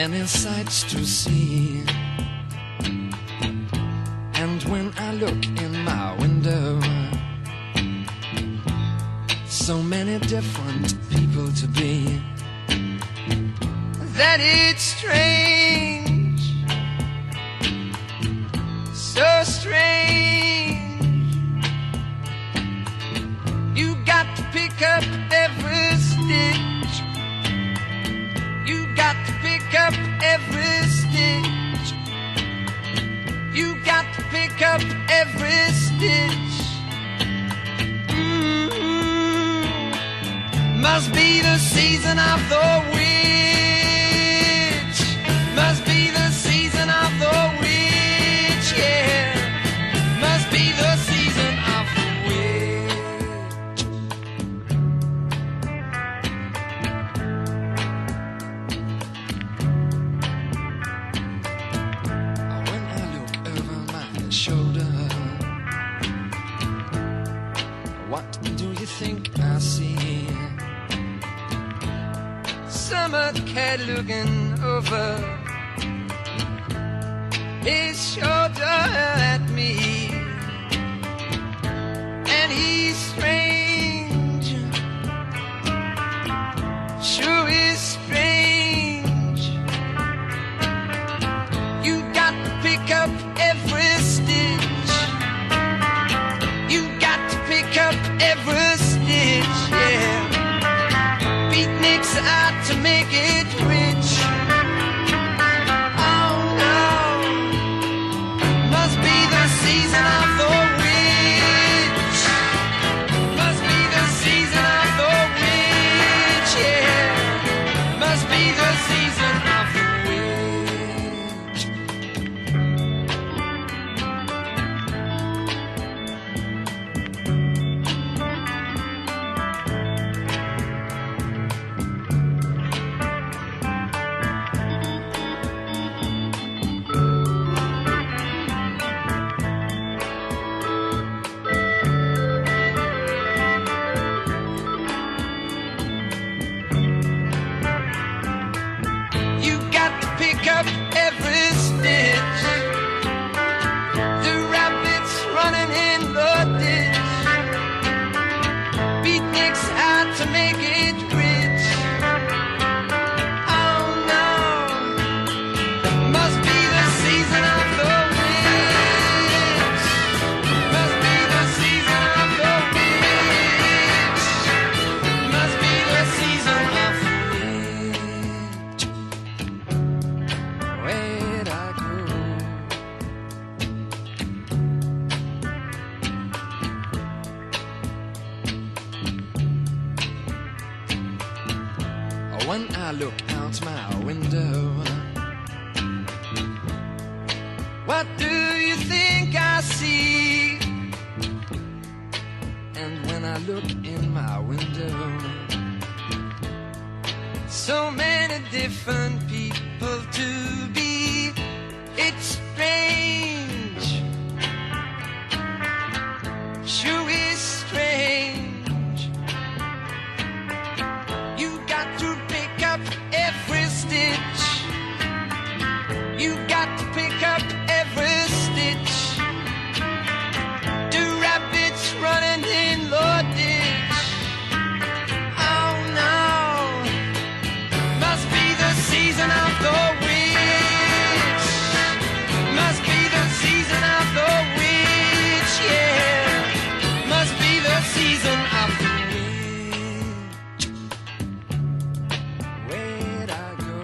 many sights to see. And when I look in my window, so many different people to be, that it's strange, so strange. You got to pick up every stitch. You got to pick up every stitch. You got to pick up every stitch. Must be the season of the witch. Must be the season of the witch, yeah. Must be the season of the witch. When I look over my shoulder, what do you think I see? Summer cat looking over his shoulder at me, and he's strange, sure is strange. You got to pick up every stitch. You got to pick up every stitch, yeah. Beatniks out to make it rich. Oh no, must be the season of the witch. Must be the season of the witch, yeah. Must be the season of the witch. Pick up every stitch. The rabbits running in the ditch. Beatniks out to make it rich. Oh no, must be the season of the witch. Must be the season of the witch. Must be the season of the witch. Where'd I go? When I look out my window, what do you think I see? And when I look in my window, so many different people to be. It's strange, sure is strange. You got to pick up every stitch. You got to pick up every stitch. The rabbits running in the ditch. Oh no, must be the season of the witch. Must be the season of the witch, yeah. Must be the season of the witch. Where'd I go?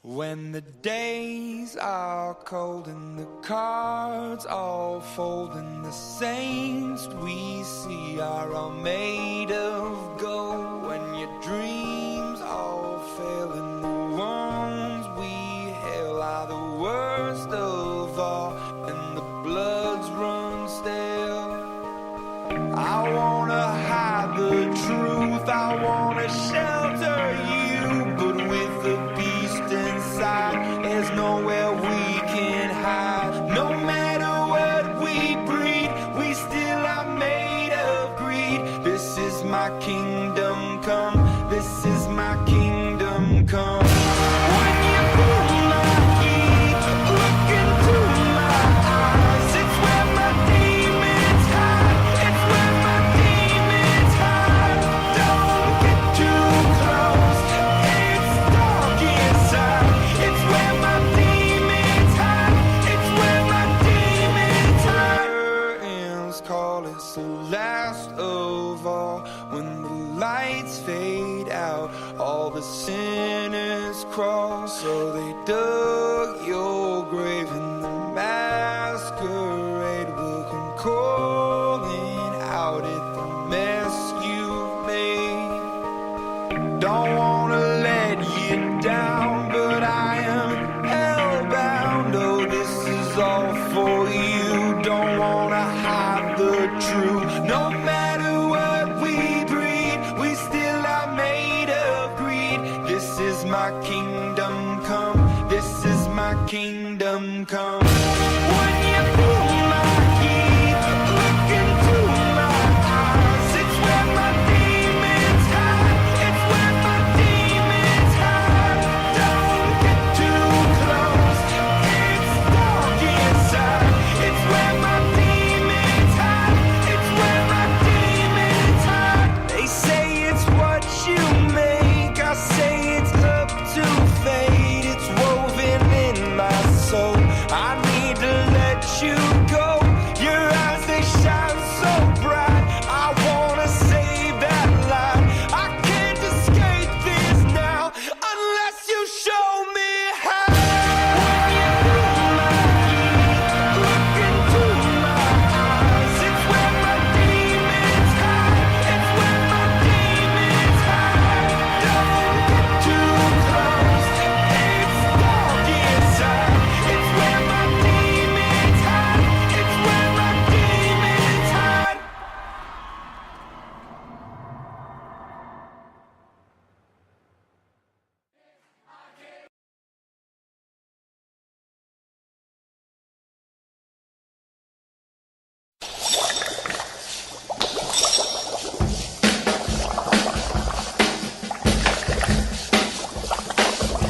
When the days are cold and the cards all fold and the saints we see are all made of gold, when your dreams all fail and the ones we hail are the worst of all and the blood's run my kingdom come. This is my kingdom come. When you pull my heat, look into my eyes. It's where my demons hide. It's where my demons hide. Don't get too close. It's dark inside. It's where my demons hide. It's where my demons hide. Curtains call it the last of all. When the lights fade out, all the sinners crawl. So they dug your grave, and the masquerade will come calling out at the mess you've made. Don't wanna let you down, but I am hellbound. Oh, this is all for you. Don't wanna hide the truth. No matter what we breed, we still are made of greed. This is my kingdom come. This is my kingdom come. When you pull my heat, look into my eyes. It's where my demons hide. It's where my demons hide. Don't get too close. It's dark inside. It's where my demons hide. It's where my demons hide. They say it's what you make. I say it's up to fate. It's woven in my soul. I need to let you go. Your eyes, they shine so bright. I wanna save that light. I can't escape this now unless you show me how. When you pull my heat, look into my eyes. It's where my demons hide. It's where my demons hide. Don't get too close. It's dark inside. It's where my demons hide. It's where my demons hide.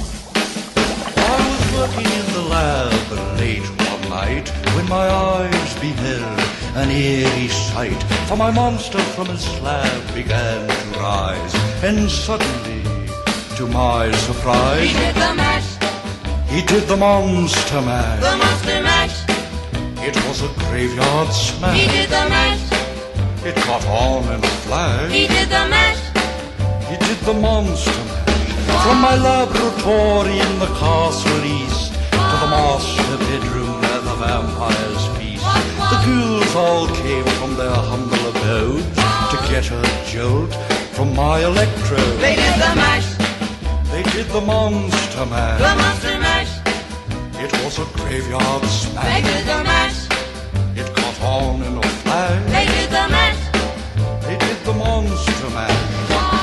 I was working in the lab late one night when my eyes beheld an eerie sight. For my monster from his slab began to rise, and suddenly, to my surprise, He did the mash, he did the monster mash. the monster mash. It was a graveyard He smash. did the mash, It caught on in a flash. he did the mash. He did the monster mash. From my laboratory in the castle east to the master bedroom where the vampires feast. The ghouls all came from their humble abodes to get a jolt from my electrode. They did the mash, They did the monster the mash. monster mash. It was a graveyard They smash. did the mash, It caught on in a flash. they did the mash. They did the monster mash.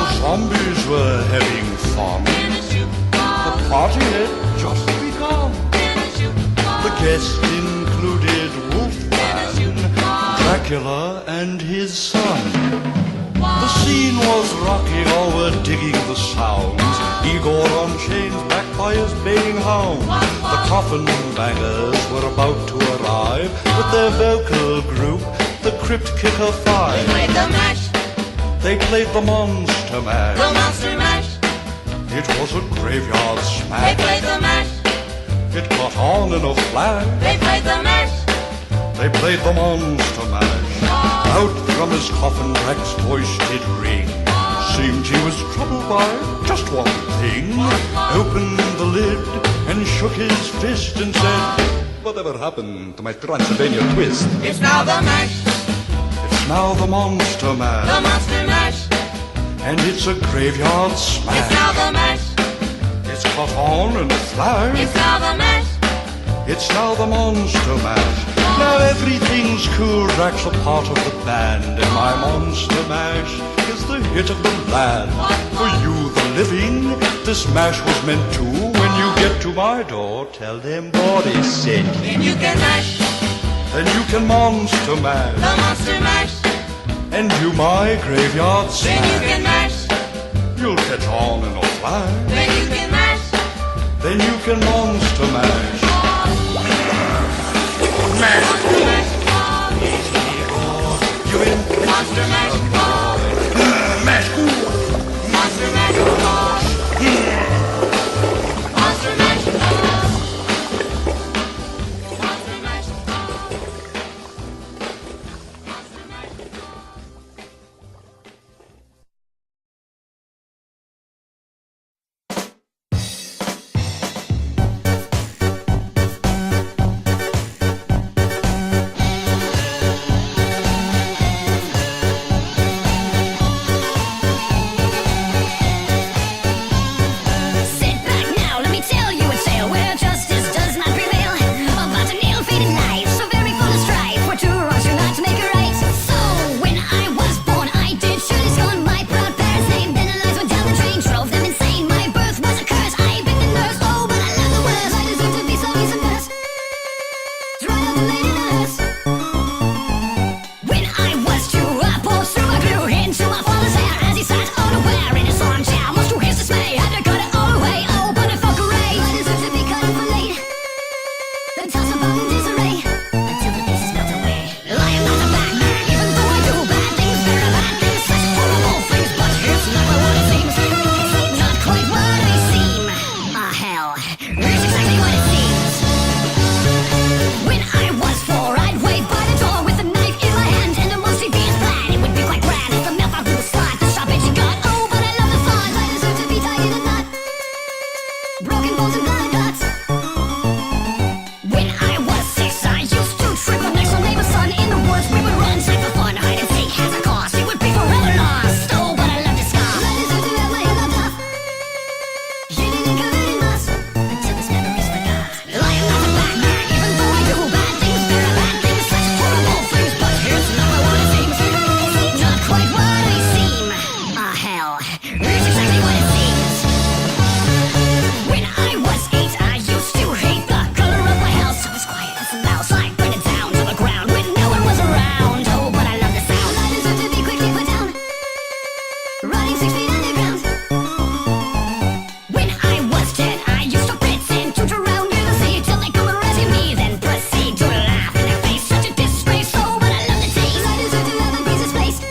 The zombies were having fun. In a shoe The ball, party had just begun. in a shoe ball, The guests included in a Wolfman, shoe ball. Dracula, and his son. The scene was rocking, all were digging the sounds. Igor on chains, backed by his baying hounds. The coffin bangers were about to arrive with their vocal group, the Crypt Kicker They Five. played the mash, They played the monster the mash. monster mash. It was a graveyard They smash. played the mash, It caught on in a flash. they played the mash. They played the monster mash. Out from his coffin, Drac's voice did ring. Seemed he was troubled by just one thing. Opened the lid and shook his fist and said, "Whatever happened to my Transylvania twist?" It's now the mash, It's now the monster the mash. monster mash. And it's a graveyard It's smash. now the mash, It's caught on in a flash. it's now the mash. It's now the monster mash. Now everything's cool, Drac's a part of the band, and my monster mash is the hit of the land. For you, the living, this mash was meant to. When you get to my door, tell them what is said. Then you can mash, Then you can monster mash, the monster mash. and you my graveyard Then you snack. can mash. You'll catch on in a flash. Then you can mash. Then you can monster mash. Monster mash. You in Monster mash. mash. Monster mash. Monster mash. Monster mash. Sit back now, let me tell you a tale where justice does not prevail. About an ill-fated life, so very full of strife, where two wrongs do not make a right. So when I was born, I did surely scorn my proud parents' name. Then the lies went down the drain, drove them insane. My birth was a curse, I've been the nurse. Oh, but I love the worst. I deserve to be so decent first. Right up and laid in a hearse. When I was two, I pulled through my glue into my father's hair as he sat unaware in his armchair. Much to his dismay, had to cut it all away. Oh, but it felt great. I deserve to be cut and filleted, then tossed about in disarray until the pieces melt away. I am not a bad man, even though I do bad things, very bad things, such horrible things. But it's not what it seems, not quite what I seem. Ah, hell, it's exactly what it seems. When I was four, I'd wait by the door with a knife in my hand and a most devious plan. It would be quite grand if the milk out through the slot, the stoppage you got. Oh, but I love the thought. I deserve to be tied in a knot, broken bones and blood dots. When I was six, I used to trickle next door neighbor's son in the woods. We would run, safe for fun, hide and seek has a cost. It would be forever lost. Oh, but I love to scoff. I deserve to have my head lopped off, hidden and covered in moss until this memory's forgot. I am not a bad man, even though I do bad things, very bad things, such horrible things. But it's not what it seems, not quite what I seem. Ah, hell, it's exactly what it seems. When I was eight, I used to hate the color of my house. I was quiet as a mouse, I burned it down to the ground when no one was around. Oh, but I love the sound. I deserve to be quickly put down, rotting 6 feet underground. When I was 10, I used to pretend to drown in the sea till they come and rescue me, then proceed to laugh in their face. Such a disgrace. Oh, but I love the taste. I deserve to have my braces placed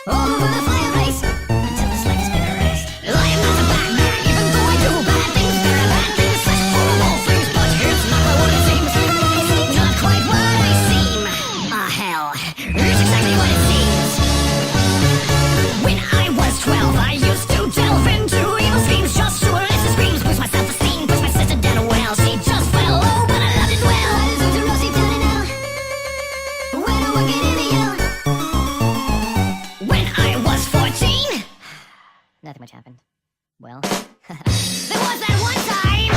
all over the fireplace until this life has been erased. I am not a bad man, even though I do bad things, very bad things, such horrible things. But it's not what it seems, not quite what I seem. Ah, hell, it's exactly what it seems. When I was 12, I used to delve into evil schemes just to elicit screams, boost my self-esteem, push my sister down a well. She just fell, oh, but I loved it well. I deserve to roast deep down and out when no one can hear me yell. When I was 14, nothing much happened. Well, there was that one time.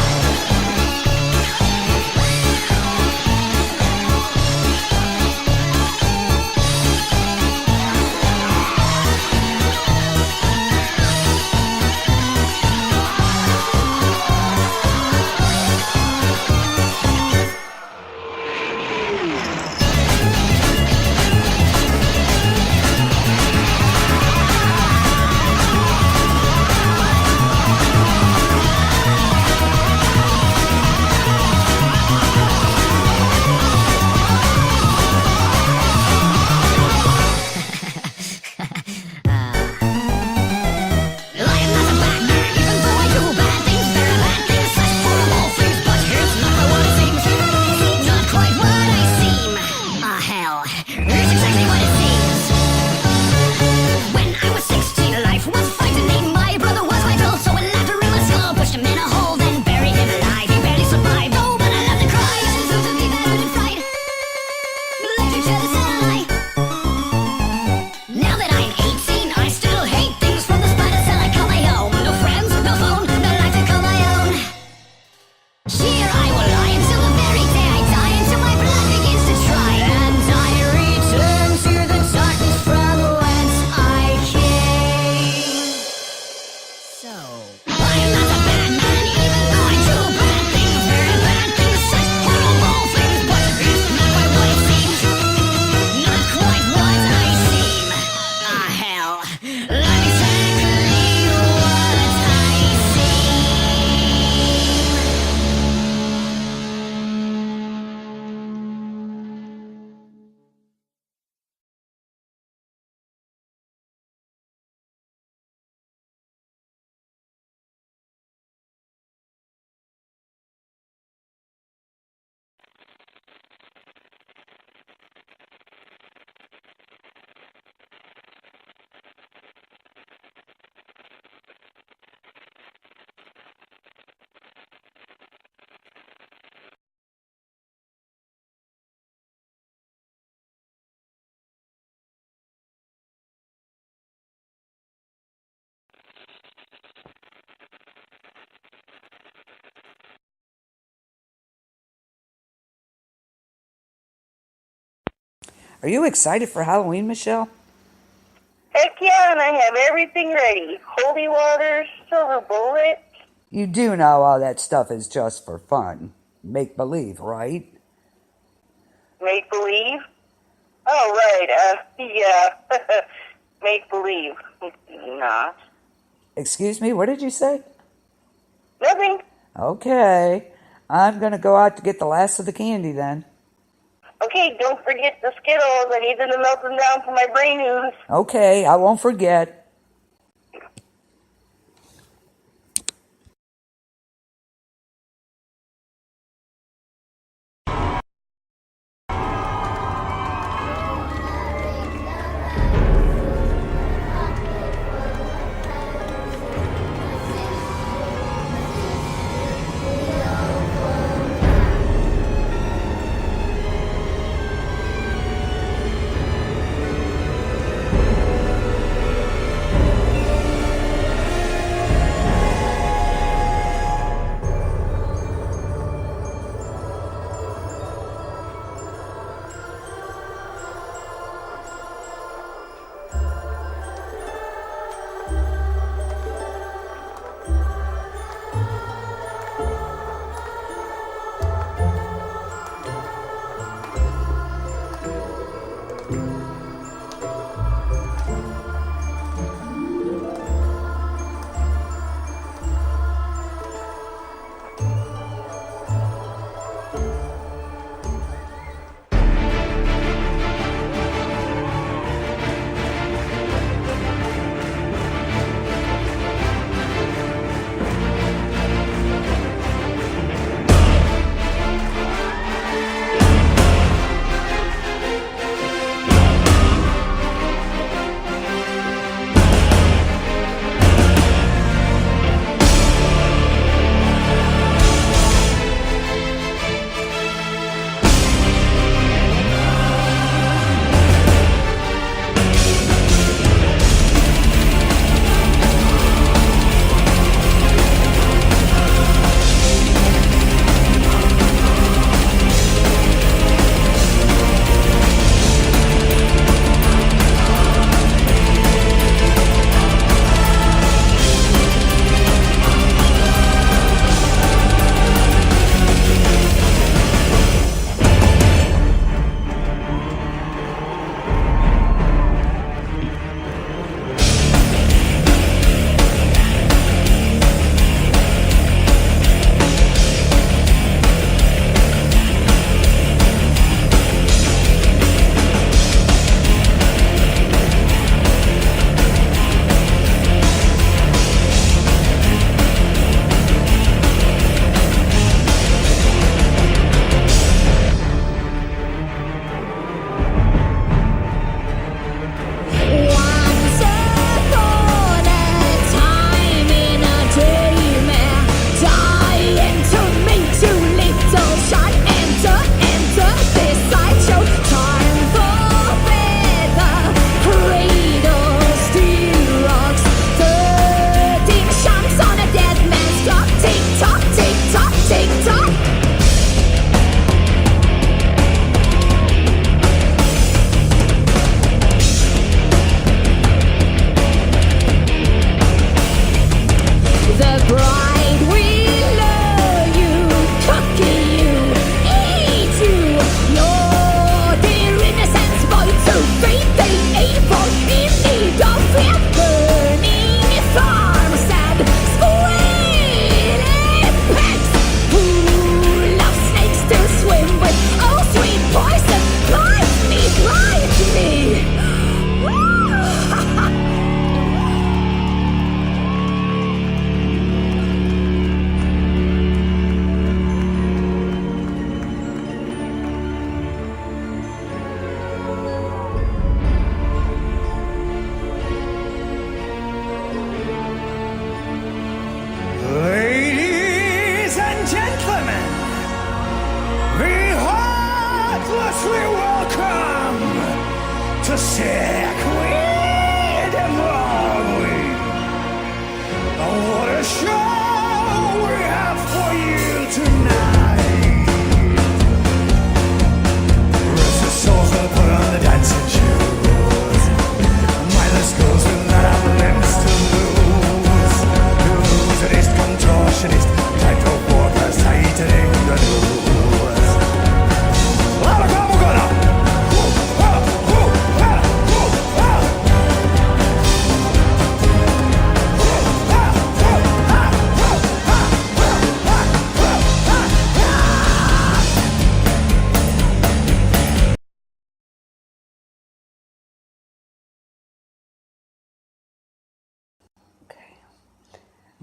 Are you excited for Halloween, Michelle? Heck yeah, and I have everything ready. Holy water, silver bullet. You do know all that stuff is just for fun. Make believe, right? Make believe? Oh, right, yeah. Make believe. Not. Excuse me, what did you say? Nothing. Okay. I'm going to go out to get the last of the candy then. Okay, don't forget the Skittles. I need them to melt them down for my brain ooze. Okay, I won't forget.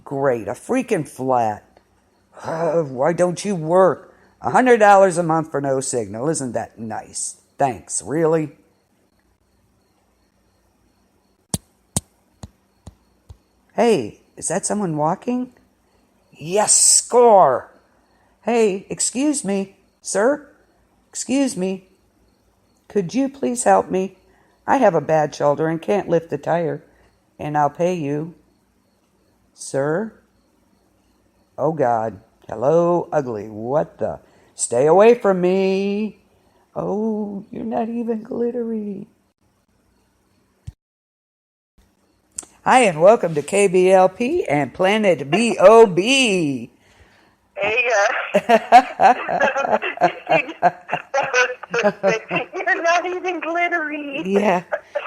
great. A freaking flat. Why don't you work? $100 a month for no signal. Isn't that nice? Thanks. Really? Hey, is that someone walking? Yes, score! Hey, excuse me, sir? Excuse me. Could you please help me? I have a bad shoulder and can't lift the tire, and I'll pay you. Sir? Oh, God. Hello, ugly. What the? Stay away from me. Oh, you're not even glittery. Hi, and welcome to KBLP and Planet B.O.B. Hey, you're not even glittery. Yeah,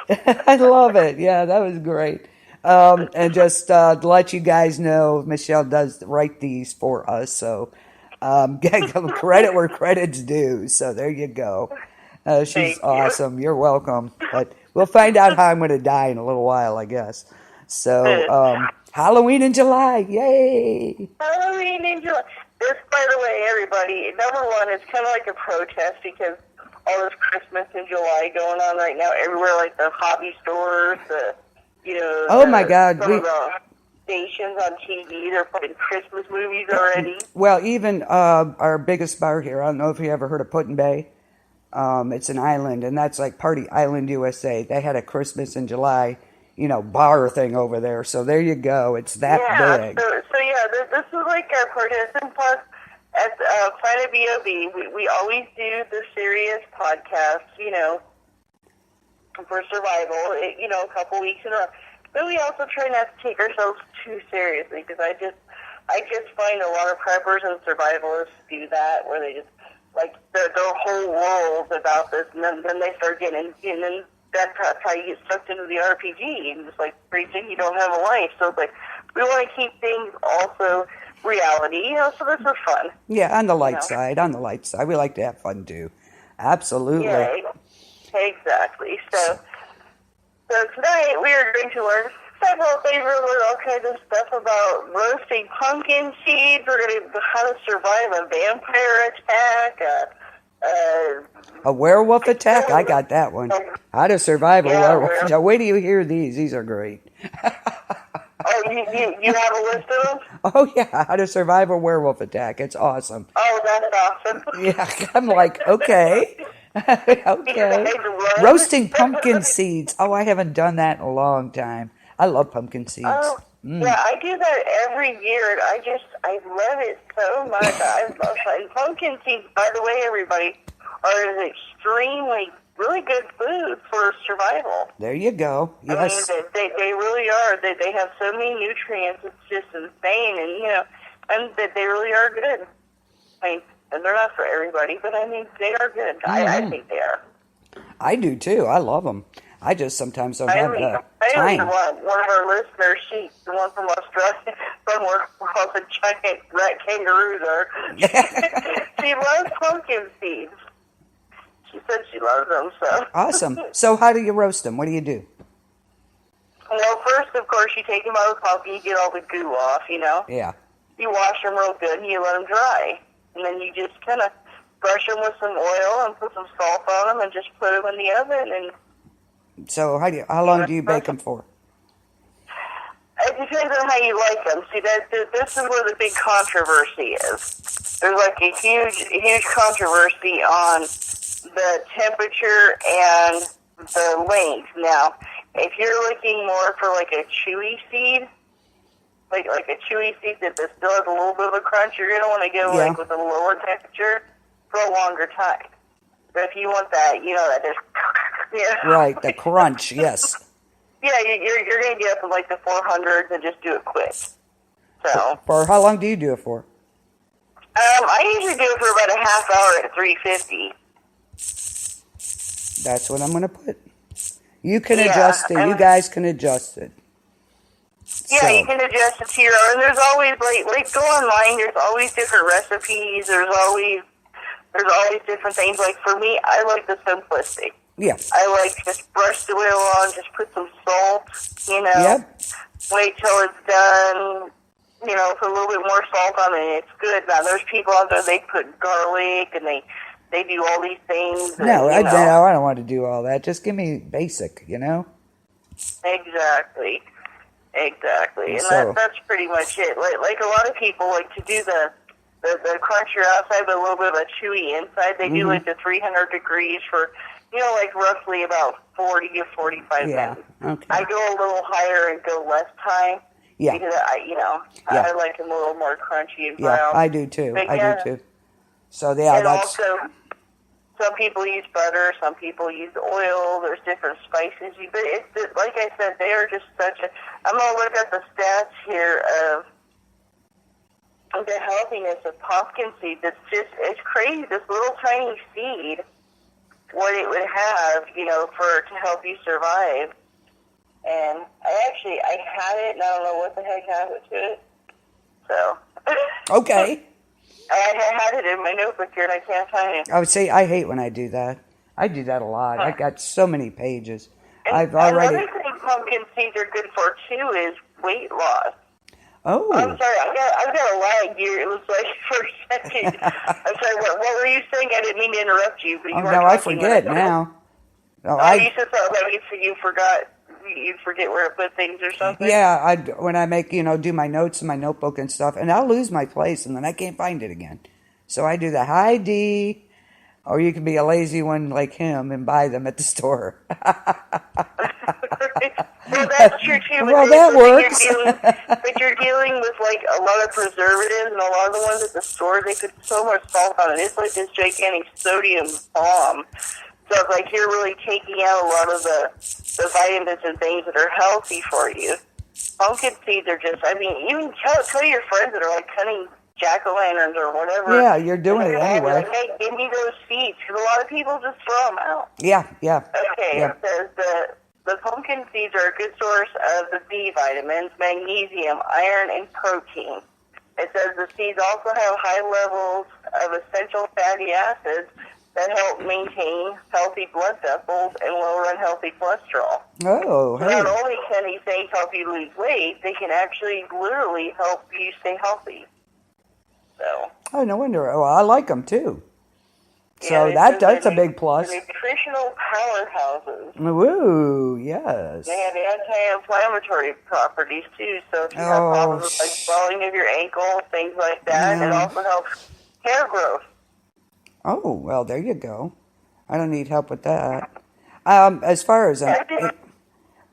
I love it. Yeah, that was great. And just to let you guys know, Michelle does write these for us, so credit where credit's due. So there you go. She's Thank you. awesome. You're welcome. But we'll find out how I'm going to die in a little while, I guess. So Halloween in July, yay! Halloween in July. This, by the way, everybody, number one, it's kind of like a protest because all this Christmas in July going on right now everywhere, like the hobby stores, Oh my God, some of the stations on TV, they're putting Christmas movies already. Well, even our biggest bar here, I don't know if you ever heard of Put-in Bay. It's an island, and that's like Party Island, USA. They had a Christmas in July, bar thing over there. So there you go. It's that big. This is like our protest. And plus, at Planet B.O.B., we always do the serious podcast, for survival, a couple weeks in a row. But we also try not to take ourselves too seriously because I just find a lot of preppers and survivalists do that where they just, like, their whole world's about this, and then they start getting, and then that's how you get sucked into the RPG, and just, like, pretty soon you don't have a life. So it's like, we want to keep things also reality, so this is fun. Yeah, on the light side, we like to have fun too. Absolutely. Yeah, exactly. So tonight we are going to learn several things, all kinds of stuff about roasting pumpkin seeds. We're going to how to survive a vampire attack, a werewolf attack? I got that one. How to survive a werewolf. Now, wait till you hear these. These are great. Oh, you have a list of them? Oh, yeah. How to survive a werewolf attack. It's awesome. Oh, that's awesome. Yeah, I'm like, okay. Okay. Roasting pumpkin seeds. Oh, I haven't done that in a long time. I love pumpkin seeds. Oh, yeah, I do that every year. And I love it so much. I love it. And pumpkin seeds, by the way, everybody, are an extremely, really good food for survival. There you go. Yes. I mean, they really are. They have so many nutrients. It's just insane. And and they really are good. I mean, and they're not for everybody, but I mean, they are good. I think they are. I do too. I love them. I just sometimes don't have time. One of our listeners, the one from Australia, somewhere called the giant rat kangaroos are. She loves pumpkin seeds. She said she loves them, so. Awesome. So how do you roast them? What do you do? Well, first, of course, you take them out of the pumpkin, you get all the goo off, Yeah. You wash them real good, and you let them dry. And then you just kind of brush them with some oil and put some salt on them and just put them in the oven. And so how long do you bake them for? It depends on how you like them. See, this is where the big controversy is. There's like a huge controversy on the temperature and the length. Now, if you're looking more for like a chewy seed, like a chewy seed that still has a little bit of a crunch, you're going to want to go like with a lower temperature for a longer time. But if you want that, that just... Right, the crunch, yes. Yeah, you're going to get up in like the 400s and just do it quick. So... For how long do you do it for? I usually do it for about a half hour at 350. That's what I'm going to put. You can adjust it. You guys can adjust it. Yeah, you can adjust it to your own. And there's always, like go online, there's always different recipes. There's always different things. Like, for me, I like the simplistic. Yeah. I like just brush the oil on, just put some salt, Yep. wait till it's done, put a little bit more salt on it, and it's good. Now, there's people out there, they put garlic, and they do all these things. No, and, I don't want to do all that. Just give me basic, Exactly. And So- that's pretty much it. Like a lot of people like to do the crunchier outside, but a little bit of a chewy inside. They do like the 300 degrees for, like roughly about 40 to 45 Yeah, minutes. okay. I go a little higher and go less time. Yeah. Because Yeah. I like them a little more crunchy and Yeah, brown. I do too. But I yeah. do too. So, yeah, And that's... also, some people use butter, some people use oil. There's different spices. But it's like I said, they are just such a. I'm gonna look at the stats here of the healthiness of pumpkin seeds. It's crazy. This little tiny seed, what it would have, to help you survive. And I had it, and I don't know what the heck happened to it. So. Okay. I had it in my notebook here, and I can't find it. I would say I hate when I do that. I do that a lot. I got so many pages. And I've already... Another thing pumpkin seeds are good for, too, is weight loss. Oh. I'm sorry, I've got a lag here. It was like for a second. I'm sorry, what were you saying? I didn't mean to interrupt you. But you Oh, were no, I talking forget when now. Oh, you said something about you forgot. You forget where to put things or something? Yeah, when I make, do my notes in my notebook and stuff, and I'll lose my place, and then I can't find it again. So I do the hi D, or you can be a lazy one like him and buy them at the store. Well, that's true too. Well, that works. But you're dealing with like a lot of preservatives, and a lot of the ones at the store, they put so much salt on it. It's like this gigantic sodium bomb. So it's like you're really taking out a lot of the vitamins and things that are healthy for you. Pumpkin seeds are just, even tell your friends that are like cutting jack-o'-lanterns or whatever. Yeah, you're doing it anyway. Like, hey, give me those seeds, because a lot of people just throw them out. Yeah. Okay, Yeah. it says the pumpkin seeds are a good source of the B vitamins, magnesium, iron, and protein. It says the seeds also have high levels of essential fatty acids that help maintain healthy blood vessels and lower unhealthy cholesterol. Oh, So hey. not only can these things help you lose weight, they can actually literally help you stay healthy. So. Oh, no wonder. Well, I like them too. So Yeah, that's a big plus. They're nutritional powerhouses. Woo, yes. They have anti-inflammatory properties too. So if you have Oh, problems with like swelling of your ankle, things like that, it also helps hair growth. Oh, well, there you go. I don't need help with that. As far as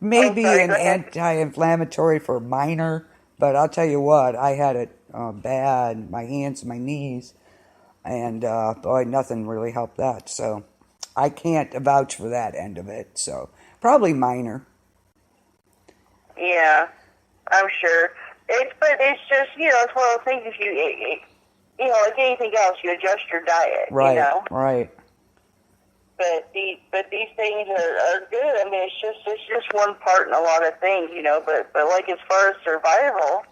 maybe sorry, an go ahead. anti-inflammatory for minor, but I'll tell you what, I had it bad, my hands and my knees, and boy, nothing really helped that. So I can't vouch for that end of it. So probably minor. Yeah, I'm sure. But it's just, it's one of those things. If you, like anything else, you adjust your diet. Right, right. But these things are good. I mean, it's just one part in a lot of things, But like as far as survival,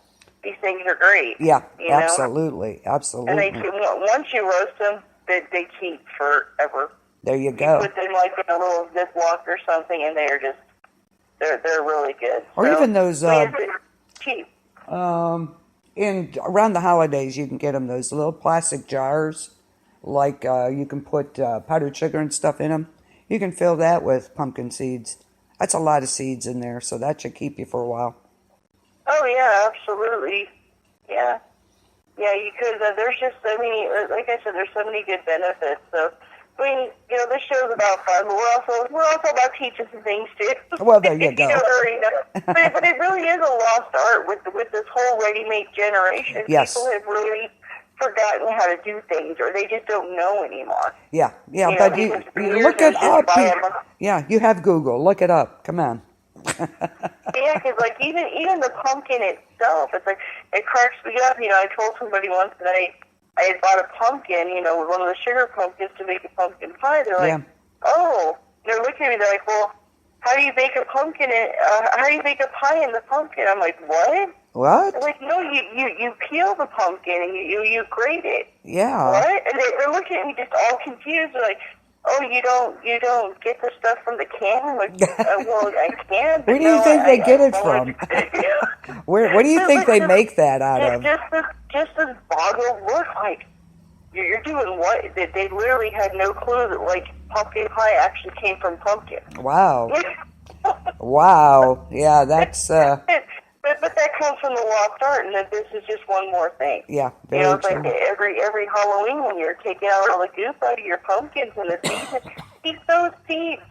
these things are great. Yeah, you know? absolutely. And they once you roast them, they keep forever. There you go. You put them like in a little Ziploc or something, and they're really good. Or even those cheap. around the holidays, you can get them those little plastic jars. Like you can put powdered sugar and stuff in them. You can fill that with pumpkin seeds. That's a lot of seeds in there, so that should keep you for a while. Oh yeah, absolutely. Yeah, you could. There's just so many. Like I said, there's so many good benefits. So, this show's about fun, but we're also about teaching some things too. Well, there you go. But it really is a lost art with this whole ready-made generation. Yes. People have really forgotten how to do things, or they just don't know anymore. Yeah, but you look it up. Yeah, you have Google. Look it up. Come on. Yeah, because like even the pumpkin itself, it's like it cracks me up. I told somebody once that I had bought a pumpkin, with one of the sugar pumpkins to make a pumpkin pie. They're like, oh, they're looking at me. They're like, well, how do you bake a pumpkin? How do you bake a pie in the pumpkin? I'm like, what? What? They're like, no, you peel the pumpkin and you grate it. Yeah. What? And they're looking at me just all confused. They're like, oh, you don't get the stuff from the can? I'm like, well, I can. But Where do you think they get it from? Where? What do you think they make that out of? Just this boggled look like you're doing what? They literally had no clue that like pumpkin pie actually came from pumpkin. Wow. Wow. Yeah, that's But that comes from the lost art, and that this is just one more thing. yeah, You very know, it's true. like every Halloween when you're taking out all the goop out of your pumpkins and the seeds, keep those seeds.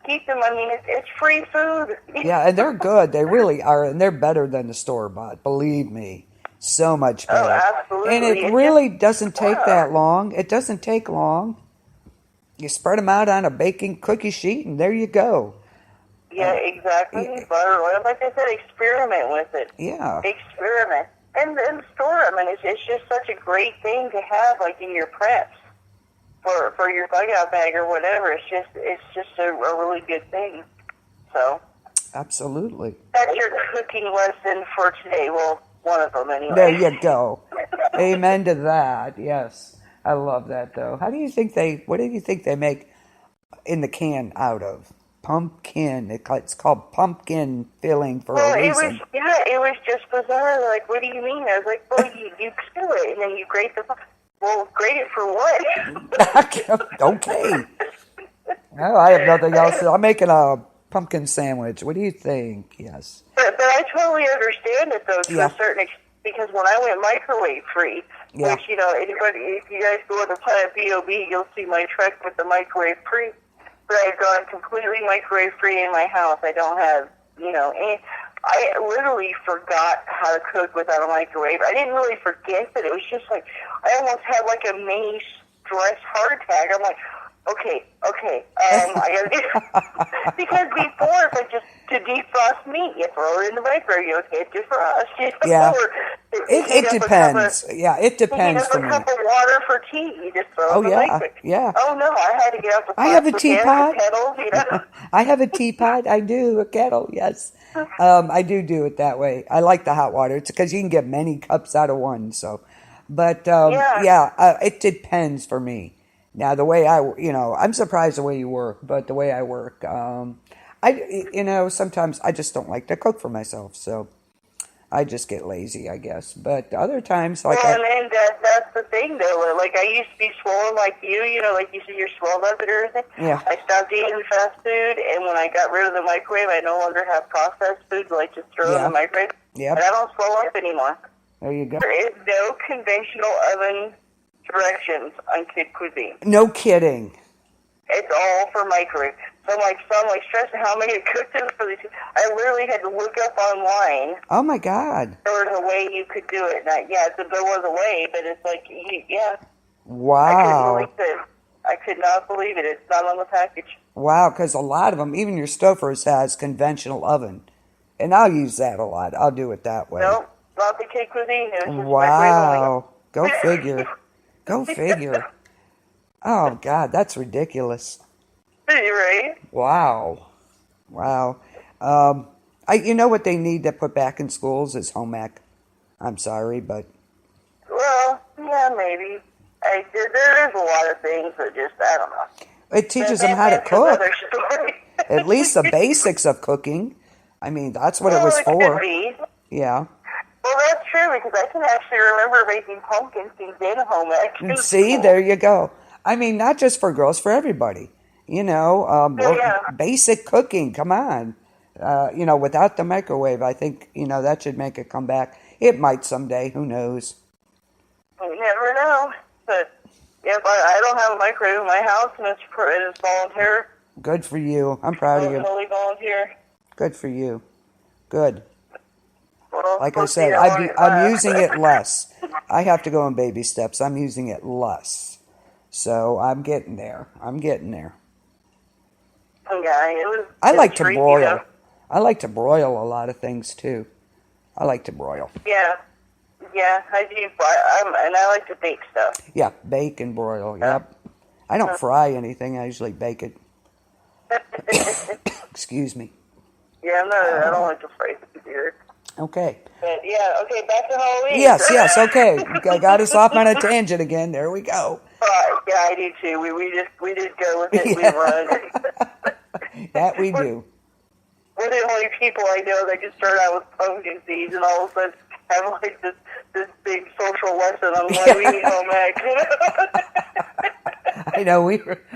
Keep them. I mean, it's free food. Yeah, and they're good. They really are, and they're better than the store bought. Believe me, so much better. Oh, absolutely. And it really doesn't take that long. It doesn't take long. You spread them out on a baking cookie sheet, and there you go. Yeah, exactly. Butter oil, like I said, experiment with it. Yeah. Experiment. And store them. And it's just such a great thing to have, like, in your preps for your bug-out bag or whatever. It's just a really good thing. So. Absolutely. That's your cooking lesson for today. Well, one of them anyway. There you go. Amen to that. Yes. I love that, though. What do you think they make in the can out of? Pumpkin. It's called pumpkin filling for a reason. It was just bizarre. Like, what do you mean? I was like, well, you peel it and then you grate the. Well, grate it for what? Okay. Well, I have nothing else. I'm making a pumpkin sandwich. What do you think? Yes. But I totally understand it though to Yeah. a certain extent, because when I went microwave free, Yeah. which anybody, if you guys go to Planet B.O.B, you'll see my truck with the microwave free. But I've gone completely microwave free in my house. I don't have, I literally forgot how to cook without a microwave. I didn't really forget, but it was just like, I almost had like a mini stress heart attack. I'm like, okay, I gotta do because before, if I just to defrost meat, you throw it in the microwave, okay, it's defrost. Yeah. Or It depends. Yeah, it depends for a me. cup of water for tea, you just throw it in the microwave. Yeah. Oh no, I had to get out the I have a plastic cans, teapot. the kettles, I have a teapot. I do. A kettle, yes. I do it that way. I like the hot water. It's because you can get many cups out of one. So, but it depends for me. Now, the way I'm surprised the way you work, but the way I work, sometimes I just don't like to cook for myself. So I just get lazy, I guess. But other times, like and that's the thing, though. Like, I used to be swollen like you, like you said, you're swelled up and everything. Yeah. I stopped eating fast food, and when I got rid of the microwave, I no longer have processed food, like just throw it in the microwave. Yep. And I don't swell up anymore. There you go. There is no conventional oven directions on kid cuisine. No kidding. It's all for microwave. So I'm like stressing how am I going to cook this for these. I literally had to look up online. Oh my God. There was a way you could do it. Now, there was a way, but it's like, yeah. Wow. I could not believe it. It's not on the package. Wow, because a lot of them, even your Stouffer's has conventional oven. And I'll use that a lot. I'll do it that way. No, not the kid cuisine. It was just Wow. Go figure. Go figure. Oh, God, that's ridiculous. You're right. Wow. You know what they need to put back in schools is home ec. I'm sorry, but... Well, yeah, maybe. There's a lot of things that just, I don't know. It teaches them how to That's cook. another story. At least the basics of cooking. I mean, that's what it was It for. could be. Yeah. Well, that's true, because I can actually remember making pumpkin seeds in home ec. See, there you go. I mean, not just for girls, for everybody. Basic cooking. Come on. Without the microwave, I think, that should make it come back. It might someday. Who knows? You never know. But, I don't have a microwave in my house, and it's volunteer. Good for you. I'm proud of you. Totally volunteer. Good for you. Good. Well, Like I we'll said, see how long it I'm lasts. using it less. I have to go in baby steps. I'm using it less. So I'm getting there. Yeah, I like to freaky, broil. though. I like to broil a lot of things too. I like to broil. Yeah, I do. And I like to bake stuff. Yeah, bake and broil. Yep. I don't fry anything. I usually bake it. Excuse me. Yeah, I don't like to fry things either. Okay. But okay, back to Halloween. Yes, okay. Got us off on a tangent again. There we go. Yeah, I do too. We just go with it. Yeah. We run. That we do. we're the only people I know that just start out with pumpkin seeds and all of a sudden have like this big social lesson on why we need home ec. I know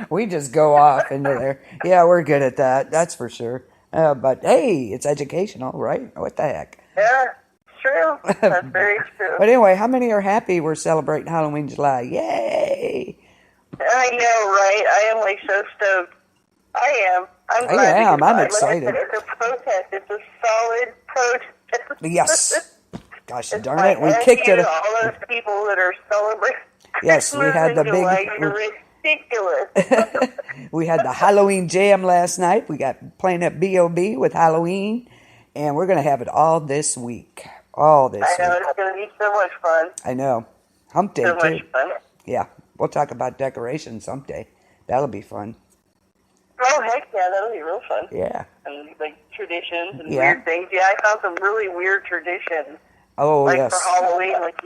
we just go off into there. Yeah, we're good at that. That's for sure. But hey, it's educational, right? What the heck? Yeah, it's true. That's very true. But anyway, how many are happy we're celebrating Halloween July? Yay! I know, right? I am like so stoked. I am. I'm glad. I am. because I'm like excited. I said, it's a protest. It's a solid protest. Yes. Gosh It's darn it, we like, kicked it. all those people that are celebrating. Yes, we had the Christmas in July, big. You're ridiculous. We had the Halloween jam last night. We got playing at B.O.B. with Halloween, and we're gonna have it all this week. All this I know week. it's going to be so much fun. I know. Hump day So too. much fun. Yeah, we'll talk about decorations someday. That'll be fun. Oh heck yeah, that'll be real fun. Yeah. And like traditions and Yeah. weird things. Yeah, I found some really weird traditions. Oh Like yes. for Halloween, like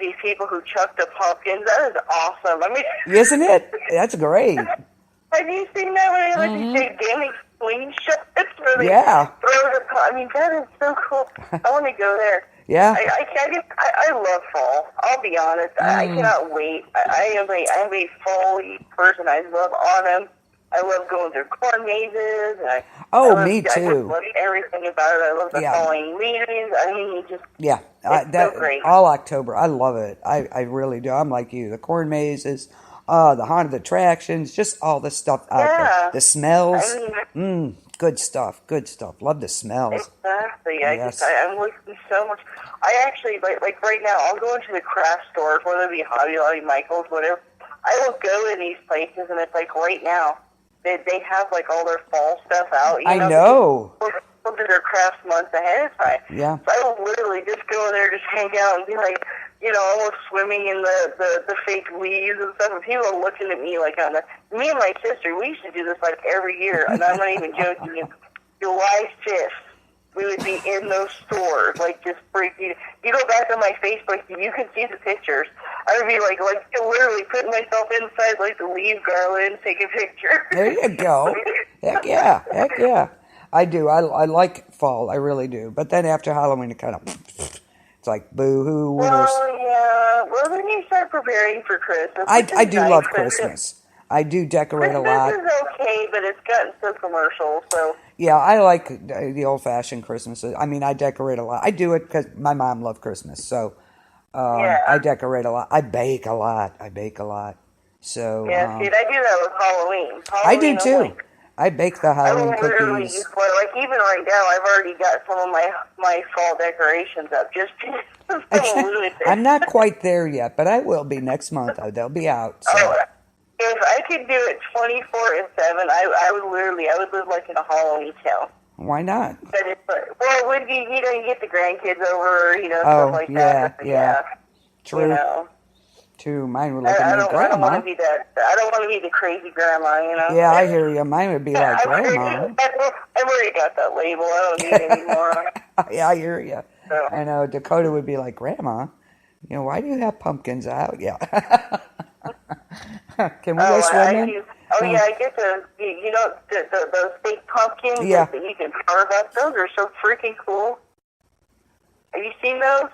these people who chuck the pumpkins. That is awesome. I mean, Isn't it? That's great. have you seen that when they have like these gigantic slingshots where they Yeah. throw the I mean, that is so cool. I want to go there. Yeah. I love fall. I'll be honest. I cannot wait. I am a fall person. I love autumn. I love going through corn mazes. I love, Me I just too. love everything about it. I love the Yeah. falling leaves. I mean, just Yeah, It's so great. all October. I love it. I really do. I'm like you. The corn mazes, the haunted attractions, just all the stuff out there. Yeah. The smells. I mean, Good stuff. Good stuff. Love the smells. exactly. Yes. I'm looking so much. I actually like right now. I'll go into the craft stores, whether it be Hobby Lobby, Michael's, whatever. I will go in these places, and it's like right now they have like all their fall stuff out. You I know. They'll do their crafts months ahead of time. Yeah. So I will literally just go in there, just hang out, and be like, almost swimming in the fake leaves and stuff. And people are looking at me like me and my sister, we used to do this like every year, and I'm not even joking you. July 5th, we would be in those stores, like just freaking. You go back on my Facebook, you can see the pictures. I would be like literally putting myself inside like the leaf garland, taking pictures. There you go. Heck yeah. Heck yeah. I do. I like fall. I really do. But then after Halloween, it kind of, it's like boo-hoo. Well, yeah. Well, then you start preparing for Christmas. I which is do nice, love but Christmas. I do decorate a lot. Christmas is okay, but it's gotten so commercial, so. Yeah, I like the old-fashioned Christmases. I mean, I decorate a lot. I do it because my mom loved Christmas, so Yeah. I decorate a lot. I bake a lot. So Yeah, see, I do that with Halloween. I do Halloween, I'm too. like, I bake the I Halloween will literally cookies. use like even right now, I've already got some of my fall decorations up. Just I'm not quite there yet, but I will be next month. They'll be out. So. Oh, if I could do it 24/7, I would live like in a Halloween town. Why not? But it's well, it would be you get the grandkids over, stuff like that. But, yeah. True. True. Mine would look like I grandma. don't want to be that. I don't want to be the crazy grandma. Yeah, I hear you. Mine would be like grandma. I've already got that label. I don't need it anymore. Yeah, I hear you. So. I know Dakota would be like, Grandma, why do you have pumpkins out? Yeah. Can we go swimming? I get those fake pumpkins Yeah. that you can carve up. Those are so freaking cool. Have you seen those?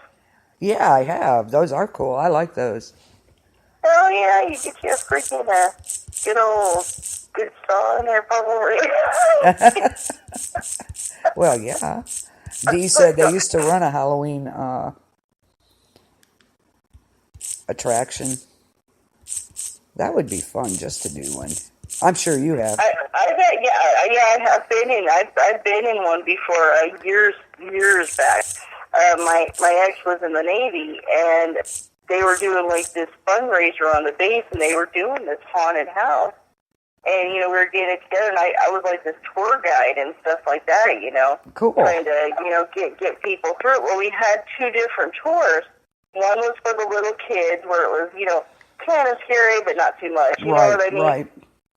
Yeah, I have. Those are cool. I like those. Oh yeah, you get your freaking good saw in there probably. Well, yeah. Dee said they used to run a Halloween attraction. That would be fun just to do one. I'm sure you have. I bet, I have been in. I've been in one before, years back. My ex was in the Navy, and they were doing like this fundraiser on the base, and they were doing this haunted house. And we were getting it together, and I was like this tour guide and stuff like that. Cool. Trying to get people through it. Well, we had two different tours. One was for the little kids, where it was kind of scary, but not too much. You know what I mean? Right.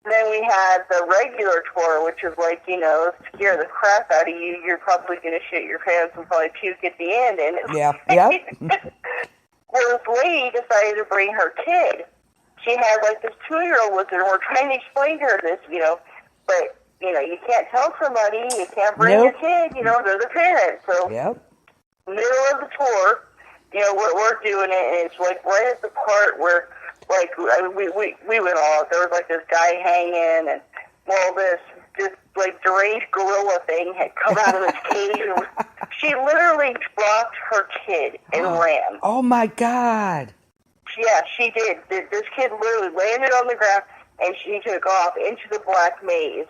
Then we had the regular tour, which is like, scare the crap out of you. You're probably going to shit your pants and probably puke at the end. And Yeah. Well, this lady decided to bring her kid. She had like this 2-year-old with her, and we're trying to explain to her this, but you can't tell somebody, you can't bring your kid, they're the parents. So, Yep. middle of the tour, we're doing it, and it's like right at the part where, like, we went all, there was like this guy hanging, and well, this like deranged gorilla thing had come out of its cage, and she literally dropped her kid and ran. Oh my God. Yeah, she did. This kid literally landed on the ground, and she took off into the black maze.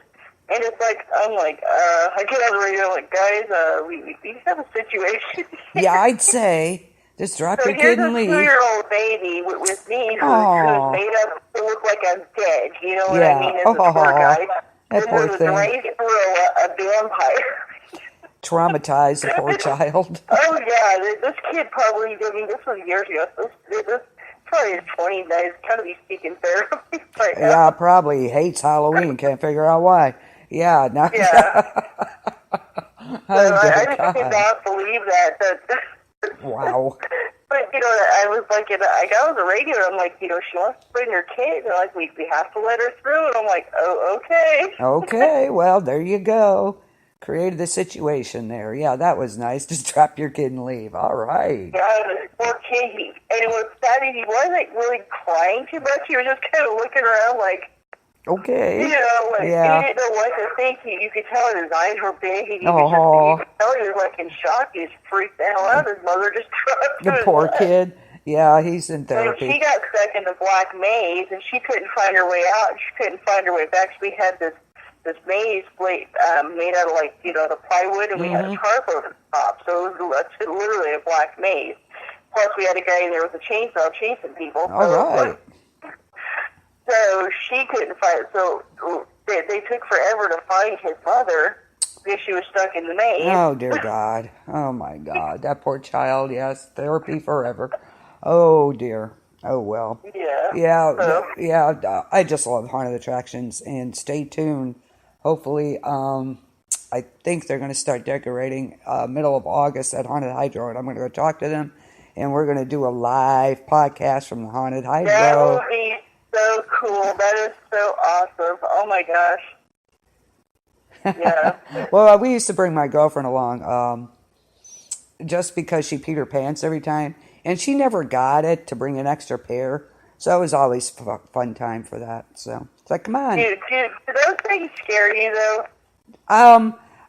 And it's like, I'm like, I get on the radio, like, guys, we have a situation. Yeah, I'd say just drop your kid and leave. So here's a 2-year-old baby with me who's made up to look like I'm dead. You know what I mean? As a tour guide. That poor thing. thing. A vampire. Traumatized the poor child. Oh, yeah. This kid probably, this was years ago. This probably his 20s. He's kind of be speaking therapy right now. Yeah, probably hates Halloween. Can't figure out why. Yeah. No. Yeah. I just God. did not believe that. Wow. But, I was like, I got on the radio, and I'm like, she wants to bring her kid. They're like, we have to let her through. And I'm like, oh, okay. Okay, well, there you go. Created the situation there. Yeah, that was nice. Just drop your kid and leave. All right. Yeah, this poor kid, and what's sad is he wasn't really crying too much. He was just kind of looking around like, okay. He didn't know what to think. You could tell his eyes were big. You could tell he was like in shock. He was freaked the hell out. His mother just dropped the poor kid. Yeah, he's in therapy. And she got stuck in the black maze, and she couldn't find her way out. She couldn't find her way back. So we had this maze plate made out of the plywood, and we had a tarp over the top. So it was literally a black maze. Plus, we had a guy in there with a chainsaw chasing people. All right. So she couldn't find it. So they took forever to find his mother because she was stuck in the maze. Oh, dear God. Oh, my God. That poor child. Yes, therapy forever. Oh, dear. Oh, well. Yeah. Yeah. I just love haunted attractions. And stay tuned. Hopefully, I think they're going to start decorating middle of August at Haunted Hydro. And I'm going to go talk to them. And we're going to do a live podcast from the Haunted Hydro. That would be so cool. That is so awesome. Oh my gosh. Yeah. Well, we used to bring my girlfriend along just because she peed her pants every time. And she never got it to bring an extra pair. So it was always fun time for that. So it's like, come on. Do those things scare you, though?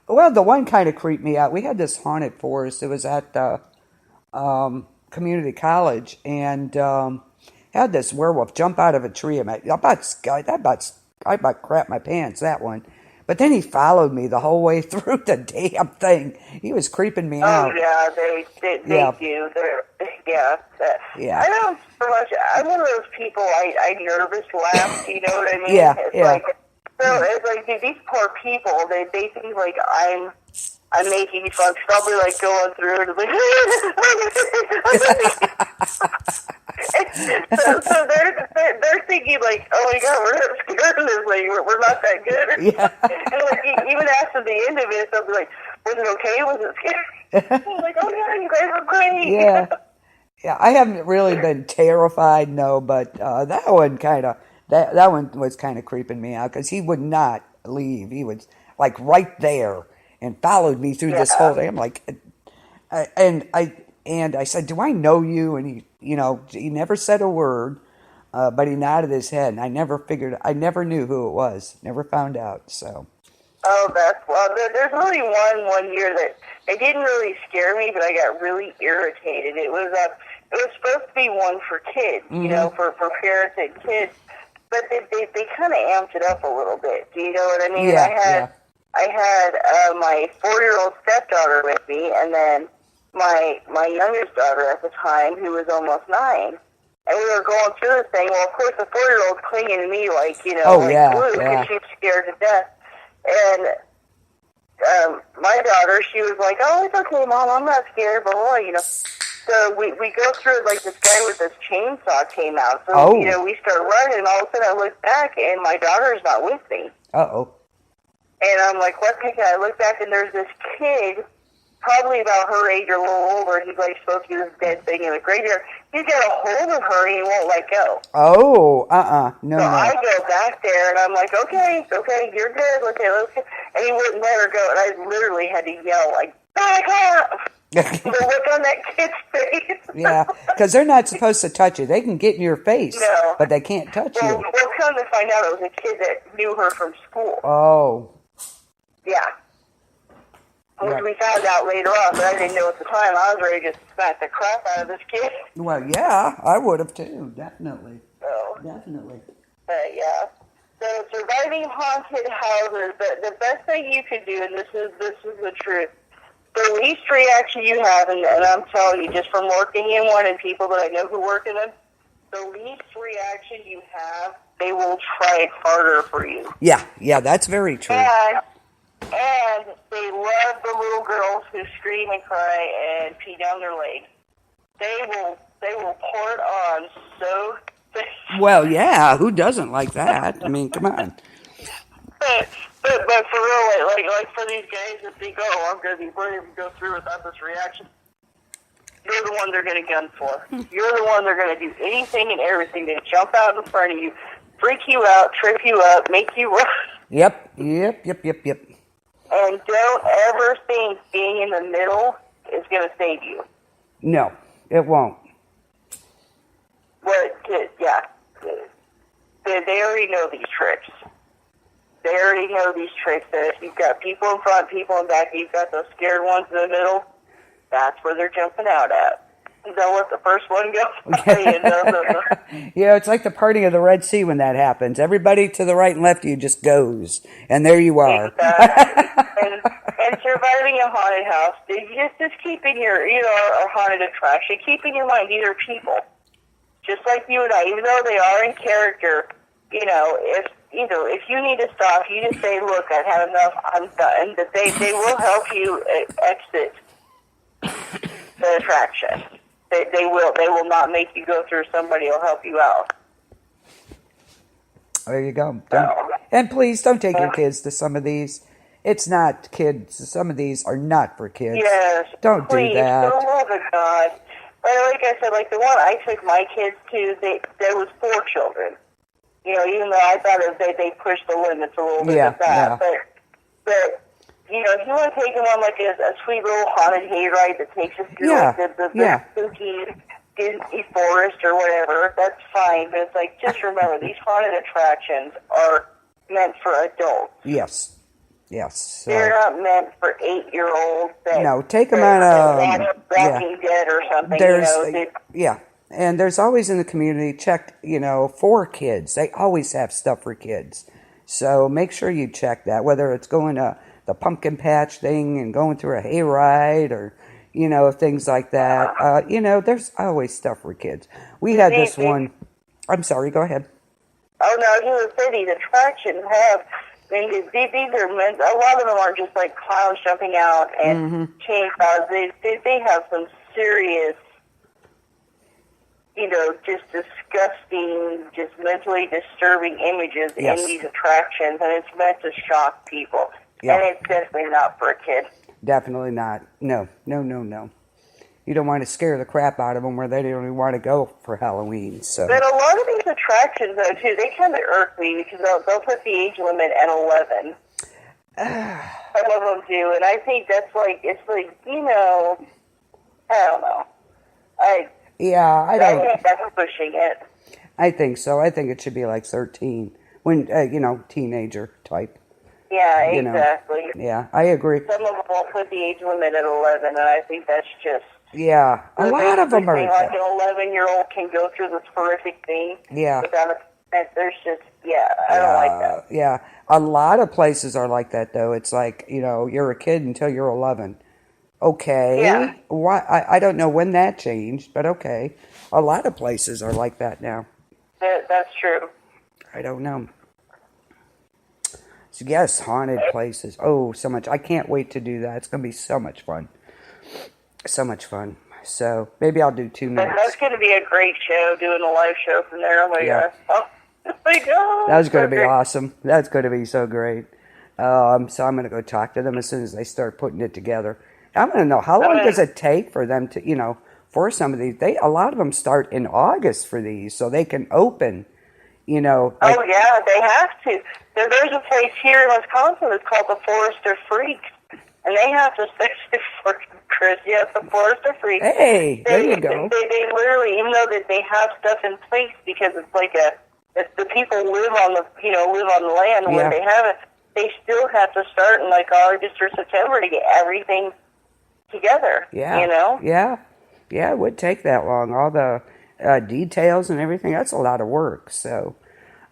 Well, the one kind of creeped me out. We had this haunted forest. It was at community college. And had this werewolf jump out of a tree. I about crap my pants, that one. But then he followed me the whole way through the damn thing. He was creeping me out. Oh, yeah, they do. Yeah. I don't so much. I'm one of those people, I nervous laugh, you know what I mean? Yeah, It's like, dude, these poor people, they think like I'm making fun. So I'll be like going through and like, so they're thinking like, oh my God, we're not scared of this. Like, we're not that good. Yeah. And like even after the end of it, they'll be like, was it okay? Was it scary? I'm like, oh yeah, you guys are great. Yeah. Yeah, I haven't really been terrified, no, but that one was kind of creeping me out because he would not leave. He was like right there and followed me through this whole thing. I'm like, and I said, "Do I know you?" And he never said a word, but he nodded his head. And I never knew who it was. Never found out. So. Oh, there's only one year that it didn't really scare me, but I got really irritated. It was supposed to be one for kids, for parents and kids, but they kind of amped it up a little bit. Do you know what I mean? Yeah, I had my 4-year-old stepdaughter with me, and then my youngest daughter at the time, who was almost 9. And we were going through this thing. Well, of course, the 4-year-old's clinging to me like glue, because she's scared to death. And my daughter, she was like, "Oh, it's okay, Mom, I'm not scared," blah, blah, So we go through it, like this guy with this chainsaw came out. So, we start running, and all of a sudden I look back, and my daughter's not with me. Uh-oh. And I'm like, what's the guy? I look back, and there's this kid probably about her age or a little older. He's like supposed to be this dead thing in the graveyard. He's got a hold of her and he won't let go. Oh, no, So no. I go back there and I'm like, okay, you're good. Okay, let's go. And he wouldn't let her go. And I literally had to yell, like, back up! The look on that kid's face. Yeah, because they're not supposed to touch you. They can get in your face, No. but they can't touch Well, you. we'll come to find out it was a kid that knew her from school. Oh. Yeah. Which Right. we found out later on, but I didn't know at the time. I was ready to smack the crap out of this kid. Well, yeah, I would have too, definitely. So, Definitely. but yeah. So surviving haunted houses, the best thing you can do, and this is the truth, the least reaction you have, and I'm telling you, just from working in one and people that I know who work in them, the least reaction you have, they will try harder for you. Yeah, that's very true. And they love the little girls who scream and cry and pee down their leg. They will pour it on so thick. Well, yeah, who doesn't like that? I mean, come on. But for real, like for these guys that think, oh, I'm going to be brave and go through without this reaction, you're the one they're going to gun for. You're the one they're going to do anything and everything to jump out in front of you, freak you out, trip you up, make you run. Yep. And don't ever think being in the middle is going to save you. No, it won't. But, yeah, they already know these tricks. They already know these tricks that if you've got people in front, people in back, you've got those scared ones in the middle, that's where they're jumping out at. Don't let the first one go. Yeah, it's like the parting of the Red Sea when that happens. Everybody to the right and left of you just goes, and there you are. Exactly. and surviving a haunted house, just keep in your, a haunted attraction, keep in your mind, these are people. Just like you and I, even though they are in character, if you need to stop, you just say, look, I've had enough, I'm done. That they will help you exit the attraction. They will not make you go through. Somebody will help you out. There you go. And please don't take your kids to some of these. It's not kids. Some of these are not for kids. Yes. Don't please, do that. For the love of God. Like I said, like the one I took my kids to, there was 4 children. Even though I thought they pushed the limits a little bit with that. Yeah. But if you want to take them on like a sweet little haunted hayride that takes us through the spooky Disney forest or whatever, that's fine. But it's like, just remember, these haunted attractions are meant for adults. Yes. So, they're not meant for 8-year-olds. No, take them on a Walking Dead or something. And there's always in the community check, for kids. They always have stuff for kids. So make sure you check that, whether it's going to the pumpkin patch thing and going through a hayride or, things like that. There's always stuff for kids. We had this one. I'm sorry, go ahead. Oh, no, I was going to say these attractions have, these are meant, a lot of them are just like clowns jumping out and chainsaws. They have some serious, just disgusting, just mentally disturbing images in these attractions, and it's meant to shock people. Yeah. And it's definitely not for a kid. Definitely not. No. You don't want to scare the crap out of them where they don't even want to go for Halloween. So. But a lot of these attractions, though, too, they kind of irk me because they'll put the age limit at 11. Some of them do, and I think that's it's I don't know. I think that's pushing it. I think so. I think it should be like 13 when, teenager type. Yeah, exactly. Yeah, I agree. Some of them will put the age limit at 11, and I think that's just... Yeah, a lot of them are... Like an 11-year-old can go through this horrific thing. Yeah. Without there's just... I don't like that. Yeah, a lot of places are like that, though. It's like, you're a kid until you're 11. Okay. Yeah. Why? I don't know when that changed, but okay. A lot of places are like that now. That's true. I don't know. So yes, haunted places. Oh, so much. I can't wait to do that. It's going to be so much fun. So much fun. So maybe I'll do 2 minutes. That's going to be a great show, doing a live show from there. Oh my gosh. Oh my God. That's going to be awesome. That's going to be so great. So I'm going to go talk to them as soon as they start putting it together. I want to know, how long does it take for them to, for some of these? A lot of them start in August for these, so they can open, like, Oh yeah, they have to. There's a place here in Wisconsin that's called the Forest of Freaks, and they have to especially for Chris. Yes, the Forest of Freaks. hey, there you go. They literally, even though that they have stuff in place because it's like the people live on the land where Yeah. they have it. They still have to start in like August or September to get everything together. Yeah. Yeah, it would take that long. All the details and everything, that's a lot of work. So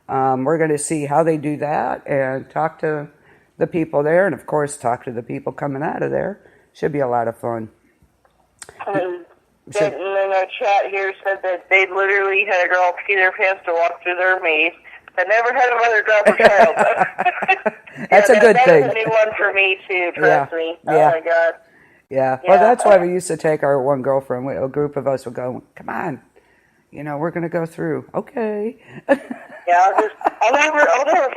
we're going to see how they do that and talk to the people there, and of course talk to the people coming out of there. Should be a lot of fun. And then our chat here said that they literally had a girl pee their pants to walk through their maze. I never had a mother drop her child. That's a good thing. That's a new one for me too, trust me. Oh Yeah. my God. Yeah. Yeah. Well, that's why we used to take our one girlfriend. A group of us would go, come on, we're going to go through. Okay. Yeah, I'll never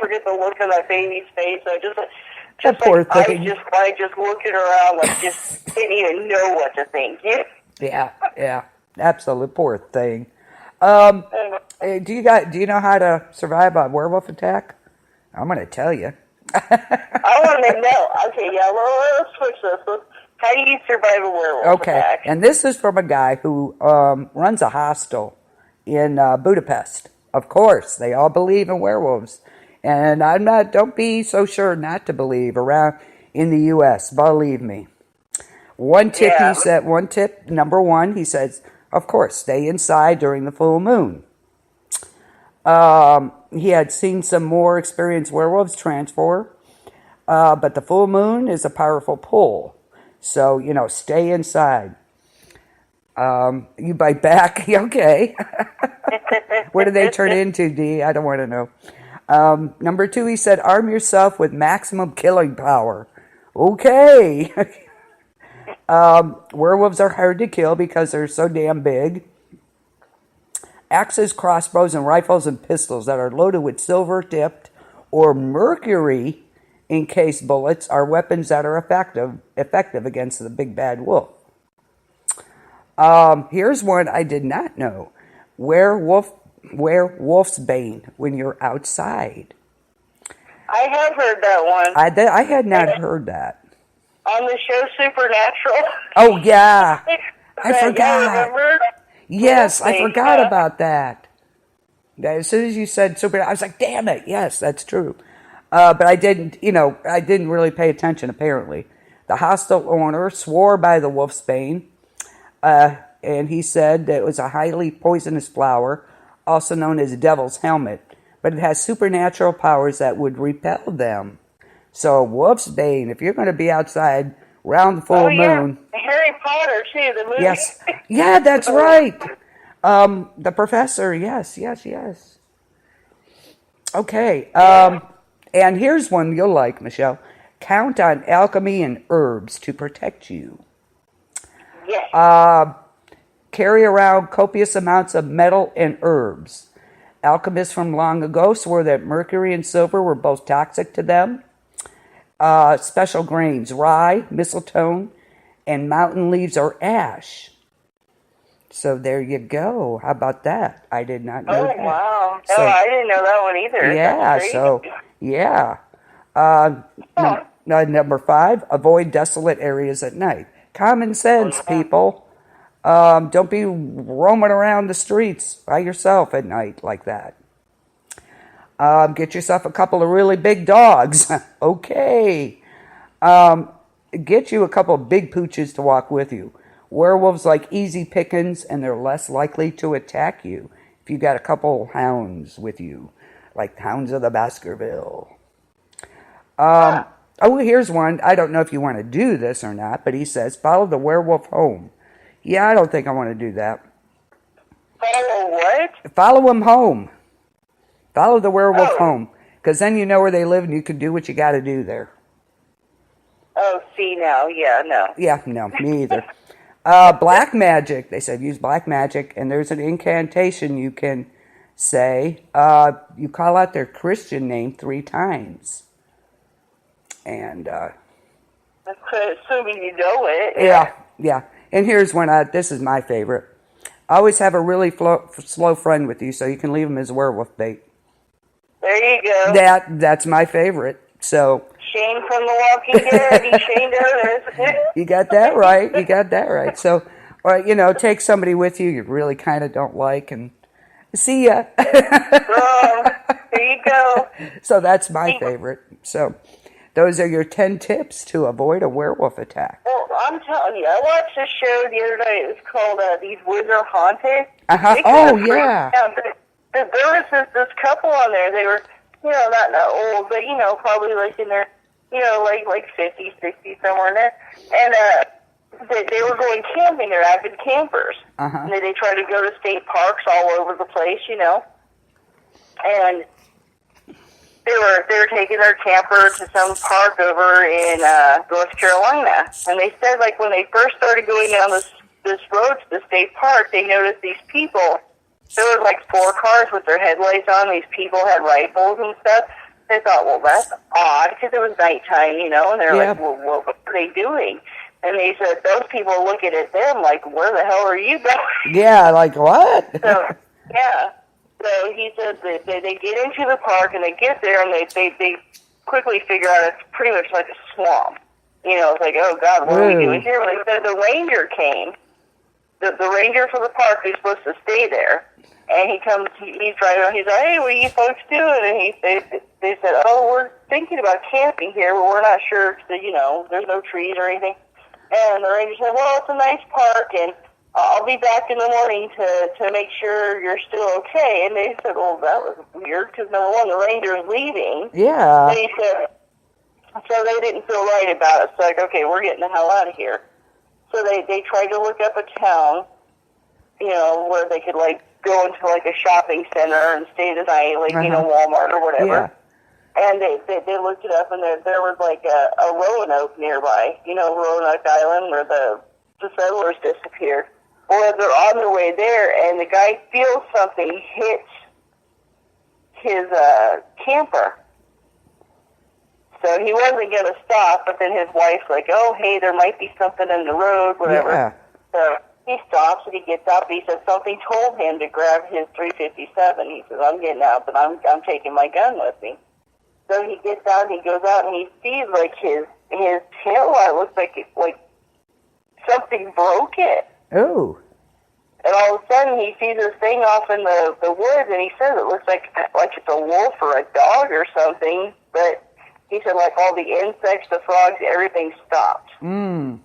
forget the look on that baby's face. That poor thing. I just looking around like just didn't even know what to think. Yeah. Absolutely. Poor thing. Do you know how to survive a werewolf attack? I'm going to tell you. I want to know. Okay, yeah, well, let's switch this. How do you survive a werewolf attack? And this is from a guy who runs a hostel in Budapest. Of course, they all believe in werewolves. And don't be so sure not to believe around in the U.S., believe me. One tip, number one, he says, of course, stay inside during the full moon. He had seen some more experienced werewolves transfer, but the full moon is a powerful pull. So, stay inside. You bite back? Okay. What do they turn into, Dee? I don't want to know. Number two, he said, arm yourself with maximum killing power. Okay. Werewolves are hard to kill because they're so damn big. Axes, crossbows, and rifles and pistols that are loaded with silver-tipped or mercury-encased bullets are weapons that are effective against the big bad wolf. Here's one I did not know. Wear wolf's bane when you're outside. I have heard that one. I had not heard that. On the show Supernatural. Oh, yeah. I forgot. Yeah, remember? Yes, I forgot about that. As soon as you said Supernatural, I was like, damn it. Yes, that's true. But I didn't really pay attention, apparently. The hostel owner swore by the wolf's bane, and he said that it was a highly poisonous flower, also known as devil's helmet, but it has supernatural powers that would repel them. So, wolf's bane, if you're going to be outside around the full moon. Harry Potter, too, the movie. Yes. Yeah, that's right. The professor, yes. Okay. And here's one you'll like, Michelle. Count on alchemy and herbs to protect you. Yes. Carry around copious amounts of metal and herbs. Alchemists from long ago swore that mercury and silver were both toxic to them. Special grains, rye, mistletoe, and mountain leaves or ash. So there you go. How about that? I did not know that. Oh, wow. So, No, I didn't know that one either. Yeah, so, yeah. Number 5, avoid desolate areas at night. Common sense, people. Don't be roaming around the streets by yourself at night like that. Get yourself a couple of really big dogs. Okay. Get you a couple of big pooches to walk with you. Werewolves like easy pickings, and they're less likely to attack you if you got a couple hounds with you, like hounds of the Baskerville. Here's one. I don't know if you want to do this or not, but he says, follow the werewolf home. Yeah, I don't think I want to do that. Follow what? Follow him home. Follow the werewolf home, because then you know where they live and you can do what you got to do there. Oh, see now. Yeah, no. Yeah, no, me either. Black magic. They said use black magic, and there's an incantation you can say. You call out their Christian name 3 times. And Assuming you know it. Yeah. And here's when this is my favorite. Always have a really slow friend with you so you can leave him as werewolf bait. There you go. That's my favorite. So Shane from The Walking Dead. He shamed others. you got that right. So, take somebody with you really kind of don't like and see ya. There you go. So that's my favorite. So those are your 10 tips to avoid a werewolf attack. Well, I'm telling you, I watched a show the other night. It was called These Woods Are Haunted. Oh, yeah. There was this couple on there. They were, not old, but, probably like in their, like 50s, 60s, somewhere in there. And they were going camping. They're avid campers. And they try to go to state parks all over the place, And they were taking their camper to some park over in North Carolina, and they said like when they first started going down this road to the state park, they noticed these people. There was like 4 cars with their headlights on. These people had rifles and stuff. They thought, well, that's odd because it was nighttime, and they're like, well, what are they doing? And they said those people looking at them like, where the hell are you going? Yeah, like what? So yeah. So he says that they get into the park and they get there and they quickly figure out it's pretty much like a swamp. It's like, oh God, what are we doing here? But they said the ranger came. The ranger for the park is supposed to stay there. And he comes, he's driving around, he's like, hey, what are you folks doing? And they said, oh, we're thinking about camping here, but we're not sure, there's no trees or anything. And the ranger said, well, it's a nice park, and I'll be back in the morning to make sure you're still okay. And they said, well, that was weird, because number one, the ranger is leaving. Yeah. And he said, so they didn't feel right about it. So like, okay, we're getting the hell out of here. So they tried to look up a town, where they could, like, go into, like, a shopping center and stay the night, like, Walmart or whatever. Yeah. And they looked it up, and there was, like, a Roanoke nearby, Roanoke Island, where the settlers disappeared. Well, they're on their way there, and the guy feels something hit his camper. So he wasn't going to stop, but then his wife's like, oh, hey, there might be something in the road, whatever. Yeah. So he stops, and he gets out, but he says something told him to grab his .357. He says, I'm getting out, but I'm taking my gun with me. So he gets out, and he goes out, and he sees, like, his tail light looks like something broke it. Oh. And all of a sudden, he sees this thing off in the woods, and he says it looks like it's a wolf or a dog or something. But he said, like, all the insects, the frogs, everything stopped. Mm.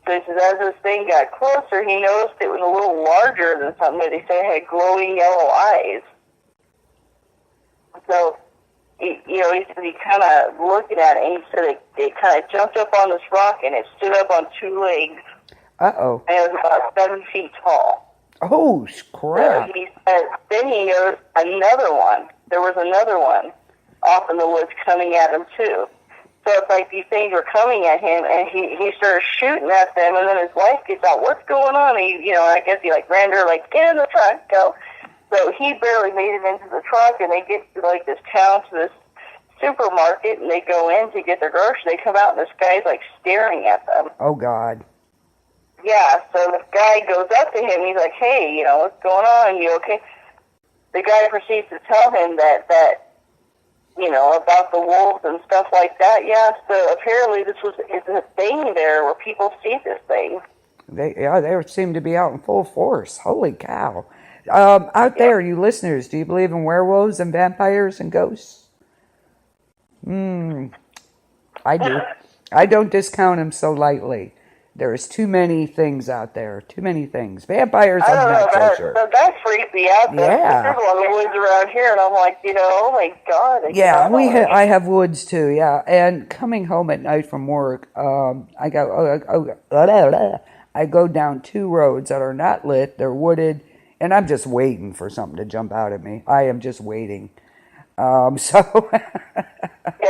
So he says, as this thing got closer, he noticed it was a little larger than something that he said had glowing yellow eyes. So, he kind of looking at it, and he said it kind of jumped up on this rock, and it stood up on 2 legs. Uh-oh. And it was about 7 feet tall. Oh, crap. So he said, then he noticed another one. There was another one off in the woods coming at him, too. So it's like these things were coming at him, and he started shooting at them, and then his wife gets out, what's going on? And I guess he, like, ran to her, like, get in the truck, go. So he barely made it into the truck, and they get to, like, this town, to this supermarket, and they go in to get their groceries. They come out, and this guy's, like, staring at them. Oh, God. Yeah, so the guy goes up to him, he's like, hey, what's going on? You okay? The guy proceeds to tell him that about the wolves and stuff like that. Yeah, so apparently this is a thing there where people see this thing. They seem to be out in full force. Holy cow. Out there, you listeners, do you believe in werewolves and vampires and ghosts? I do. I don't discount them so lightly. There's too many things out there. Too many things. Vampires, I'm not so sure. That freaks me out. Yeah. There's a lot of woods around here, and I'm like, oh my God. Yeah, I have woods too, yeah. And coming home at night from work, I go down 2 roads that are not lit. They're wooded, and I'm just waiting for something to jump out at me. I am just waiting. Yeah,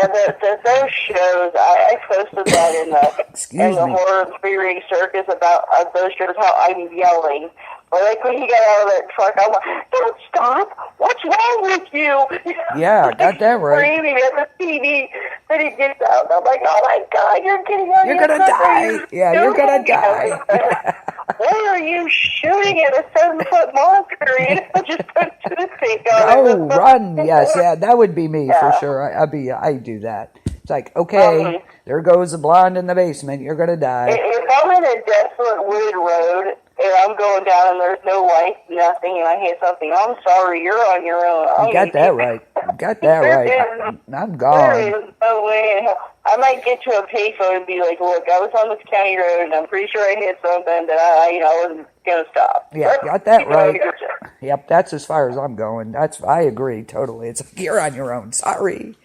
those shows, I posted that in the horror theory circus about those shows, how I'm yelling Or like when he got out of that truck, I'm like, don't stop! What's wrong with you? Yeah, got that right. Screaming at the TV. Then he gets out, and I'm like, oh my God, you're getting out of You're your gonna truck. What are die. you Yeah, you're gonna doing? die. Why are you shooting at a 7-foot monster? You know, just put toothpaste on it. Oh, run! Yes, yeah, that would be me for Yeah. sure. I do that. It's like, okay, there goes the blonde in the basement. You're gonna die. If I'm in a desolate wooded road and I'm going down and there's no lights, nothing, and I hit something, I'm sorry, you're on your own. You got that right. You got that right. I'm There gone. is no way in hell. I might get to a payphone and be like, look, I was on this county road and I'm pretty sure I hit something that I wasn't going to stop. Yeah, got that right. Gotcha. Yep, that's as far as I'm going. I agree totally. It's like, you're on your own. Sorry.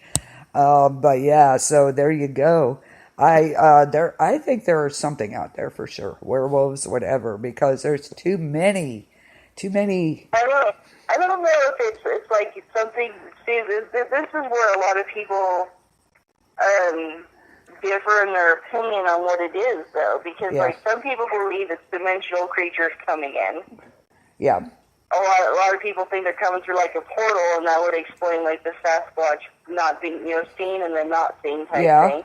But yeah, so there you go. I think there is something out there for sure. Werewolves, whatever, because there's too many. I don't know if it's like something. See, this is where a lot of people differ in their opinion on what it is, though, because Yeah. like some people believe it's dimensional creatures coming in. Yeah, A lot of people think they're coming through like a portal, and that would explain like the Sasquatch not being seen and then not seen type thing.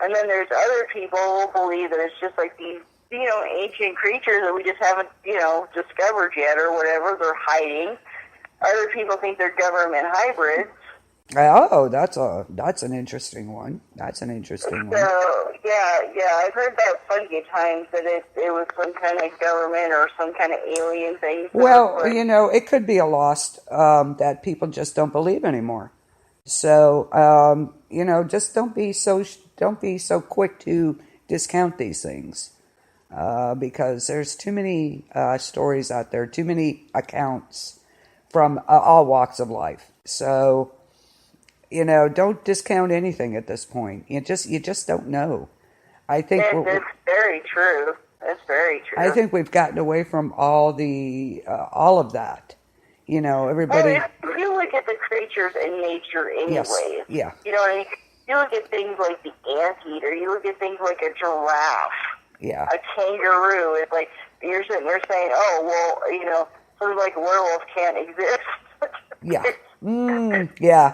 And then there's other people who believe that it's just like these ancient creatures that we just haven't discovered yet or whatever. They're hiding. Other people think they're government hybrids. Oh, that's an interesting one. That's an interesting one. So yeah, I've heard that plenty of times that it was some kind of government or some kind of alien thing. So Well, it could be a lost that people just don't believe anymore. So, just don't be so quick to discount these things because there's too many stories out there, too many accounts from all walks of life. So, don't discount anything at this point. You just don't know. I think it's very true. It's very true. I think we've gotten away from all of that. Everybody. Well, if you look at the creatures in nature, anyways. Yes. Yeah. You know what I mean? You look at things like the anteater. You look at things like a giraffe. Yeah. A kangaroo. It's like you're sitting there saying, "Oh, well, sort of like a werewolf can't exist." Yeah. Yeah.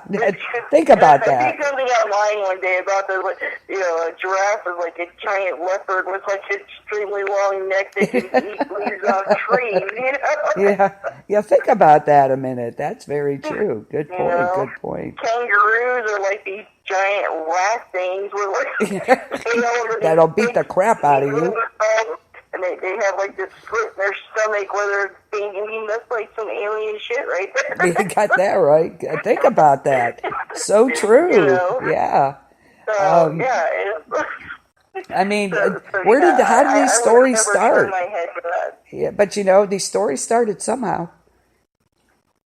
Think about I that. see something online one day about a giraffe is like a giant leopard with like an extremely long neck that can eat leaves off trees. Yeah. Think about that a minute. That's very true. Good point. Good point. Kangaroos are like these giant rat things with like That'll beat the crap out of you. And they have like this slit in their stomach where they're being. I mean, that's like some alien shit right there. You got that right. Think about that. So true. Yeah. So, I mean, how did these stories start? My head for that. Yeah, but these stories started somehow.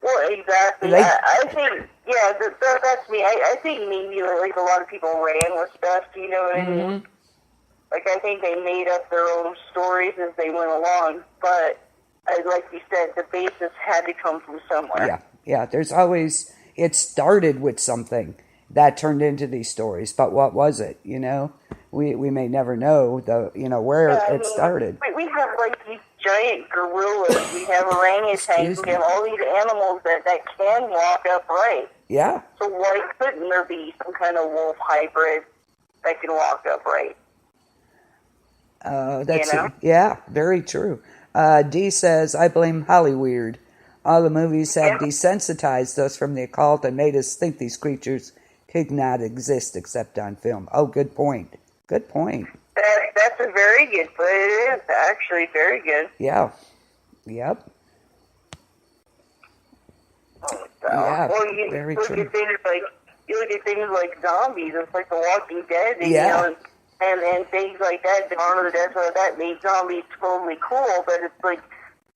Well, exactly. I think, that's me. I think maybe like a lot of people ran with stuff. Do you know what I mean? Like, I think they made up their own stories as they went along, but like you said, the basis had to come from somewhere. Yeah. There's always, it started with something that turned into these stories, but what was it? We may never know where it started. We have like these giant gorillas, we have orangutans, we have all these animals that can walk upright. Yeah. So why couldn't there be some kind of wolf hybrid that can walk upright? Very true. D says, I blame Hollyweird. All the movies have desensitized us from the occult and made us think these creatures could not exist except on film. Oh, good point. Good point. That's a very good point. It is actually very good. Yeah. Yep. Well, you very look true. at things like zombies. It's like The Walking Dead. And things like that, Dawn of the Dead, so that made zombies totally cool, but it's like,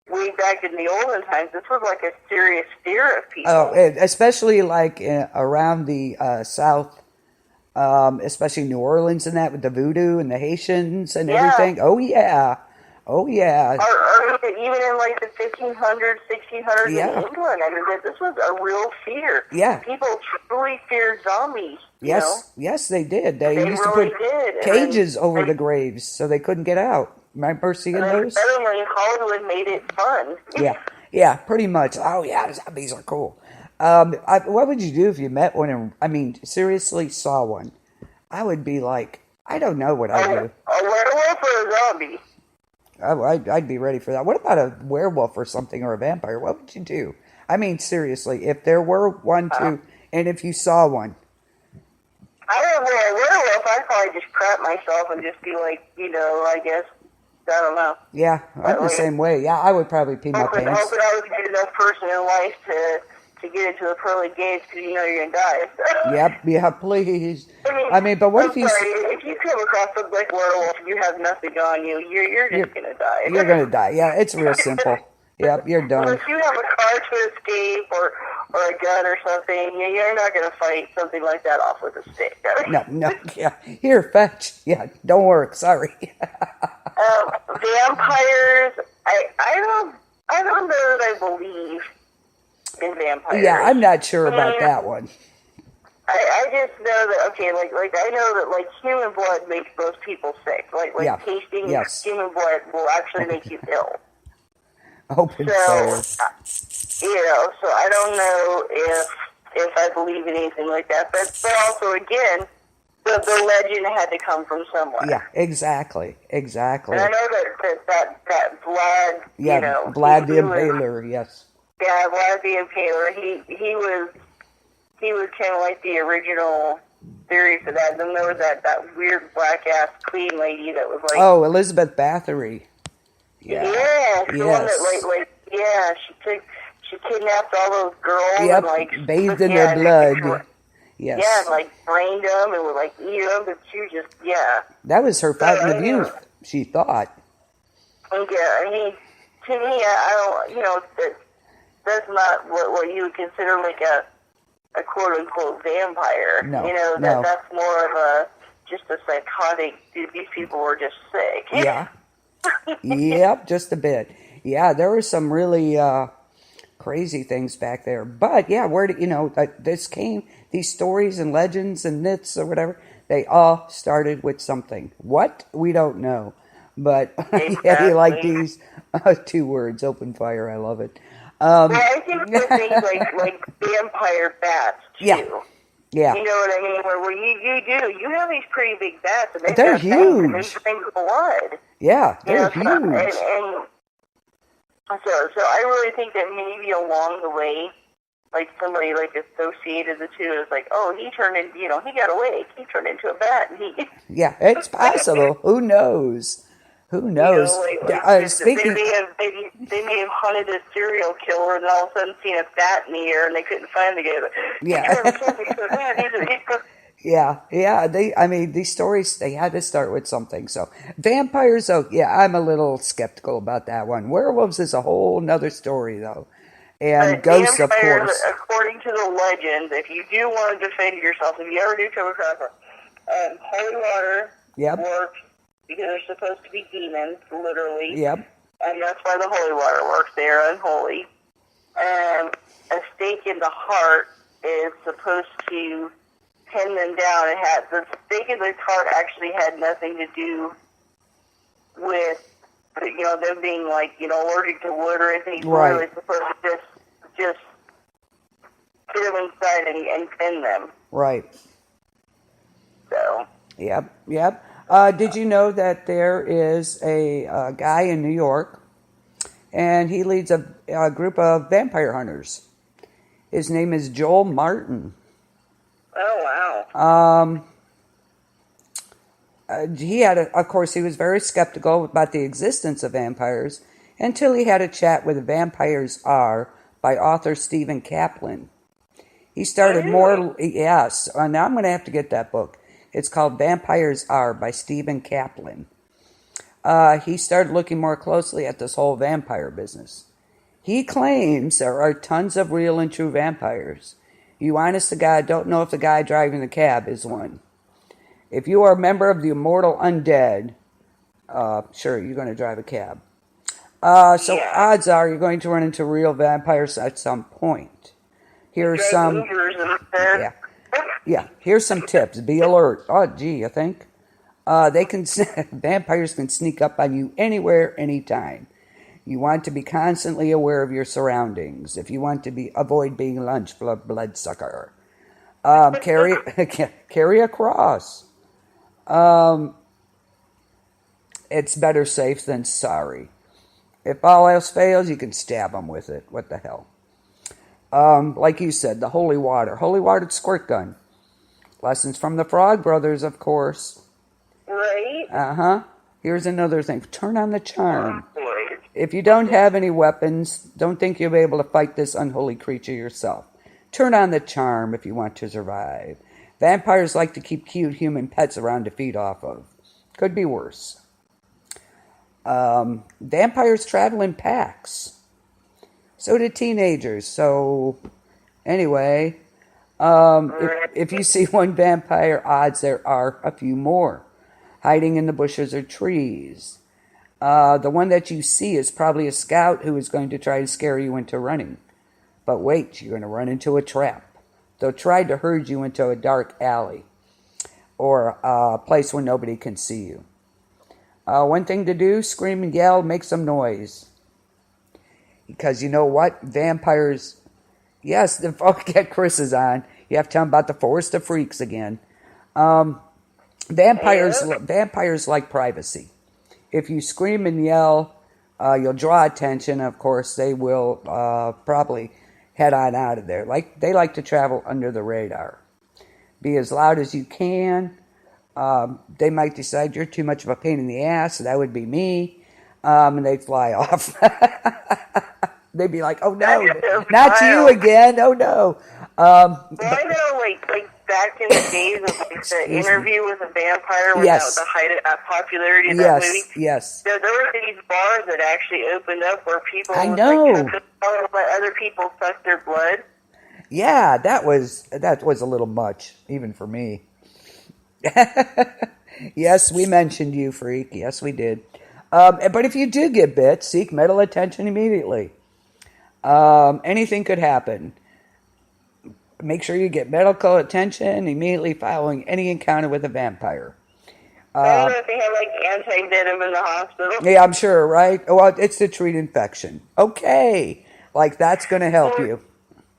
way back in the olden times, this was like a serious fear of people. Oh, especially like around the South, especially New Orleans and that, with the voodoo and the Haitians and everything. Oh, yeah. Or even in like the 1500s, 1600s in England. I mean, this was a real fear. Yeah. People truly feared zombies. Yes, they did. They used really to put did. cages over the graves so they couldn't get out. Remember seeing And then those? suddenly Hollywood made it fun. Yeah, pretty much. Oh yeah, zombies are cool. What would you do if you met one? I mean, seriously, saw one? I would be like, I don't know what I'd do. A werewolf or a zombie? I'd be ready for that. What about a werewolf or something, or a vampire? What would you do? I mean, seriously, if there were one, two, and if you saw one. I don't know, a werewolf, I'd probably just crap myself and just be like, I guess, I don't know. Yeah, I'm the same way. Yeah, I would probably pee my pants. Hoping I was a good enough person in life to get into the pearly gates because you know you're going to die. Yep, yeah, please. I mean, but what if you... If you come across a black werewolf and you have nothing on you, you're just going to die. You're going to die. Yeah, it's real simple. Yep, you're done. Unless you have a car to escape or a gun or something, you're not going to fight something like that off with a stick. No, yeah. Here, fetch. Yeah, don't work. Sorry. Vampires, I don't know that I believe in vampires. Yeah, I'm not sure about that one. I just know that, okay, like I know that, like, human blood makes most people sick. Like tasting human blood will actually make you ill. Open fire. So I don't know if I believe in anything like that. But also, again, the legend had to come from somewhere. Yeah, exactly. And I know that Vlad, Vlad the Impaler, yes. Yeah, Vlad the Impaler, he was kind of like the original theory for that. Then there was that weird black-ass clean lady that was like... Oh, Elizabeth Bathory. Yeah, the one that, she kidnapped all those girls and, like... bathed in their blood. Yes. Yeah, and, like, brained them and would, like, eat them, but she was just, That was her fountain of youth, she thought. Yeah, I mean, to me, I don't, that's not what you would consider, like, a quote-unquote vampire. No, that's more of just a psychotic, these people were just sick. Yeah. Yep, just a bit. Yeah, there were some really crazy things back there. But, yeah, where did, this came, these stories and legends and myths or whatever, they all started with something. What? We don't know. But, yeah, you like these 2 words, open fire, I love it. Well, I think the things like vampire bats, too. Yeah. You know what I mean? Where you have these pretty big bats, and they're huge. And they drink blood. Yeah, they're huge. And so I really think that maybe along the way, like somebody like associated the two is like, oh, he turned into, he got away. He turned into a bat. And yeah, it's possible. Who knows? Who knows? Speaking, they may have hunted a serial killer and all of a sudden seen a bat in the air and they couldn't find the guy. Yeah. These stories, they had to start with something. So vampires, I'm a little skeptical about that one. Werewolves is a whole nother story, though. And ghosts, of course. According to the legends, if you do want to defend yourself, if you ever do come across holy water works. Because they're supposed to be demons, literally. Yep. And that's why the holy water works. They are unholy. A stake in the heart is supposed to pin them down. The stake in the heart actually had nothing to do with, them being allergic to wood or anything. It's really supposed to just put them inside and pin them. Right. So. Yep. Did you know that there is a guy in New York, and he leads a group of vampire hunters? His name is Joel Martin. Oh, wow. Of course, he was very skeptical about the existence of vampires until he had a chat with Vampires Are by author Stephen Kaplan. He started yes, now I'm going to have to get that book. It's called Vampires Are by Stephen Kaplan. He started looking more closely at this whole vampire business. He claims there are tons of real and true vampires. You honest to God don't know if the guy driving the cab is one. If you are a member of the immortal undead, sure, you're going to drive a cab. Odds are you're going to run into real vampires at some point. Here's some... Yeah, here's some tips. Be alert. Oh, gee, I think. They can vampires can sneak up on you anywhere, anytime. You want to be constantly aware of your surroundings. If you want to avoid being lunch for a bloodsucker, carry carry a cross. It's better safe than sorry. If all else fails, you can stab them with it. What the hell? Like you said, the holy water. Holy water squirt gun. Lessons from the Frog Brothers, of course. Right? Uh-huh. Here's another thing. Turn on the charm. If you don't have any weapons, don't think you'll be able to fight this unholy creature yourself. Turn on the charm if you want to survive. Vampires like to keep cute human pets around to feed off of. Could be worse. Vampires travel in packs. So do teenagers. So, anyway, if you see one vampire, odds there are a few more hiding in the bushes or trees. The one that you see is probably a scout who is going to try to scare you into running. But wait, you're going to run into a trap. They'll try to herd you into a dark alley or a place where nobody can see you. One thing to do, scream and yell, make some noise. Because you know what? Vampires, yes, the get Chris is on. You have to tell him about the Forest of Freaks again. Vampires like privacy. If you scream and yell, you'll draw attention. Of course, they will probably head on out of there. They like to travel under the radar. Be as loud as you can. They might decide you're too much of a pain in the ass. So that would be me. And they'd fly off. They'd be like, oh no, not you again. Oh no. Well, I know, like back in the days of like the Interview with a Vampire, when Yes. that was the height of popularity of Yes, that movie. yes. There were these bars that actually opened up where people I know. Like, let other people suck their blood. Yeah, that was a little much, even for me. Yes, we mentioned you, freak. Yes, we did. But if you do get bit, seek medical attention immediately. Anything could happen. Make sure you get medical attention immediately following any encounter with a vampire. I don't know if they have like anti-venom in the hospital. Yeah, I'm sure, right? Well, it's to treat infection. Okay. Like, that's going to help you.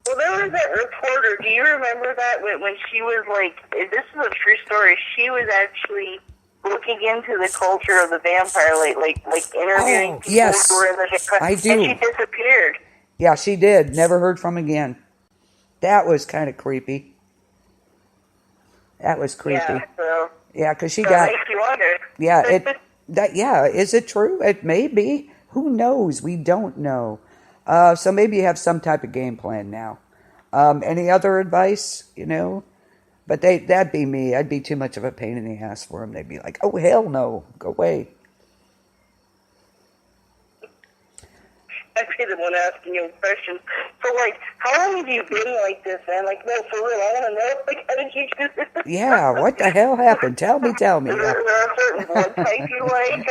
Well, there was that reporter. Do you remember that when she was like, this is a true story. She was actually looking into the culture of the vampire, like interviewing people yes. who were in the vampire. I do. And she disappeared. Yeah, she did. Never heard from again. That was kind of creepy. That was creepy. Yeah, so Yeah, because she that got. makes you wonder. Yeah, is it true? It may be. Who knows? We don't know. So maybe you have some type of game plan now. Any other advice? But that'd be me. I'd be too much of a pain in the ass for them. They'd be like, "Oh hell no, go away." I'd be the one asking you questions. So, like, how long have you been like this, man? Like, no, for real, I want to know. Like, how did you do this? Yeah, what the hell happened? Tell me. Is there a certain blood type you like?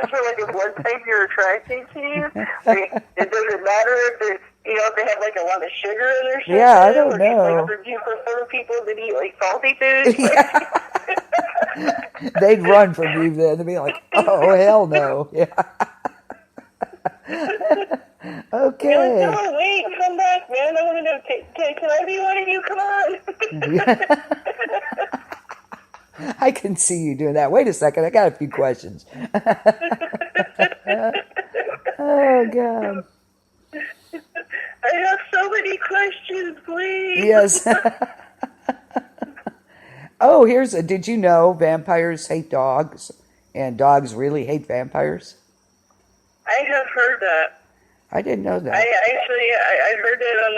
Is there like a blood type you're attracted to? Like, does it matter if they have like a lot of sugar in their shit? Yeah, I don't know. Or do you prefer people that eat like salty foods? Yeah. They'd run from you then. They'd be like, "Oh hell no!" Yeah. Okay. You're like, no, wait, come back, man. I want to know. Can I be one of you? Come on. I can see you doing that. Wait a second, I got a few questions. Oh God. I have so many questions, please. Yes. Oh, did you know vampires hate dogs and dogs really hate vampires? I have heard that. I didn't know that. I heard that on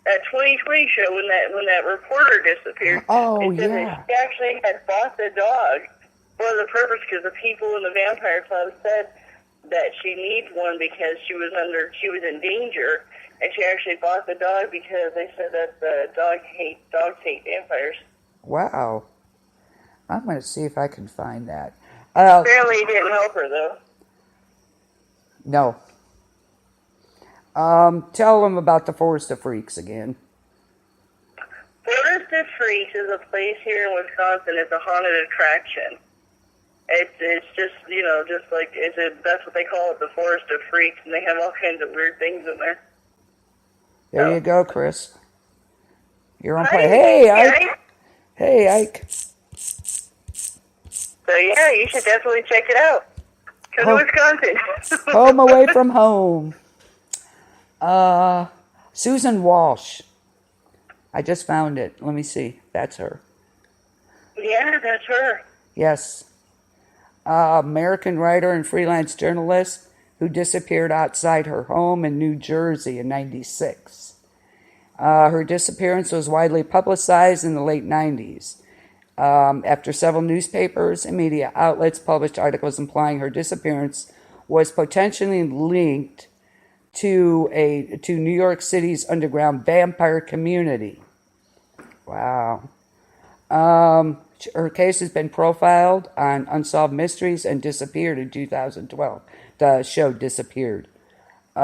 that 2020 show when that reporter disappeared. Oh, It said yeah. that she actually had bought the dog for the purpose because the people in the vampire club said that she needs one because she was in danger, and she actually bought the dog because they said that dogs hate vampires. Wow. I'm going to see if I can find that. Apparently, it didn't help her though. No. Tell them about the Forest of Freaks again. Forest of Freaks is a place here in Wisconsin. It's a haunted attraction. It's just, that's what they call it, the Forest of Freaks, and they have all kinds of weird things in there. There you go, Chris. You're on Hi, play. Hey, Ike. guys. Hey, Ike. So yeah, you should definitely check it out. Come to Wisconsin. Home away from home. Susan Walsh. I just found it. Let me see. That's her. Yeah, that's her. Yes. American writer and freelance journalist who disappeared outside her home in New Jersey in '96. Her disappearance was widely publicized in the late '90s. After several newspapers and media outlets published articles implying her disappearance was potentially linked to New York City's underground vampire community. Wow. Her case has been profiled on Unsolved Mysteries and disappeared in 2012. The show Disappeared. She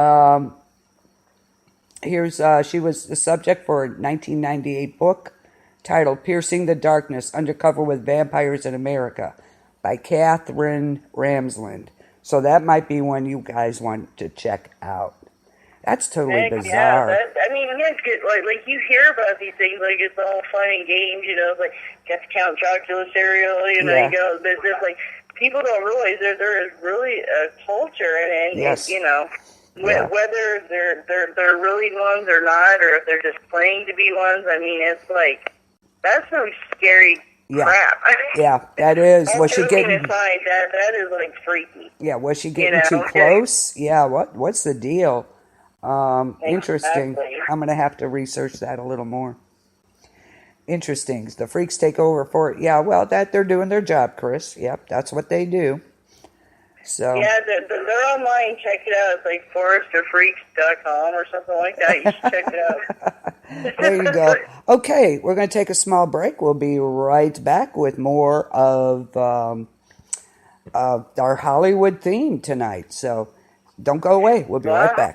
was the subject for a 1998 book titled Piercing the Darkness, Undercover with Vampires in America by Catherine Ramsland. So that might be one you guys want to check out. That's totally bizarre. Yeah, it's good. Like you hear about these things, like it's all fun and games, like get the Count Chocula cereal, Yeah. you go, but just like people don't realize there is really a culture, and Yes. whether they're really ones or not, or if they're just playing to be ones. I mean, it's like that's some scary crap. Yeah, that is. Was she getting? Aside, that is like freaky. Yeah, was she getting too close? Yeah. What's the deal? Interesting. Exactly. I'm gonna have to research that a little more. Interesting. The freaks take over for it. Yeah. Well, that they're doing their job, Chris. Yep, that's what they do. So. Yeah, they're online. Check it out. It's like foresterfreaks.com or something like that. You should check it out. There you go. Okay, we're going to take a small break. We'll be right back with more of our Hollywood theme tonight. So don't go away. We'll be right back.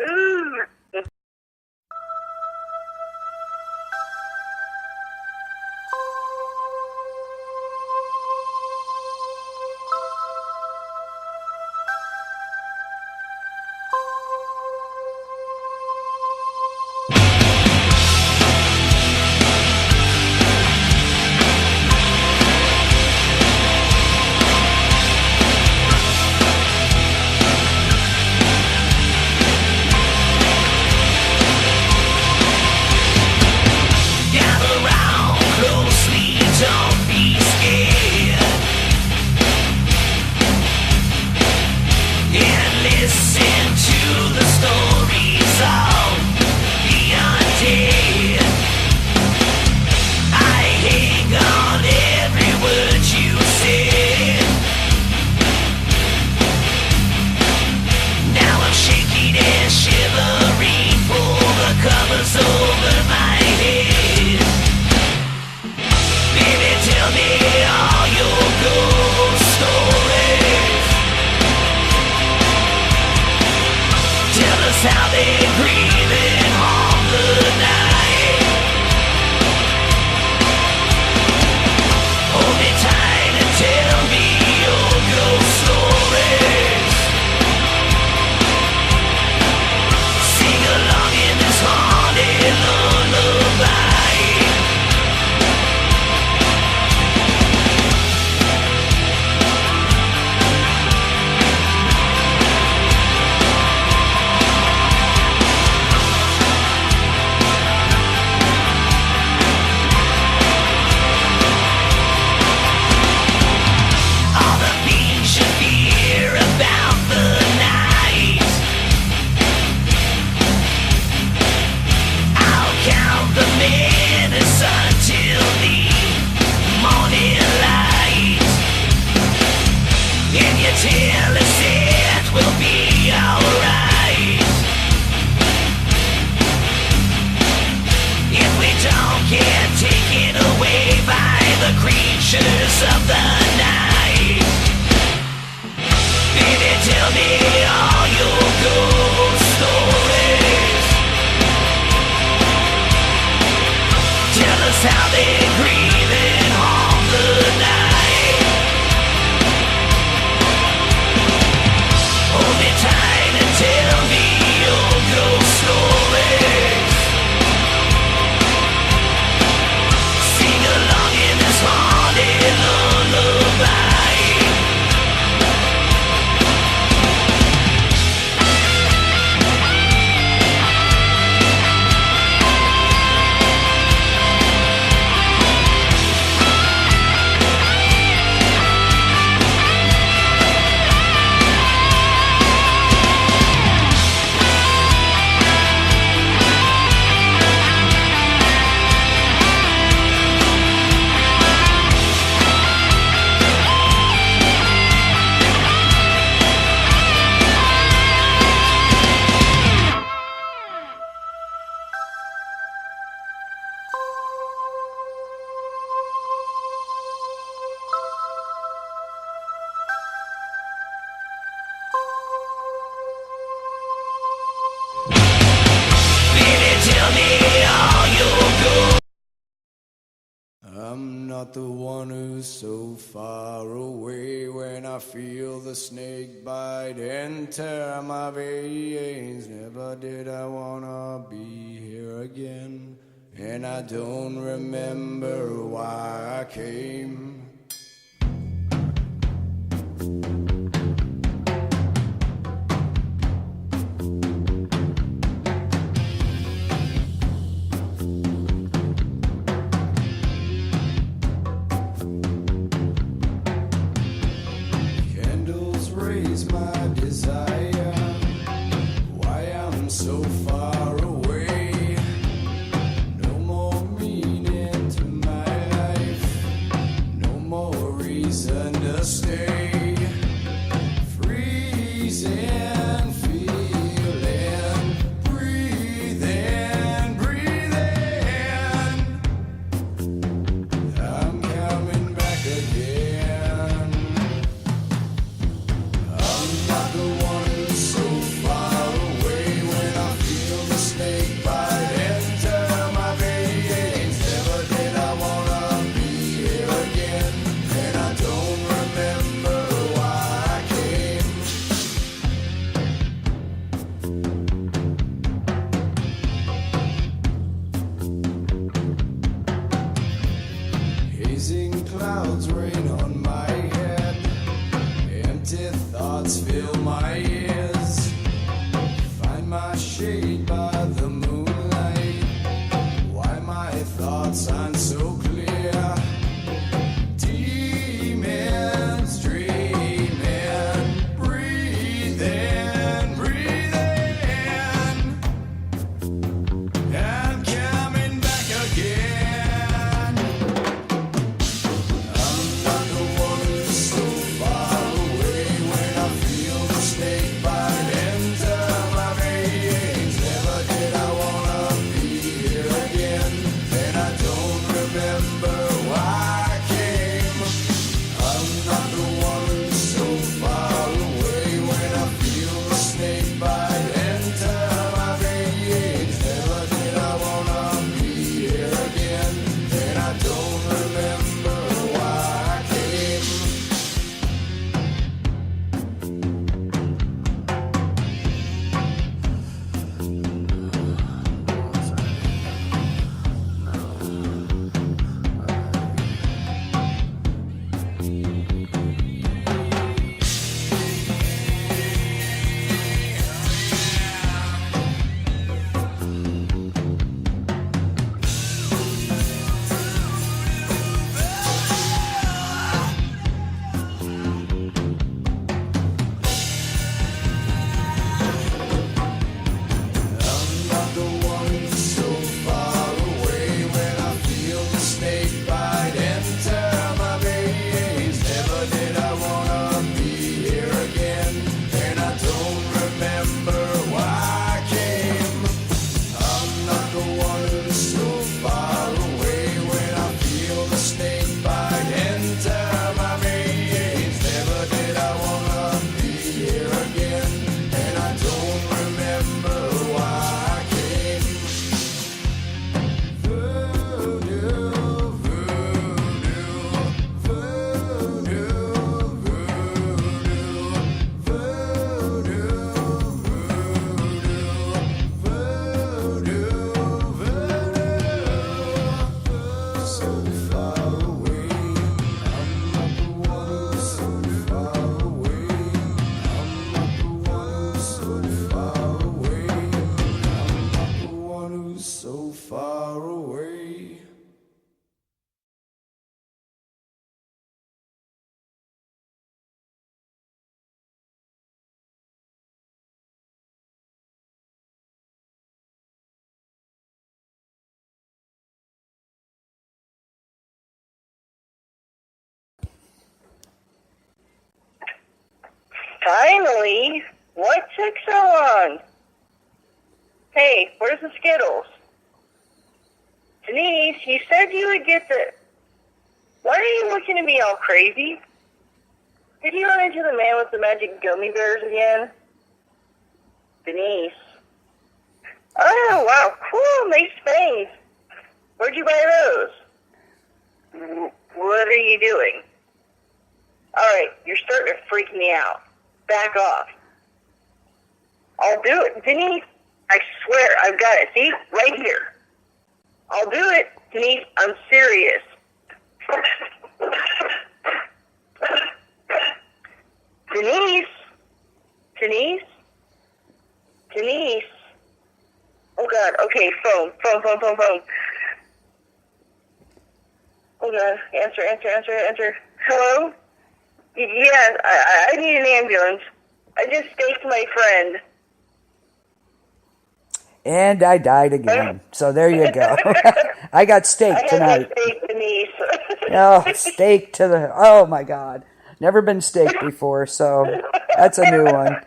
Tell us how not the one who's so far away. When I feel the snake bite enter my veins, never did I wanna be here again. And I don't remember why I came. Candles raise my desire. Why I'm so far away. No more meaning to my life. No more reason to stay. Freezing, feeling, breathing, breathing. I'm coming back again. I'm not the one who's so far away. When I feel the snake bite enter my veins, never did I wanna be here again. And I don't remember why I came. Hazing clouds rain on my head. Empty thoughts fill my ears. Find my shade by the moonlight. Why my thoughts aren't so clear. Demons dreaming, breathing, breathing. I'm coming back again. I'm not the one who's so far away. When I feel the snake bite enter my veins, never did I wanna be here again. And I don't remember why I came. I'm not the one who's so far away. When I feel the snake bite enter my veins, never did I wanna be here again. And I don't remember why I came. I'm not the one who's so far away. When I feel the snake bite enter my veins, never did I wanna be here again. And I don't remember why I came. I'm not the one who's so far away. When I feel the snake bite enter my veins, never did I wanna be here again. And I don't remember why I came. Voodoo, voodoo, voodoo, voodoo, voodoo, voodoo, voodoo. So far away. I'm not the one who's so far away. I'm not the one who's so far away. I'm not the one who's so far away. Finally, what took so long? Hey, where's the Skittles? Denise, you said you would get the... Why are you looking at me all crazy? Did you run into the man with the magic gummy bears again? Denise. Oh, wow, cool, nice things. Where'd you buy those? What are you doing? Alright, you're starting to freak me out. Back off. I'll do it. Denise, I swear, I've got it. See? Right here. I'll do it. Denise, I'm serious. Denise? Denise? Denise? Oh, God. Okay, phone. Oh, God. Answer. Hello? Yes, I need an ambulance. I just staked my friend. And I died again. So there you go. I got steak tonight. I had to stake Denise. Oh, steak to the... Oh, my God. Never been steak before, so that's a new one.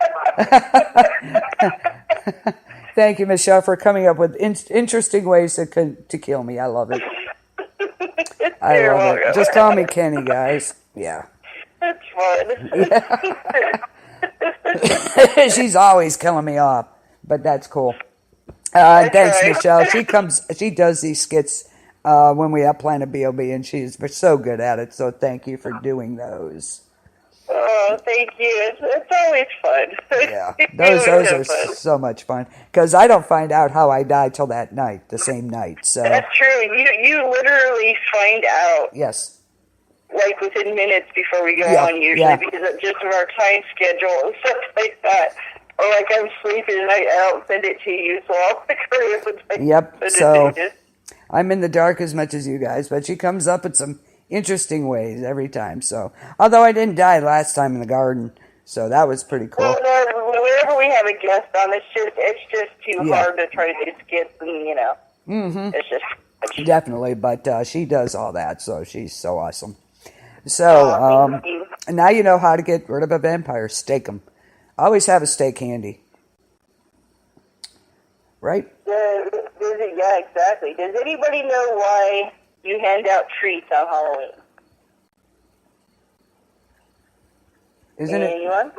Thank you, Michelle, for coming up with interesting ways to kill me. I love it. I You're love welcome. it. Just call me Kenny, guys. Yeah. That's fun. She's always killing me off, but that's cool. Thanks, right. Michelle. She does these skits when we have Planet B.O.B, and she's so good at it. So thank you for doing those. Oh, thank you. It's always fun. Yeah, You those always are have fun. so much fun because I don't find out how I die till that night, the same night. So That's true. You literally find out yes, like within minutes before we go Yeah, on usually yeah. because of just of our time schedule and stuff like that. Or like I'm sleeping and I don't send it to you, so I'll hurry up and Yep, send so- it to you. I'm in the dark as much as you guys, but she comes up in some interesting ways every time. So although I didn't die last time in the garden, so that was pretty cool. Well, no, whenever we have a guest on, it's just too Yeah. hard to try to do skits and it's just. Definitely, but she does all that, so she's so awesome. So Thank you. now you know how to get rid of a vampire. Stake them. Always have a steak handy. Right? Yeah, exactly. Does anybody know why you hand out treats on Halloween? Isn't it? Anyone?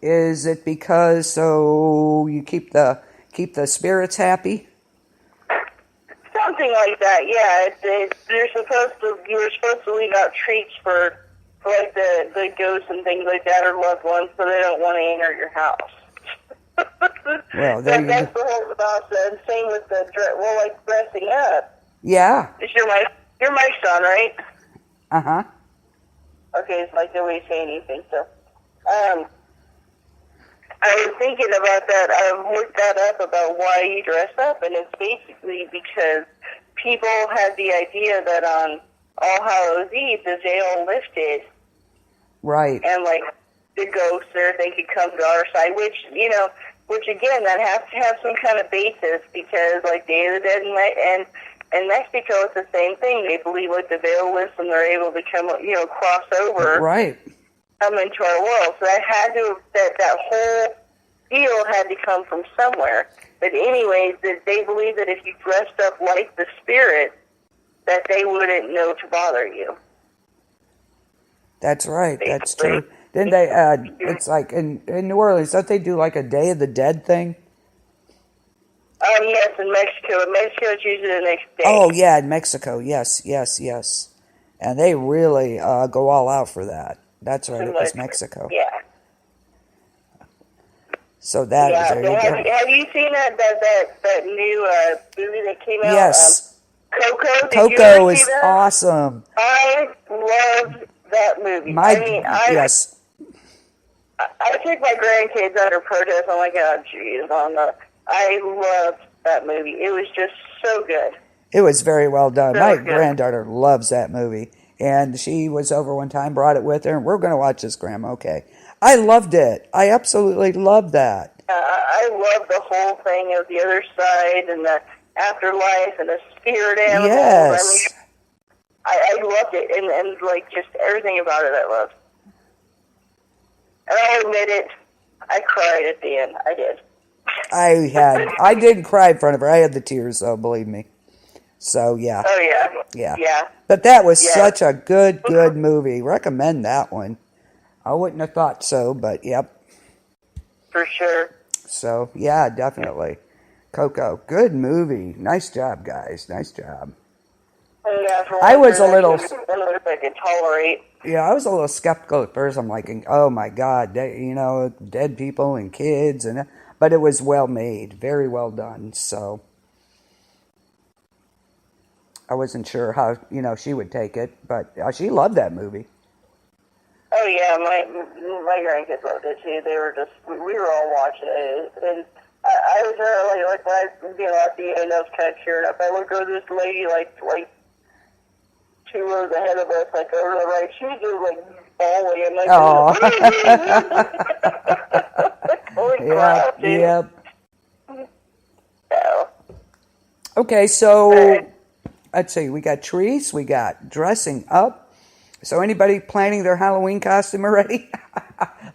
Is it because so you keep the spirits happy? Something like that. Yeah, you were supposed to leave out treats for like the ghosts and things like that or loved ones, so they don't want to enter your house. Well, there you That's go. the whole process. Same with the like dressing up. Yeah. Is your mic's on, right? Uh-huh. Okay, it's like nobody's saying anything. So, I was thinking about that. I looked that up about why you dress up, and it's basically because people had the idea that on All Hallows Eve, the veil lifted, Right. and like the ghosts or they could come to our side, which again, that has to have some kind of basis because like Day of the Dead and Mexico, it's the same thing. They believe like the veil lifts and they're able to come, cross over, Right. come into our world. So that whole deal had to come from somewhere. But anyways, they believe that if you dressed up like the spirit, that they wouldn't know to bother you. That's right. That's true. Then they it's like in New Orleans, don't they do like a Day of the Dead thing? Yes, in Mexico. In Mexico, it's usually the next day. Oh yeah, in Mexico. Yes. And they really go all out for that. That's right. It was Mexico. Yeah. So that is there you go. Have you seen that new movie that came out? Yes. Coco. Did you Coco ever see is that? awesome. I loved that movie. Yes. I took my grandkids under protest. I'm like, oh, geez, I loved that movie. It was just so good. It was very well done. So My good. granddaughter loves that movie. And she was over one time, brought it with her, and we're going to watch this, Grandma. Okay. I loved it. I absolutely loved that. I love the whole thing of the other side and the afterlife and the spirit animals. Yes. I loved it, and like just everything about it I loved. And I admit it, I cried at the end. I did. I didn't cry in front of her. I had the tears, though, believe me. So, yeah. Oh, yeah. Yeah. Yeah. But that was Yeah. such a good movie. Recommend that one. I wouldn't have thought so, but yep. For sure. So, yeah, definitely. Coco, good movie. Nice job, guys. Nice job. Yeah, for I was a one little- person, I could tolerate. Yeah, I was a little skeptical at first. I'm like, oh my God, dead people and kids, but it was well made, very well done. So I wasn't sure how she would take it, but she loved that movie. Oh yeah, my grandkids loved it too. They were just, we were all watching it, and I was like when I was being at the end, I was kind of cheering up. I looked over this lady like 2 rows ahead of us, like over the right. She was just like bawling. I'm like, holy crap, dude. Yep. So, Okay, so let's see. We got trees. We got dressing up. So anybody planning their Halloween costume already?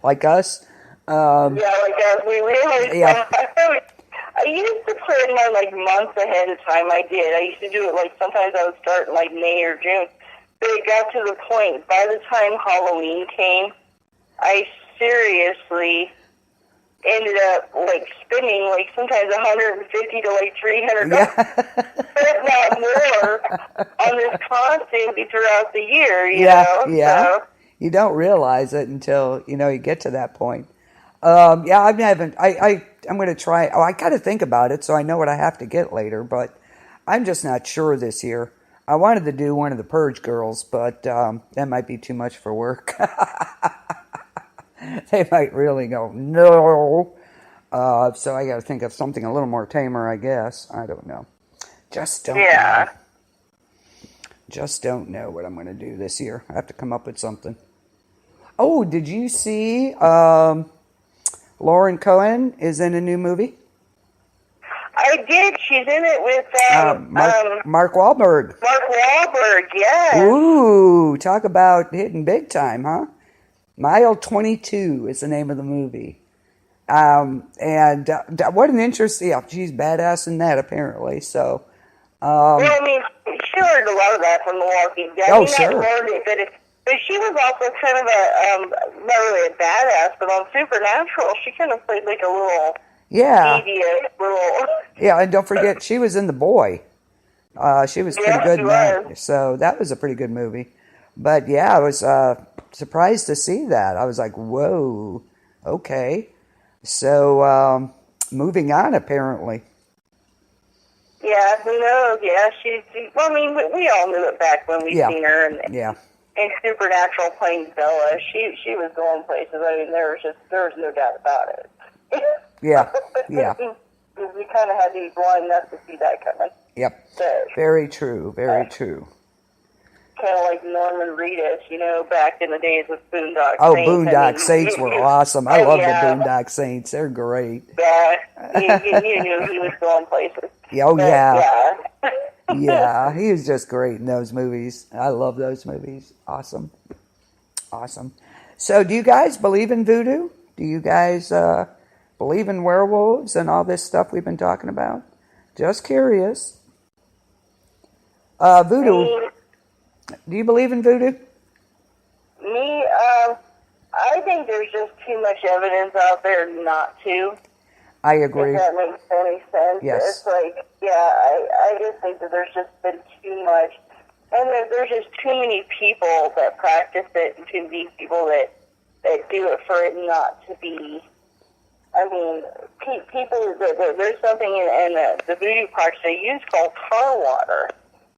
Like us? yeah, like we always, Yeah. I used to plan mine like months ahead of time. I did. I used to do it like sometimes I would start in like May or June. But it got to the point, by the time Halloween came, I seriously ended up like spending like sometimes $150 to like $300, if not more, on this costume throughout the year. You know? Yeah. So, You don't realize it until you get to that point. I'm going to try. Oh, I got to think about it so I know what I have to get later, but I'm just not sure this year. I wanted to do one of the Purge girls, but that might be too much for work. They might really go, no. So I got to think of something a little more tamer, I guess. I don't know. Just don't know. Just don't know what I'm going to do this year. I have to come up with something. Oh, did you see Lauren Cohen is in a new movie? I did. She's in it with Mark Wahlberg. Mark Wahlberg, yes. Ooh, talk about hitting big time, huh? Mile 22 is the name of the movie. And what an interesting, she's badass in that, apparently. So, well, I mean, she learned a lot of that from The Walking Dead. Oh, I mean, sure. not learned it, but she was also kind of not really a badass, but on Supernatural, she kind of played like a little devious little... Yeah, and don't forget, she was in The Boy. She was pretty good in that. Was. So that was a pretty good movie. But yeah, I was surprised to see that. I was like, whoa, okay. So moving on, apparently. Yeah, who knows? Yeah, well, I mean, we all knew it back when we seen her in Supernatural playing Bella. She was going places. I mean, there was no doubt about it. Yeah. We kind of had to be blind enough to see that coming. Yep. So, very true. Very true. Kind of like Norman Reedus, back in the days with Boondock Saints. Oh, Boondock Saints were awesome. I love the yeah. Boondock Saints. They're great. Yeah, you knew he was going places. Oh, But, yeah. Yeah. Yeah, he was just great in those movies. I love those movies. Awesome. So do you guys believe in voodoo? Do you guys believe in werewolves and all this stuff we've been talking about? Just curious. Voodoo. Do you believe in voodoo? Me, I think there's just too much evidence out there not to. I agree. If that makes any sense. Yes. It's like, I just think that there's just been too much. And there's just too many people that practice it and too many people that do it for it not to be. I mean, people, there's something in the voodoo practice they use called tar water.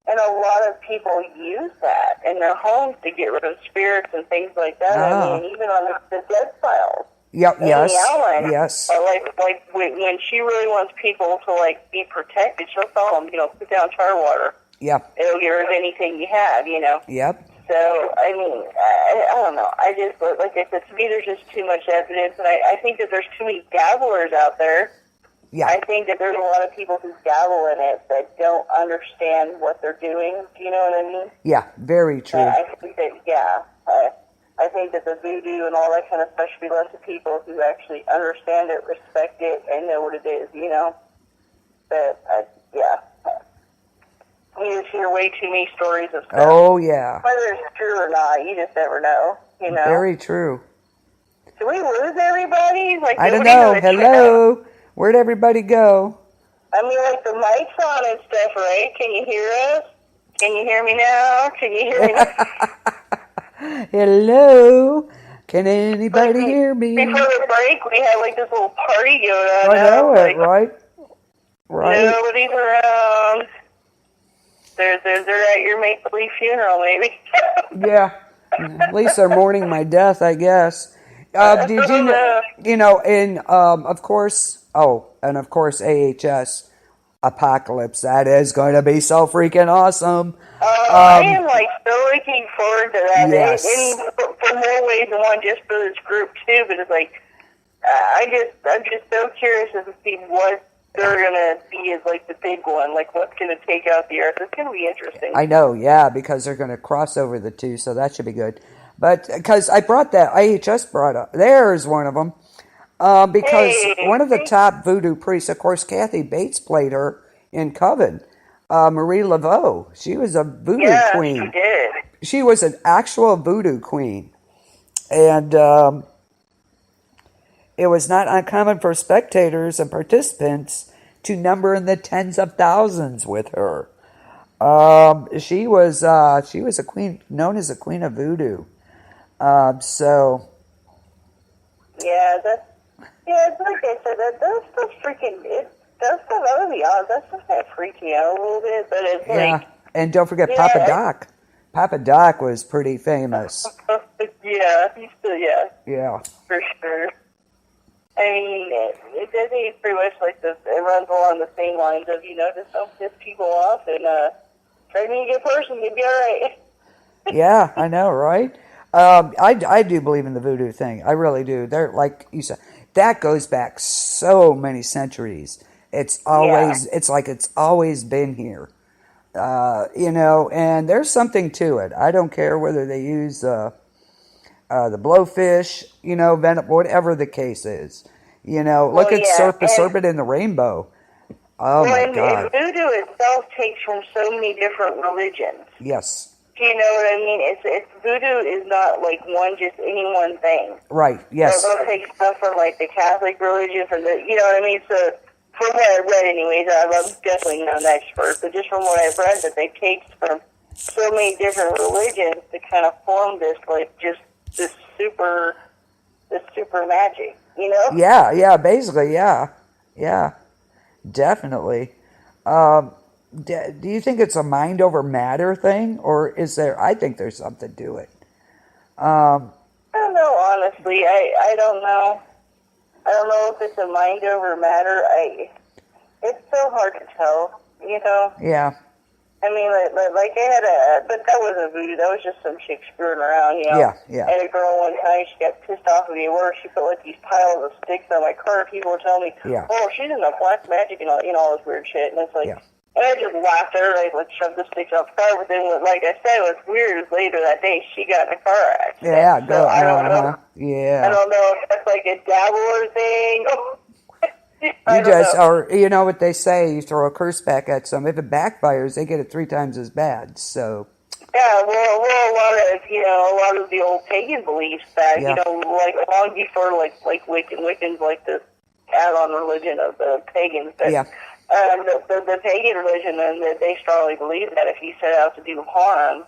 And a lot of people use that in their homes to get rid of spirits and things like that. I mean, even on the dead files. Yep. Yes. Ellen, Yes. Like when she really wants people to be protected, she'll tell them, put down tar water. Yep. It'll get rid of anything you have, Yep. So I mean, I don't know. I just like I said, to me, there's just too much evidence, and I think that there's too many dabblers out there. Yeah. I think that there's a lot of people who dabble in it that don't understand what they're doing. Do you know what I mean? Yeah. Very true. I think that, I think that the voodoo and all that kind of stuff should be left to people who actually understand it, respect it, and know what it is, But, you just hear way too many stories of stuff. Oh, yeah. Whether it's true or not, you just never know, Very true. Did we lose everybody? I don't know. Hello? Where'd everybody go? I mean, the mic's on and stuff, right? Can you hear us? Can you hear me now? Can you hear me now? Hello? Can anybody hear me? Before the break, we had like this little party going on. I know Now, it, right? Right. nobody's around. They're at your make-believe funeral, maybe. Yeah. At least they're mourning my death, I guess. Did you know, and of course, and of course AHS Apocalypse, that is going to be so freaking awesome. I am like so looking forward to that. Yes. And for more ways than one, just for this group too. But it's like, I'm just so curious to see what they're gonna be as like the big one, like what's gonna take out the Earth. It's gonna be interesting. I know, yeah, because they're going to cross over the two, so that should be good. But because I brought that, IHS brought up, there's one of them. Because one of the top voodoo priests, of course, Kathy Bates played her in Coven. Marie Laveau, she was a voodoo queen. Yeah, she did. She was an actual voodoo queen. And it was not uncommon for spectators and participants to number in the tens of thousands with her. She was a queen, known as the Queen of Voodoo. So. Yeah, it's like I said, that stuff freaking, that stuff, I'm gonna be honest, that stuff kind of freaked me out a little bit, but it's like. And don't forget Papa Doc. Papa Doc was pretty famous. Yeah, he's still, yeah. Yeah. For sure. I mean, it does pretty much like this, it runs along the same lines of, just don't piss people off and try to be a good person, you'll be alright. Yeah, I know, right? I do believe in the voodoo thing. I really do. They're like you said, that goes back so many centuries. It's like it's always been here. And there's something to it. I don't care whether they use the blowfish, venom, whatever the case is. Look at Serpent in the Rainbow. Oh my God. And voodoo itself takes from so many different religions. Yes. Do you know what I mean? It's voodoo is not like just any one thing. Right. Yes. They'll take stuff from like the Catholic religion, from the, you know what I mean? So from what I've read, anyways, I'm definitely not an expert, but just from what I've read, that they take from so many different religions to kind of form this this super magic, Yeah. Basically, yeah, definitely. Do you think it's a mind over matter thing, or is there? I think there's something to it. I don't know, honestly. I don't know. I don't know if it's a mind over matter. It's so hard to tell, Yeah. I mean, like I had but that wasn't voodoo. That was just some chick screwing around, Yeah. And a girl one time, she got pissed off at me at work. She put like these piles of sticks on my car. People were telling me, oh, she's in the black magic and all this weird shit. And it's like, and I just laughed at her. I shoved the sticks out the car. But then, like I said, what's weird is later that day, she got in a car accident. Yeah, so I don't know. Yeah. I don't know if that's like a dabbler thing. You know what they say, you throw a curse back at some. If it backfires, they get it 3 times as bad. So. Yeah, well, a lot of the old pagan beliefs that, like long before like Wiccans like this add-on religion of the pagans. But, the pagan religion, and they strongly believe that if you set out to do harm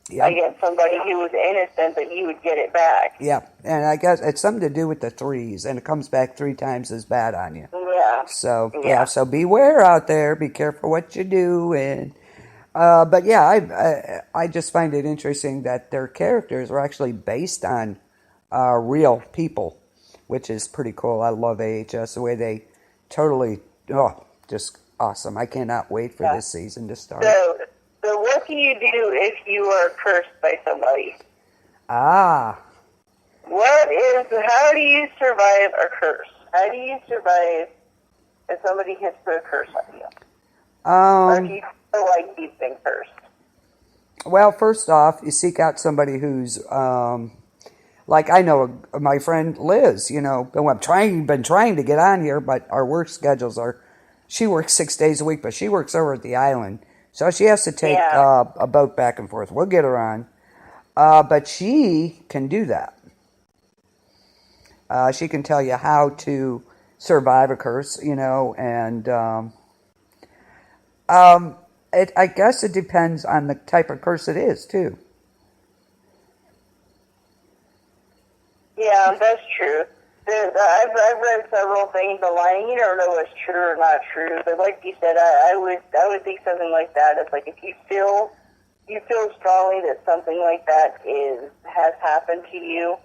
against somebody who was innocent, that you would get it back. Yeah, and I guess it's something to do with the 3s, and it comes back 3 times as bad on you. Yeah. So, so beware out there. Be careful what you do. And but I just find it interesting that their characters are actually based on real people, which is pretty cool. I love AHS, the way they totally, just awesome. I cannot wait for this season to start. So what can you do if you are cursed by somebody? How do you survive a curse? How do you survive if somebody hits put a curse on you? Or do you feel like you've been cursed? Well, first off, you seek out somebody who's, like I know my friend Liz, been trying to get on here, but our work schedules she works 6 days a week, but she works over at the island. So she has to take a boat back and forth. We'll get her on. But she can do that. She can tell you how to survive a curse, and I guess it depends on the type of curse it is, too. Yeah, that's true. I've read several things online. You never know what's true or not true, but like you said, I would think something like that. It's like if you feel strongly that something like that has happened to you,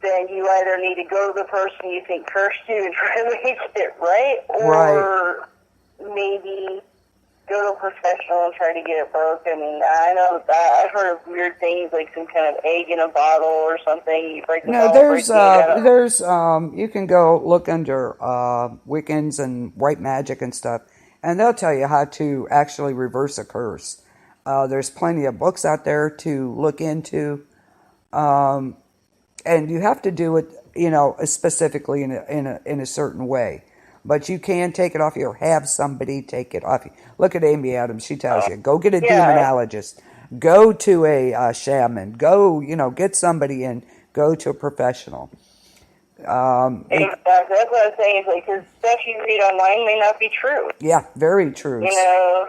then you either need to go to the person you think cursed you and try to make it right, or maybe go to a professional and try to get it broke. I mean, I know I've heard of weird things like some kind of egg in a bottle or something. You break the No, bottle, break the egg. there's, you can go look under Wiccans and White Magic and stuff, and they'll tell you how to actually reverse a curse. There's plenty of books out there to look into, and you have to do it, specifically in a certain way. But you can take it off you or have somebody take it off you. Look at Amy Adams. She tells you, go get a demonologist. Go to a shaman. Go, get somebody in. Go to a professional. Exactly. That's what I'm saying. Is like, because stuff you read online may not be true. Yeah, very true. So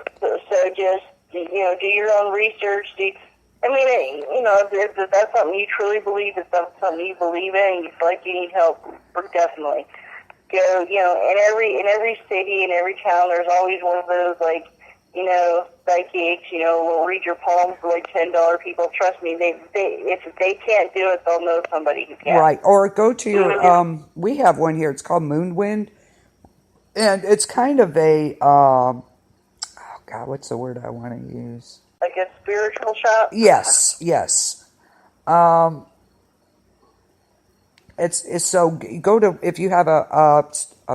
just, do your own research. If that's something you truly believe, if that's something you believe in, and you feel like you need help, definitely. Go, in every city, in every town, there's always one of those, psychics, will read your palms for like $10 people. Trust me, if they can't do it, they'll know somebody who can. Right, or go to your, we have one here, it's called Moonwind, and it's kind of a, what's the word I want to use? Like a spiritual shop? Yes. It's so go to, if you have a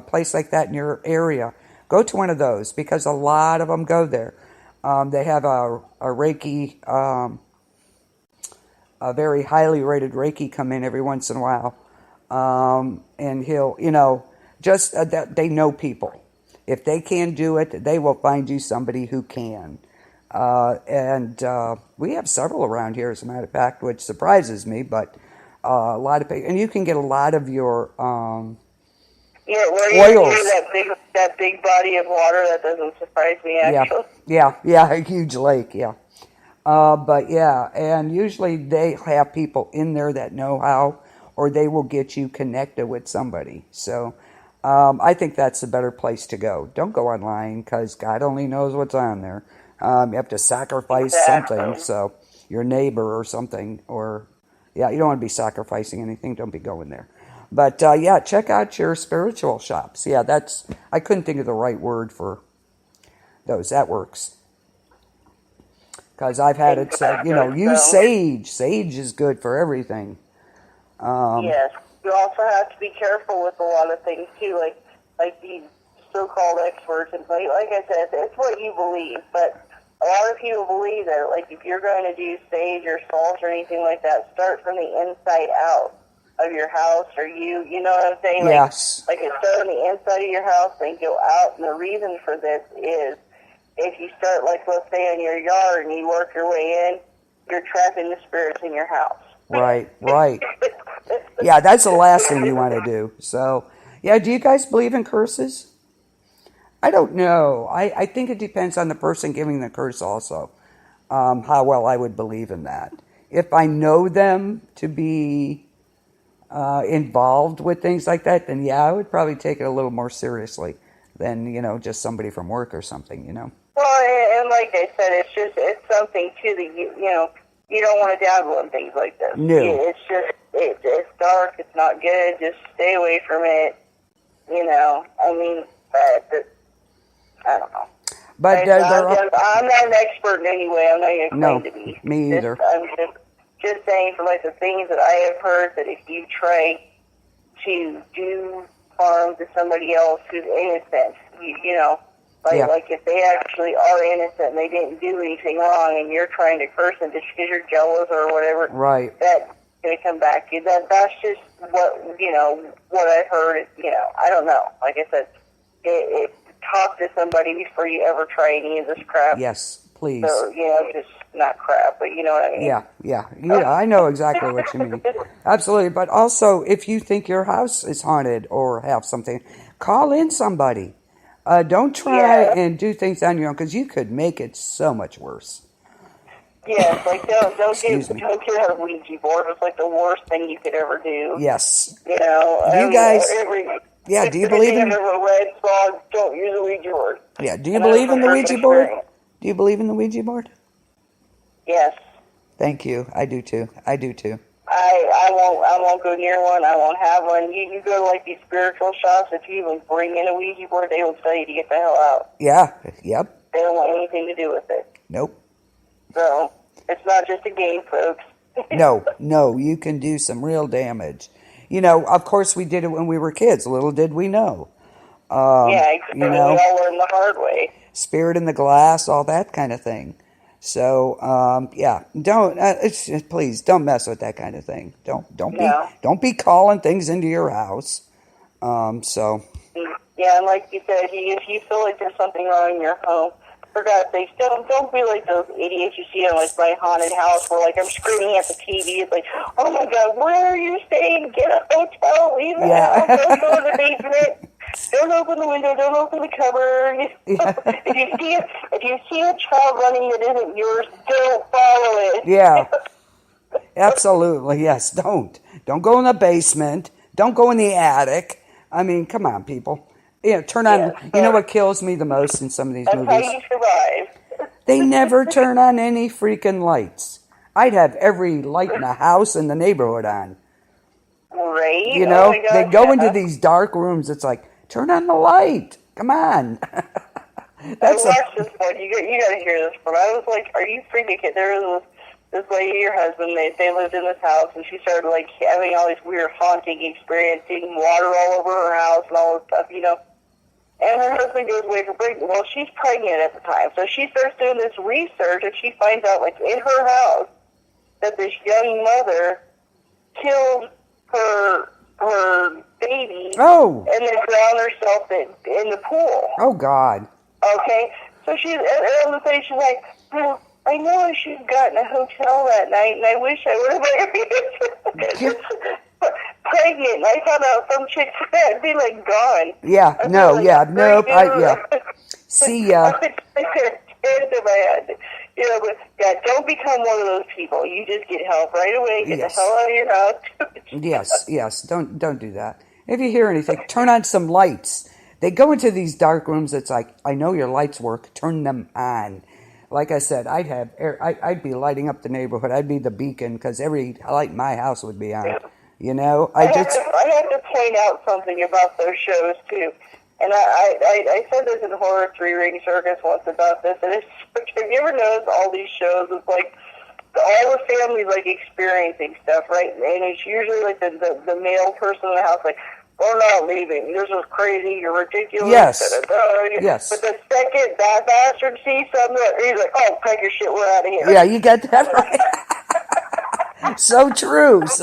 place like that in your area, go to one of those, because a lot of them go there. They have a Reiki, a very highly rated Reiki come in every once in a while, and he'll, just that they know people. If they can do it, they will find you somebody who can. And we have several around here, as a matter of fact, which surprises me, but a lot of people, and you can get a lot of your where oils. That big body of water, that doesn't surprise me, actually. Yeah, a huge lake, yeah. But yeah, and usually they have people in there that know how, or they will get you connected with somebody. So I think that's a better place to go. Don't go online, because God only knows what's on there. You have to sacrifice something, so your neighbor or something, or you don't want to be sacrificing anything. Don't be going there. But check out your spiritual shops. Yeah, I couldn't think of the right word for those. That works. Because I've had it said, use sage. Sage is good for everything. Yes. You also have to be careful with a lot of things, too, like these so-called experts. And like I said, it's what you believe, but a lot of people believe that, like, if you're going to do sage or salt or anything like that, start from the inside out of your house, or you know what I'm saying? Yes. Like it start on the inside of your house and go out. And the reason for this is if you start, like, let's say, in your yard and you work your way in, you're trapping the spirits in your house. Right. Yeah, that's the last thing you want to do. So, yeah, do you guys believe in curses? I don't know. I think it depends on the person giving the curse also, how well I would believe in that. If I know them to be involved with things like that, then I would probably take it a little more seriously than, just somebody from work or something, Well, and like I said, it's something, too, that, you don't want to dabble in things like this. No. It's dark, it's not good, just stay away from it, I don't know. But I'm not an expert in any way. I'm not even claim to be. Me either. I'm just saying, from like the things that I have heard, that if you try to do harm to somebody else who's innocent, like if they actually are innocent and they didn't do anything wrong, and you're trying to curse them just because you're jealous or whatever, right? That's going to come back to you. That's just what I've heard. I don't know. Like I said, talk to somebody before you ever try any of this crap. Yes, please. So, just not crap, but you know what I mean? Yeah, I know exactly what you mean. Absolutely. But also, if you think your house is haunted or have something, call in somebody. Don't try Yeah. and do things on your own because you could make it so much worse. Yes, like don't Excuse me. get a Ouija board. It's like the worst thing you could ever do. Yes. You know, Do you guys? Yeah. if Do you believe you in? have a red song, don't use a Ouija board. Yeah. Do you And that was believe in my the first Ouija board? experience. Do you believe in the Ouija board? Yes. Thank you. I do too. I do too. I won't go near one. I won't have one. You go to like these spiritual shops. If you even bring in a Ouija board, they will tell you to get the hell out. Yeah. Yep. They don't want anything to do with it. Nope. So it's not just a game, folks. No. You can do some real damage. You know, of course, we did it when we were kids. Little did we know. Yeah, exactly. You know, We all learned the hard way. spirit in the glass, all that kind of thing. So, yeah, don't please don't mess with that kind of thing. Don't be calling things into your house. So Yeah, and like you said, if you feel like there's something wrong in your home, for God's sake, don't be like those idiots you see on like my haunted house where like I'm screaming at the TV. It's like, oh my God, where are you staying? Get a hotel, leave the house, don't go to the basement. Don't open the window. Don't open the cupboard. Yeah. if you see a child running that isn't yours, don't follow it. yeah, absolutely, yes. Don't go in the basement. Don't go in the attic. I mean, come on, people. Yeah, turn on. Yes, you know what kills me the most in some of these That's how movies? you survive. They never turn on any freaking lights. I'd have every light in the house and the neighborhood on. Right? You know, Oh my God, they go into yeah. these dark rooms. It's like, turn on the light. Come on. I That's watched this one. You got to hear this one. I was like, are you freaking kidding? There was this lady, your husband, they lived in this house, and she started like having all these weird haunting experiences, seeing water all over her house and all this stuff, you know. And her husband goes away for break. Well, she's pregnant at the time, so she starts doing this research, and she finds out, like in her house, that this young mother killed her baby, Oh. and then drowned herself in the pool. Oh, God. Okay, so she's on the thing. She's like, well, I know I should have gotten a hotel that night, and I wish I would have pregnant. And I found out some chick had be like gone. Yeah, I no, feel like yeah, I'm nope, freaking See ya. in my head. You know, but yeah, don't become one of those people. You just get help right away. Get Yes. the hell out of your house. Yes, don't do that. If you hear anything, turn on some lights. They go into these dark rooms. It's like, I know your lights work. Turn them on. Like I said, I'd be lighting up the neighborhood. I'd be the beacon because every light in my house would be on. You know, I have to point out something about those shows too. And I said this in Horror 3 Ring Circus once about this, and it's, have you ever noticed all these shows, it's like, all the families, like, experiencing stuff, right? And it's usually, like, the male person in the house, like, we're not leaving. This is crazy. You're ridiculous. Yes. Da-da-da. Yes. But the second that bastard sees something, he's like, oh, pack your shit, we're out of here. Yeah, you got that right. So true. It's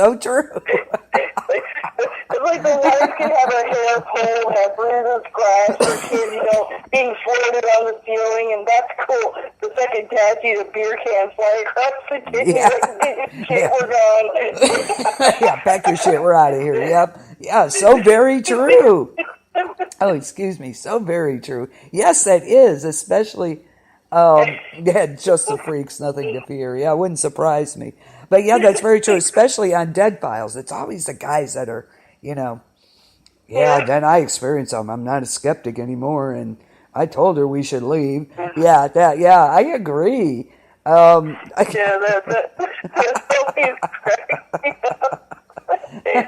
like the wife can have her hair pulled, have bruises, scratched, her kid, you know, being floated on the ceiling, and that's cool. The second dad sees a beer can fly across the kitchen, Yeah. like, shit, we're gone. Yeah, pack your shit. We're out of here. Yep. Yeah, so very true. Oh, excuse me. So very true. Yes, that is, especially, yeah, just the freaks, nothing to fear. Yeah, it wouldn't surprise me. But yeah, that's very true, especially on Dead Files. It's always the guys that are, you know, yeah, then I experience them. I'm not a skeptic anymore, and I told her we should leave. Yeah, I agree. Yeah, that's always crazy.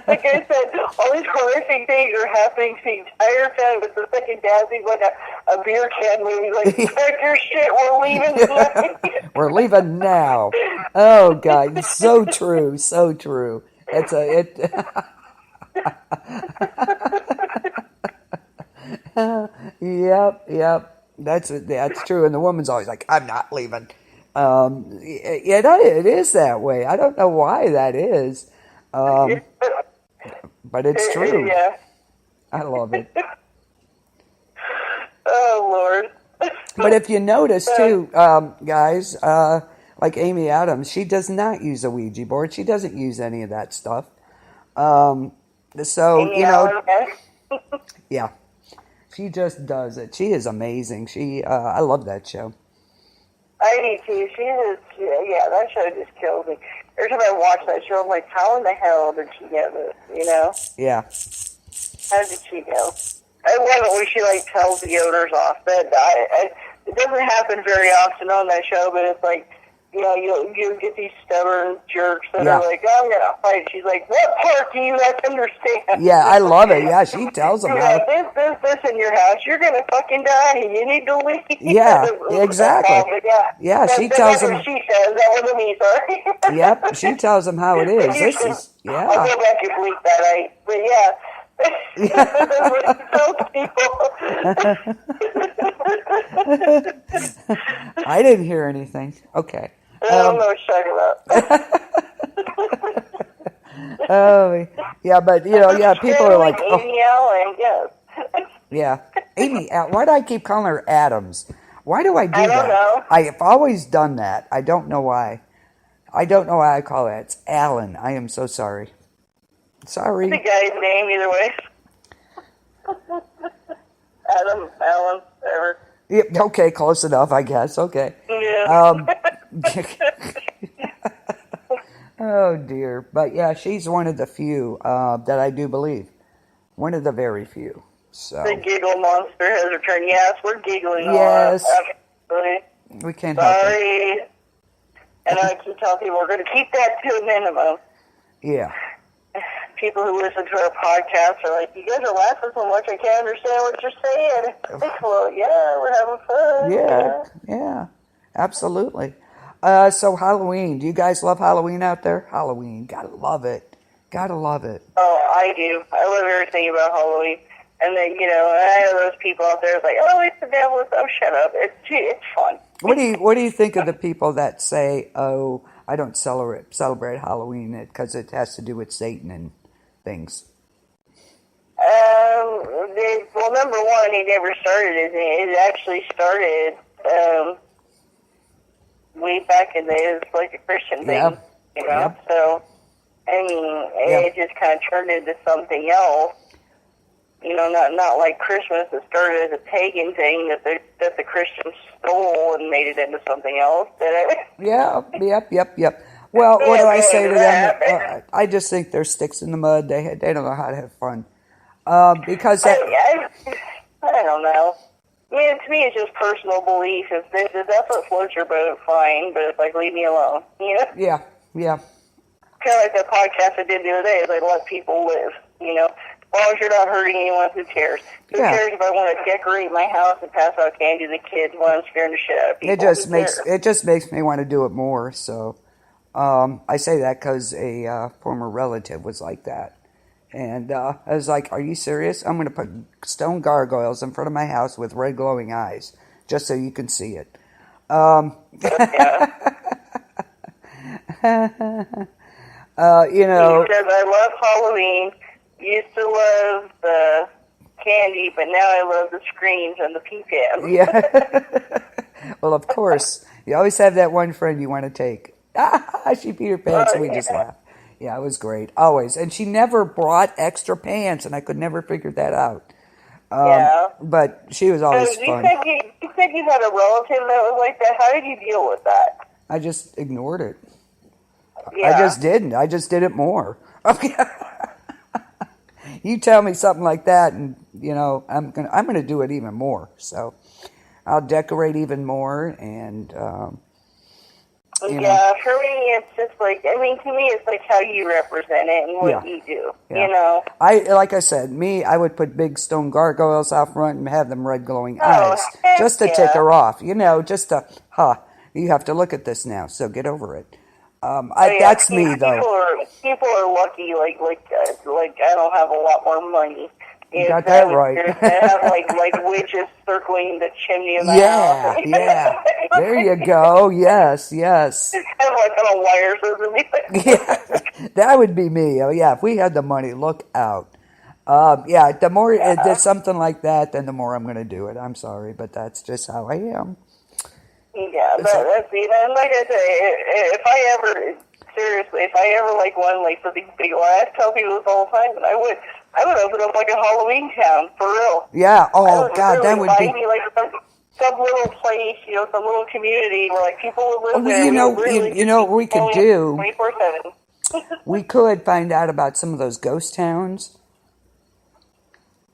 Like I said, all these horrific things are happening to the entire time, but the second dad sees like a beer can movie, like, pack your shit, we're leaving tonight. We're leaving now. Oh, God, so true. It's Yep. That's true. And the woman's always like, I'm not leaving. It is that way. I don't know why that is. But it's true. Yeah. I love it. Oh, Lord. But if you notice too, guys, like Amy Adams, she does not use a Ouija board. She doesn't use any of that stuff. So, you know, yeah. she just does it. She is amazing. I love that show. I do too. Yeah, that show just kills me. Every time I watch that show, I'm like, how in the hell did she get this? You know? Yeah. How did she know? I love it when she like tells the owners off. But it doesn't happen very often on that show. But it's like, you know, you get these stubborn jerks that are like, oh, I'm gonna fight. She's like, what part do you not understand? Yeah, I love it. Yeah, she tells them you how. This in your house. You're gonna fucking die. You need to leave. Yeah, exactly. Yeah, she tells them. She says that wasn't me. Sorry. Yep, she tells them how it is. This is I'll yeah. go back and bleep that out. But yeah. I didn't hear anything. Okay. I don't know what you're talking about. Oh, yeah, but you know, yeah, people are like, oh, Amy Allen, yes. yeah, Amy. Why do I keep calling her Adams? Why do I do that? I don't know. I've always done that. I don't know why. I don't know why I call it. It's Allen. I am so sorry. Sorry. The guy's name, either way. Adam, Allen, whatever. Yep, okay, close enough, I guess. Okay. Yeah. Oh, dear. But, yeah, she's one of the few that I do believe. One of the very few. So The giggle monster has returned. Yes, we're giggling. Yes. Absolutely. we can't help it. Sorry. And I keep telling people we're going to keep that to a minimum. Yeah. People who listen to our podcast are like, you guys are laughing so much I can't understand what you're saying. Well, yeah, we're having fun. Yeah, absolutely. So Halloween, do you guys love Halloween out there? Halloween, gotta love it. Gotta love it. Oh, I do. I love everything about Halloween. And then, you know, I know those people out there like, oh, it's the devil. Oh, shut up. It's fun. What do you think of the people that say, oh, I don't celebrate Halloween because it has to do with Satan and things? Well, number one, it never started. It actually started way back in the day. It was like a Christian thing, Yeah. you know. Yeah. So, I mean, it just kind of turned into something else. You know, not like Christmas. It started as a pagan thing that the Christians stole and made it into something else. Did it? Yeah, yep. Well, what do I say to them? I just think they're sticks in the mud. They don't know how to have fun. Because I don't know. I mean, to me, it's just personal belief. If that's what floats your boat, fine. But it's like, leave me alone. You know? Yeah. Kind of like that podcast I did the other day. It's like, let people live. You know? As long as you're not hurting anyone, who cares? Who cares if I want to decorate my house and pass out candy to the kids while I'm scaring the shit out of people? It just makes me want to do it more. So I say that because a former relative was like that. And I was like, are you serious? I'm going to put stone gargoyles in front of my house with red glowing eyes just so you can see it. You know. Because I love Halloween. Used to love the candy, but now I love the screams and the pecans. Yeah. Well, of course. You always have that one friend you want to take. She peed her pants and we just laugh. Yeah, it was great. Always. And she never brought extra pants, and I could never figure that out. But she was always fun. You said you had a relative that was like that. How did you deal with that? I just ignored it. Yeah. I just didn't. I just did it more. Okay. You tell me something like that, and you know I'm gonna do it even more. So I'll decorate even more, and yeah, for me it's just like to me it's like how you represent it and what you do. Yeah. You know. Like I said, I would put big stone gargoyles out front and have them red glowing eyes just to tick her off. You know, just to you have to look at this now, so get over it. That's me though. People are lucky. Like I don't have a lot more money. You got that right. I have like witches circling the chimney of my house. Yeah. There you go. Yes. Kind of like on a wire or something. Yeah, that would be me. Oh yeah, if we had the money, look out. The more there's something like that, then the more I'm going to do it. I'm sorry, but that's just how I am. Yeah, that's and like I say, if I ever like one like something big, I tell people this all the time, and I would. I would open up like a Halloween town, for real. Yeah. I Oh would God, really that would find be. me like some little place, some little community where like people would live Well, there. you We would know, really you know what we could do. 24/7. We could find out about some of those ghost towns.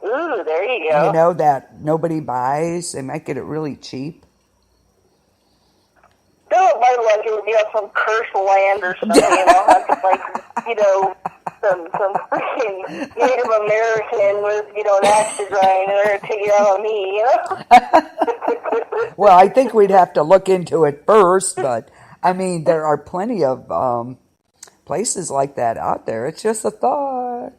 Ooh, there you You go. know that nobody buys. They might get it really cheap. Still, it might like it would be on some cursed land or something, have to like, some freaking Native American with, an axe to grind, and they're gonna take it out on me, Well, I think we'd have to look into it first, but I mean, there are plenty of places like that out there. It's just a thought.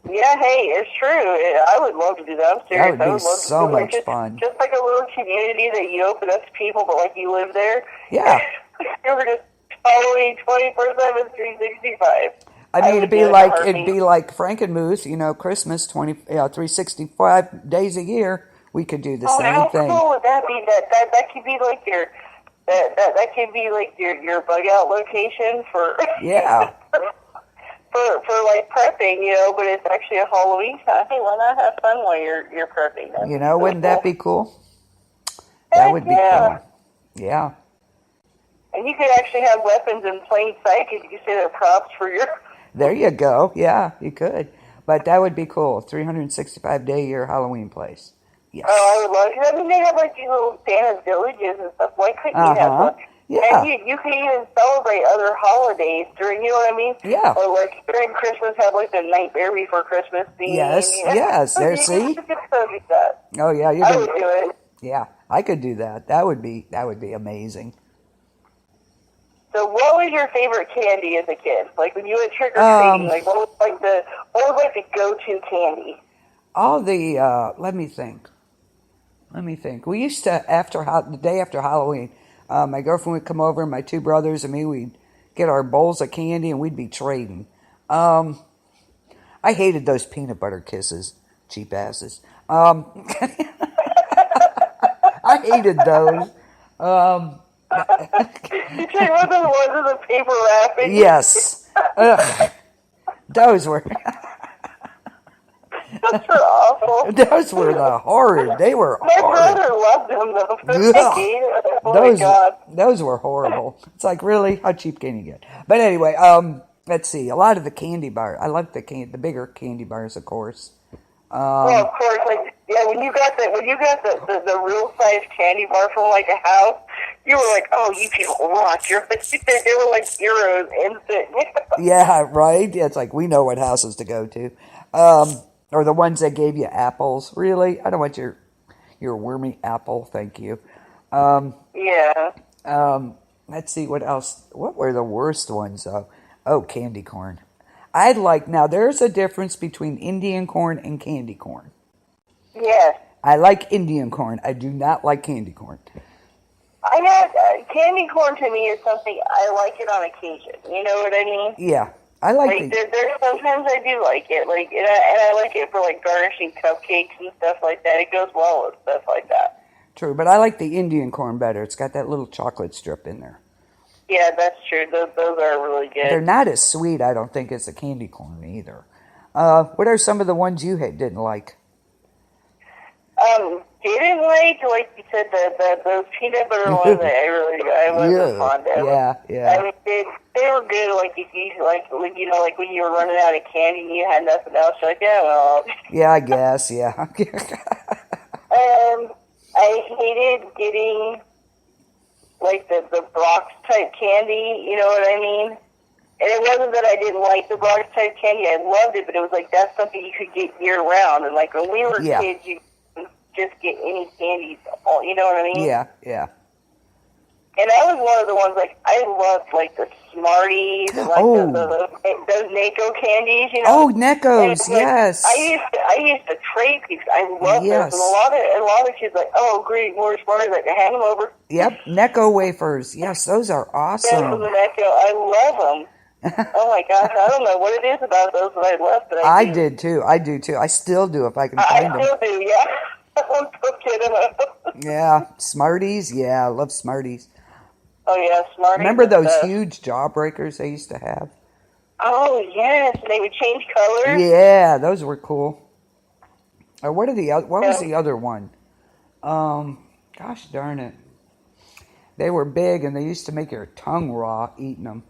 Yeah, hey, it's true. I would love to do that. I'm serious. That would be I would love so to do it. much fun. Just like a little community that you open up to people, but like you live there. Yeah. You were just following 24/7, 365. I mean, would it'd do be it in a like heartbeat. Frankenmuth, Christmas 365 days a year. We could do the same how thing. cool would that be? That could be like your that could be like your bug out location for Yeah. for like prepping, but it's actually a Halloween time. Hey, why not have fun while you're prepping? That'd be so Wouldn't that cool. be cool? That would be Yeah. cool. Yeah. And you could actually have weapons in plain sight because you could say they're props for your. There you go. Yeah, you could. But that would be cool. 365-day-a-year Halloween place. Yes. Oh, I would love it. I mean, they have like these little Santa's villages and stuff. Why couldn't you have one? Yeah. And you can even celebrate other holidays during, you know what I mean? Yeah. Or like during Christmas, have like the Nightmare Before Christmas theme. Yes, yes, there, see? You could totally do that. Oh yeah, you I would could. do it. Yeah, I could do that. That would be amazing. So, what was your favorite candy as a kid? Like when you went trick or treating, like what was like the go-to candy? All the let me think. We used to the day after Halloween, my girlfriend would come over, and my two brothers and me, we'd get our bowls of candy, and we'd be trading. I hated those peanut butter kisses, cheap asses. I hated those. You take one of the ones with the paper wrapping. Yes. Ugh. Those were Those were awful. those were the horrid. They were My horrid. brother loved them though. Ugh. Oh my God. Those were horrible. It's like, really, how cheap can you get? But anyway, let's see. A lot of the candy bars. I love the bigger candy bars, of course. Well, of course, when you got the real size candy bar from like a house, you were like, oh, you can rock. They were like heroes instant. Yeah, right. Yeah, it's like we know what houses to go to, or the ones that gave you apples. Really, I don't want your wormy apple. Thank you. Yeah. Let's see what else. What were the worst ones though? Oh, candy corn. Now there's a difference between Indian corn and candy corn. Yes. I like Indian corn. I do not like candy corn. I had candy corn. To me is something I like it on occasion. You know what I mean? Yeah, I like it. There's sometimes I do like it, and I like it for like garnishing cupcakes and stuff like that. It goes well with stuff like that. True, but I like the Indian corn better. It's got that little chocolate strip in there. Yeah, that's true. Those are really good. They're not as sweet, I don't think, as the candy corn either. What are some of the ones you didn't like? Didn't like you said, those peanut butter ones. I wasn't fond of. Yeah. I mean, they were good. Like if you like when you were running out of candy and you had nothing else. You're like, yeah, well. Yeah, I guess. Yeah. I hated getting like the Brock's type candy. You know what I mean? And it wasn't that I didn't like the Brock's type candy. I loved it, but it was like that's something you could get year round. And like when we were kids, you just get any candies, you know what I mean? Yeah. And that was one of the ones, like, I loved, like, the Smarties and, like, those Naco candies, you know? Oh, Neckos, yes. I used to trade these. I loved those. And a lot of kids like, oh, great, more Smarties. Like, I hand them over. Yep, Necco wafers. Yes, those are awesome. Yeah, the Necco. I love them. Oh, my gosh. I don't know what it is about those that I love, but I do. Did, too. I do, too. I still do if I can find them. I still do, yeah. I'm so kidding. Yeah, Smarties. Yeah, I love Smarties. Oh, yeah, Smarties. Remember those huge jawbreakers they used to have? Oh yes, they would change color. Yeah, those were cool. Or what are the what was Yeah. the other one? Gosh darn it. They were big and they used to make your tongue raw eating them.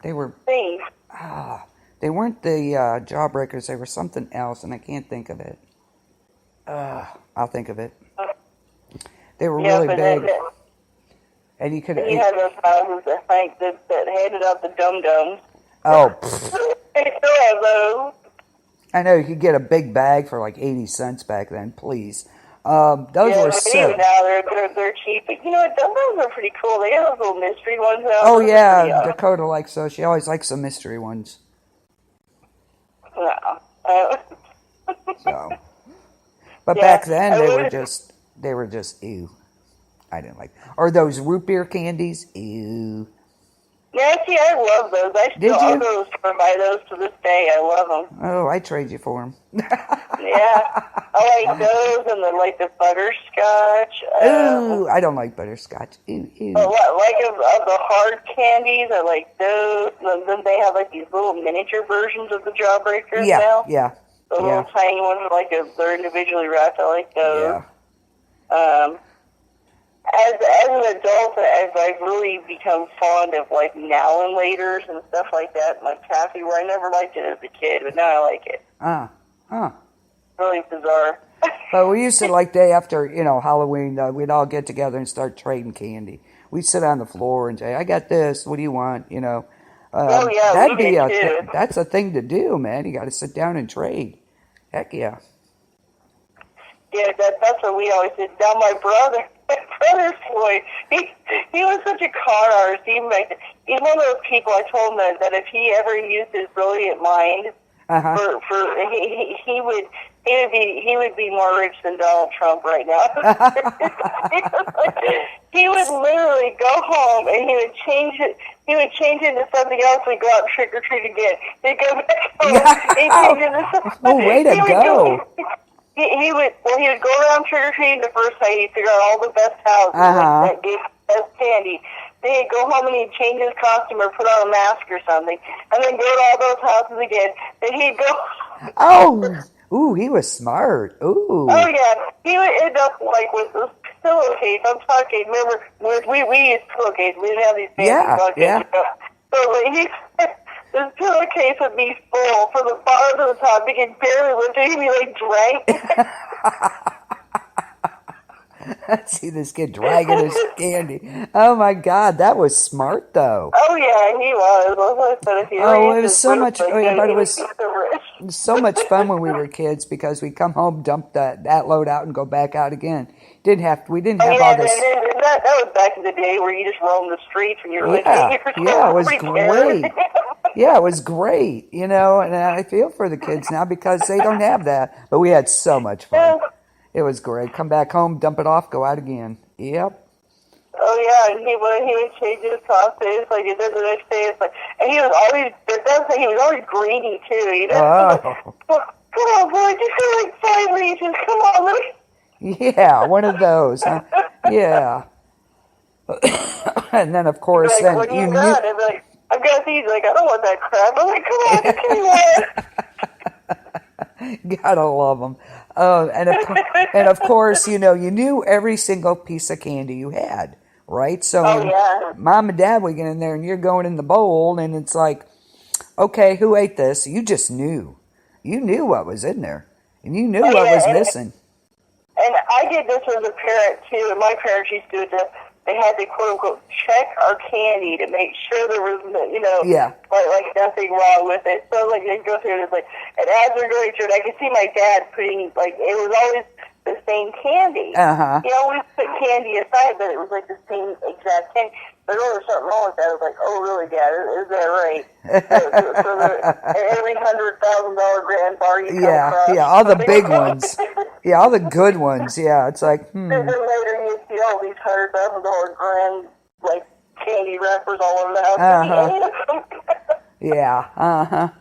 They were Things. they weren't the Jawbreakers, they were something else and I can't think of it. I'll think of it. They were Yeah, really but big. And you could then you had those houses that handed out the dum-dums. oh, They still have those. I know you could get a big bag for like 80 cents back then, please. Those Yeah, were but so. even now they're cheap. But you know what? Dum-dums are pretty cool. They have those little mystery ones now. Oh Those are yeah, pretty, Dakota likes those. She always likes the mystery ones. no. So, but Yeah, back then I they were just ew. I didn't like. Or those root beer candies, ew. Nancy, I love those. I'll you? go to the store and buy those to this day. I love them. Oh, I trade you for them. Yeah, I like those and the butterscotch. Ooh, I don't like butterscotch. Ew, ew. Of the hard candies, I like those. And then they have like these little miniature versions of the Jawbreakers Yeah, now. yeah, The little tiny ones, they're individually wrapped. I like those. yeah. As an adult, I've really become fond of like now and laters and stuff like that, like taffy, where I never liked it as a kid, but now I like it. Huh. Really bizarre. But we used to like day after, Halloween, we'd all get together and start trading candy. We'd sit on the floor and say, I got this, what do you want, Oh yeah, we did too. That's a thing to do, man. You got to sit down and trade. Heck yeah. Yeah, that's what we always did. Now my brother's boy, he was such a con artist. He's one of those people. I told him that if he ever used his brilliant mind, he would be more rich than Donald Trump right now. He would literally go home and he would change it. He would change it into something else. We'd go out and trick or treat again. He'd go back home. He'd change it into something. Oh, way to go! He would go around trick or treating the first night. He'd figure out all the best houses that gave the best candy. Then he'd go home and he'd change his costume or put on a mask or something, and then go to all those houses again. Then he'd go. Oh, ooh, he was smart. Ooh. Oh yeah, he would end up like with this pillowcase. I'm talking. Remember, we used pillowcases. We didn't have these fancy pillowcases. Yeah. So this pillowcase would be full from the bottom to the top. He could barely lift it. He'd be like drank. See this kid dragging his candy. Oh my God, that was smart though. Oh yeah, he was. It was so much. But it was so much fun when we were kids because we'd come home, dump that load out, and go back out again. We didn't have all this. That was back in the day where you just roamed the streets when you were like 8 years old. Yeah, it was great. Yeah, it was great. And I feel for the kids now because they don't have that. But we had so much fun. It was great. Come back home, dump it off, go out again. Yep. Oh yeah, and he would change his costumes. Like the next day, it's like, and he was always greedy too. Come on, boy, just go like 5 reaches. Come on, let me. Yeah, one of those. Huh? Yeah. And then of course, like, then what you you knew. got? And like, I've got these. Like, I don't want that crap. I'm like, come on, just give me one. Gotta love them. And of course, you knew every single piece of candy you had, right? So when Mom and Dad would get in there and you're going in the bowl and it's like, okay, who ate this? You just knew. You knew what was in there. And you knew what was missing. And I did this as a parent, too, and my parents used to do it. They had to, quote-unquote, check our candy to make sure there was, like nothing wrong with it. So, they'd go through it, and as they're going through it, I could see my dad putting, it was always the same candy. Uh-huh. He always put candy aside, but it was, the same exact candy. But there was something wrong with that. I was like, oh, really, Dad? Is that right? So every $100,000 grand bar you come across. Yeah, all the big ones. Yeah, all the good ones. Yeah, it's like, And then later you see all these $100,000 grand, candy wrappers all over the house. Yeah,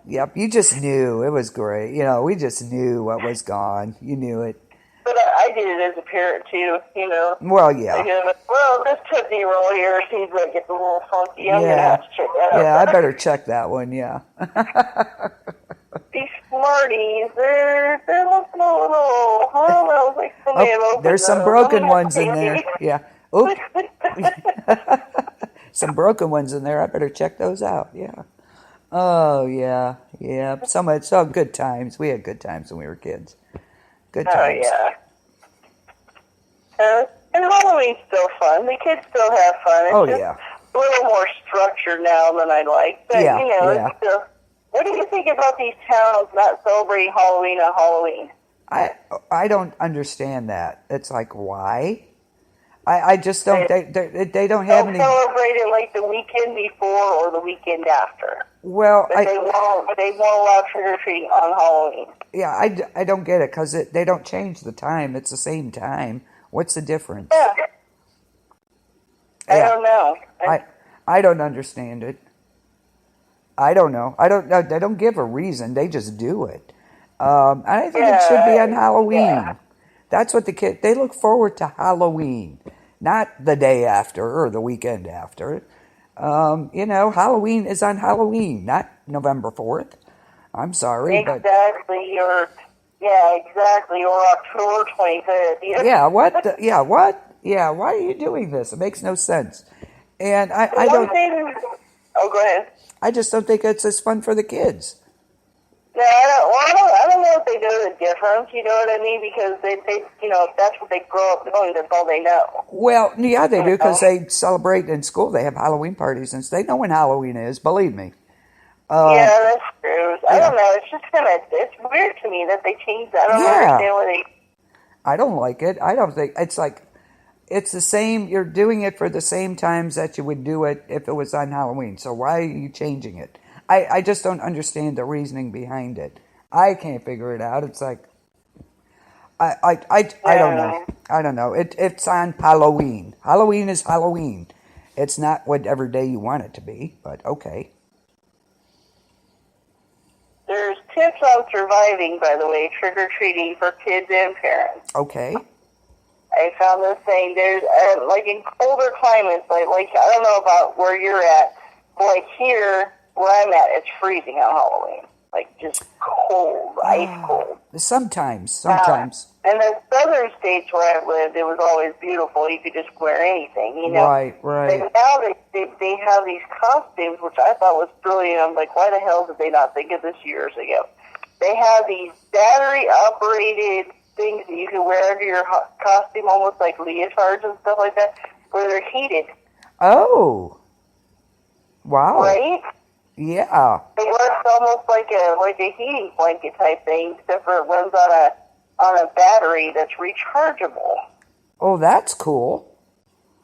Yep, you just knew. It was great. We just knew what was gone. You knew it. But I did it as a parent too, you know. Well, yeah. You know, well, this Tootsie Roll here seems like it's a little funky. I'm going to have to check that out. Yeah, I better check that one, yeah. These Smarties, they're looking a little, I don't know, it's like somebody had opened There's some those. broken I'm ones in gonna there. Yeah. Oop. Some broken ones in there. I better check those out. Yeah. Oh, yeah. Yeah. So good times. We had good times when we were kids. Good times. Oh, yeah. And Halloween's still fun. The kids still have fun. It's just Yeah. a little more structured now than I'd like. But, Yeah, you know, yeah. it's still... What do you think about these towns not celebrating Halloween on Halloween? I don't understand that. It's like, why? I just don't. They don't have any. They'll celebrate it like the weekend before or the weekend after. Well, But they won't allow trick or treating on Halloween. yeah, I don't get it because they don't change the time. It's the same time. What's the difference? Yeah. I Yeah. don't know. I don't understand it. I don't know. I don't know. They don't give a reason. They just do it. I think it should be on Halloween. Yeah. That's what they look forward to Halloween, not the day after or the weekend after. You know, Halloween is on Halloween, not November 4th. I'm sorry, Exactly. Or October 25th. yeah, what? What? Yeah, why are you doing this? It makes no sense. And I don't. Oh, go ahead. I just don't think it's as fun for the kids. No, I don't know if they know the difference, you know what I mean? Because they you know, if that's what they grow up knowing, that's all they know. Well, yeah, they do because they celebrate in school. They have Halloween parties and they know when Halloween is. Believe me. Yeah, that's true. I don't know. It's just it's weird to me that they changed that. I don't understand why they... I don't like it. I don't think it's like it's the same. You're doing it for the same times that you would do it if it was on Halloween. So why are you changing it? I just don't understand the reasoning behind it. I can't figure it out. It's like I don't know. I don't know. It's on Halloween. Halloween is Halloween. It's not whatever day you want it to be, but okay. There's tips on surviving, by the way, trick-or-treating for kids and parents. Okay. I found this thing. There's, like in colder climates, like I don't know about where you're at, but like here, where I'm at, it's freezing on Halloween. Like just cold, ice cold. Sometimes. And the southern states where I lived, it was always beautiful. You could just wear anything, you know. Right. But now they have these costumes, which I thought was brilliant. I'm like, why the hell did they not think of this years ago? They have these battery-operated things that you can wear under your costume, almost like leotards and stuff like that, where they're heated. Oh. Wow. Right? Yeah. It works almost like a heating blanket type thing, except for it runs on a battery that's rechargeable. Oh, that's cool.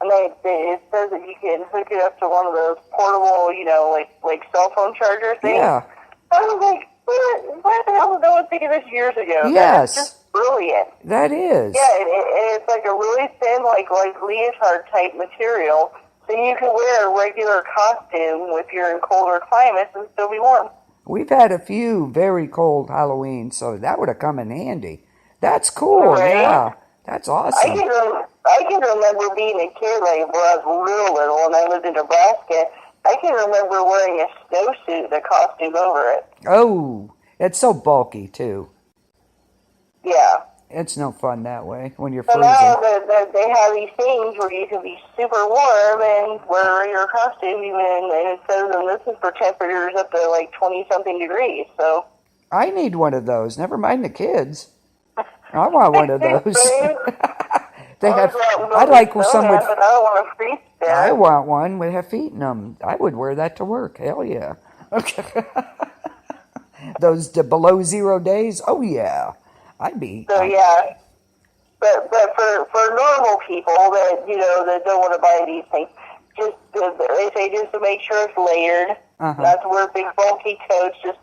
And it says that you can hook it up to one of those portable, you know, like cell phone charger things. Yeah. I was like, why the hell did no one think of this years ago? Yes. That's just brilliant. That is. Yeah, and it's like a really thin, like leotard type material. So you can wear a regular costume if you're in colder climates and still be warm. We've had a few very cold Halloweens, so that would have come in handy. That's cool, right? Yeah. That's awesome. I can remember being a kid, like, when I was real little and I lived in Nebraska. I can remember wearing a snowsuit, a costume over it. Oh, it's so bulky, too. Yeah. It's no fun that way when you're So freezing. now they have these things where you can be super warm and wear your costume even, and it says, and this is for temperatures up to like 20-something degrees, so. I need one of those. Never mind the kids. I want one of those. They have. I'd like some with. I don't want to freeze there. I want one with have feet in them. I would wear that to work. Hell yeah. Okay. Those below 0 days. Oh yeah. I'd be. So yeah. But for normal people that that don't want to buy these things, they say just to make sure it's layered. Not to wear big bulky coats. Just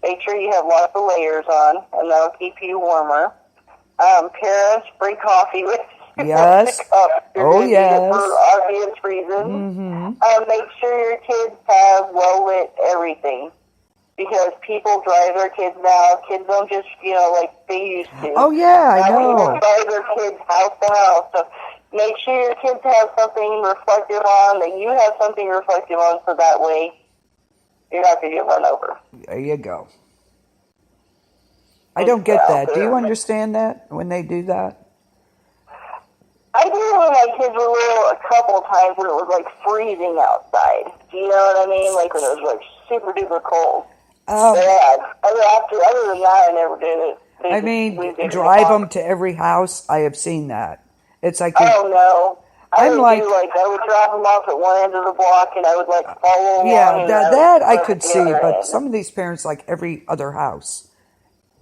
make sure you have lots of layers on, and that'll keep you warmer. Parents, bring coffee with you. Yes. Oh, yes. For obvious reasons. Make sure your kids have well-lit everything. because people drive their kids now. Kids don't just, like they used to. Oh, yeah, I Now people know. drive their kids house to house. So make sure your kids have something reflective on, that you have something reflective on, so that way you're not going to get run over. There you go. I don't get that. Do you understand that when they do that? I did it when my kids were little a couple of times when it was like freezing outside. Do you know what I mean? Like when it was like super duper cold. But other than that, I never did it. I mean, drive them to every house. I have seen that. It's like Oh no. I I'm would like- do, I would drop them off at one end of the block, and I would follow along. yeah, and that I would could go see, to the other but end. some of these parents like every other house.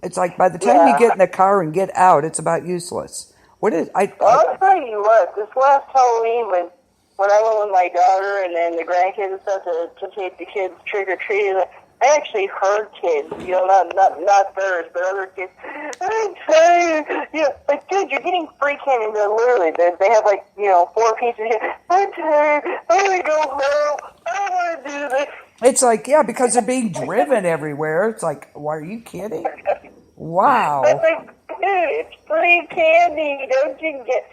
It's like by the time you Yeah. get in the car and get out, it's about useless. What is Well, I'll tell you what. This last Halloween, when I went with my daughter and then the grandkids and stuff to take the kids trick or treating, I actually heard kids, not theirs, but other kids. I'm tired. Like, dude, you're getting free candy. Literally, they have 4 pieces here. I'm tired. I want to go home. I don't want to do this. It's like, yeah, because they're being driven everywhere. It's like, why are you kidding? Wow. But like, dude, it's free candy. Don't you get?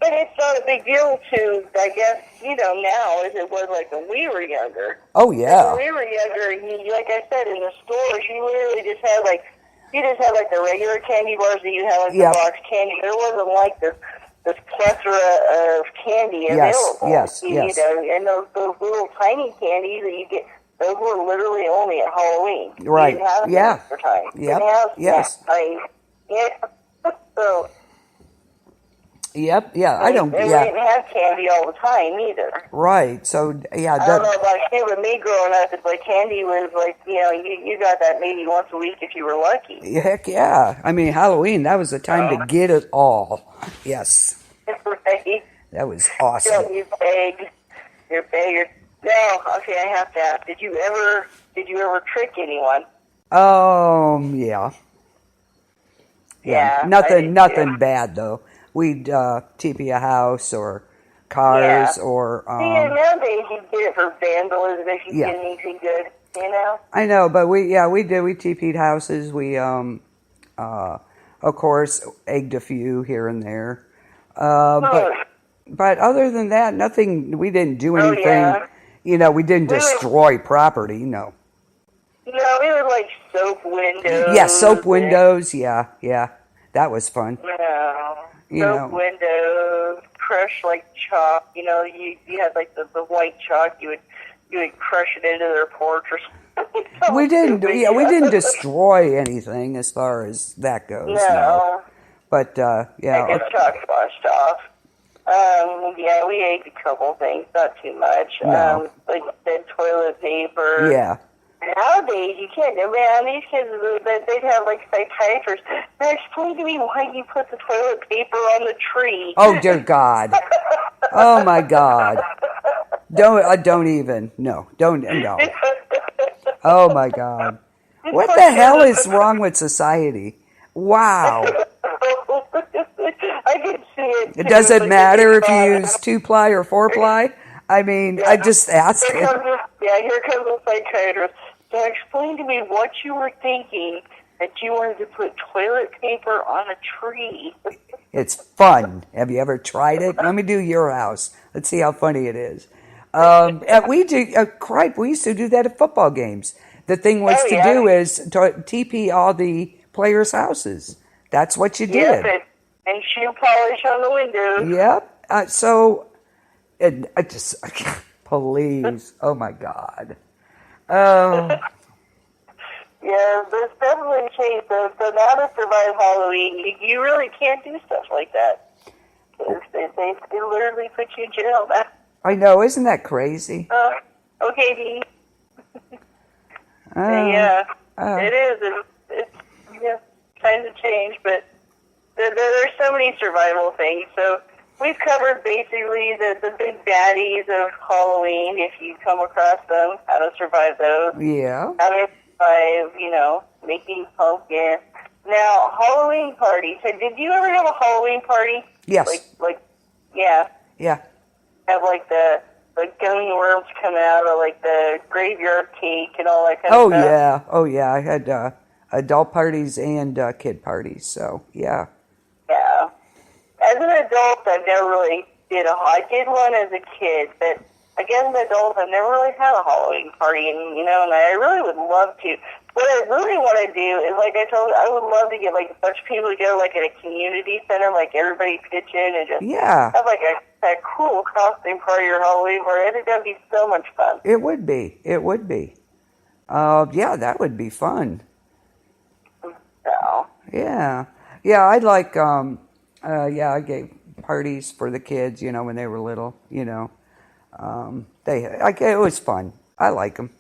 But it's not a big deal to, I guess, now as it was like when we were younger. Oh, yeah. When we were younger, like I said, in the stores, you literally just had the regular candy bars that you have like Yep. the box candy. There wasn't like this plethora of candy available. Yes. And those little tiny candies that you get, those were literally only at Halloween. Right. You didn't have them Yeah. extra time. You Yep. didn't have Yes. snack time. Yeah. So. Yep. Yeah. I don't. And we Yeah. didn't have candy all the time either. Right. So yeah. I don't know about you, but me growing up, it's like candy was like, you got that maybe once a week if you were lucky. Heck yeah. I mean, Halloween, that was the time to get it all. Yes. Right? That was awesome. You beg. No, okay, I have to ask. Did you ever trick anyone? Yeah. Yeah, I Nothing did nothing too. bad though. We'd TP a house or cars Yeah. or Nowadays you get it for vandalism if you Yeah. get anything good, I know, but we did. We TP'd houses. We of course egged a few here and there. But other than that, nothing. We didn't do Oh, anything. yeah. We didn't destroy property. No. No, it was like soap windows. Yeah, soap and- windows. Yeah. That was fun. You soap know. windows, crushed like chalk. You had like the white chalk. You would crush it into their porch or something. We didn't. Yeah, we didn't destroy anything as far as that goes. No, But I guess chalk washed off. Yeah, we ate a couple things, not too much. No. Like the toilet paper. yeah. Nowadays, you can't. Man, these kids, they'd have like psychiatrists. Now, explain to me why you put the toilet paper on the tree. Oh dear God. Oh my God. Don't even. No. Don't. No. Oh my God. What the hell is wrong with society? Wow. I can see it. It doesn't matter if you use 2-ply or 4-ply. I mean, I just asked. Here comes a psychiatrist. So explain to me what you were thinking that you wanted to put toilet paper on a tree. It's fun. Have you ever tried it? Let me do your house. Let's see how funny it is. We used to do that at football games. The thing was to do is to TP all the players' houses. That's what you did. Yep, and shoe polish on the windows. Yep. I just, please. Oh my God. Oh. Yeah, there's definitely a change. So now to survive Halloween, you really can't do stuff like that. They literally put you in jail now. I know. Isn't that crazy? Okay, Dee. Yeah, it is. It's kind of changed, but there's so many survival things. So we've covered basically the big baddies of Halloween, if you come across them, how to survive those. Yeah. How to survive, making pumpkin. Now, Halloween parties. So did you ever have a Halloween party? Yes. Yeah. Yeah. Have like the the gummy worms come out, or like the graveyard cake and all that kind of stuff. Oh yeah. I had adult parties and kid parties. So yeah. Yeah. As an adult, I've never really did I did one as a kid, but again, as an adult, I've never really had a Halloween party, and and I really would love to. What I really want to do is, like I told you, I would love to get like a bunch of people together, like at a community center, like everybody pitch in and just have like a cool costume party or Halloween party. I think that'd be so much fun. It would be. It would be. Yeah, that would be fun. So. Yeah. Yeah, I'd like, I gave parties for the kids, when they were little, it was fun. I like them.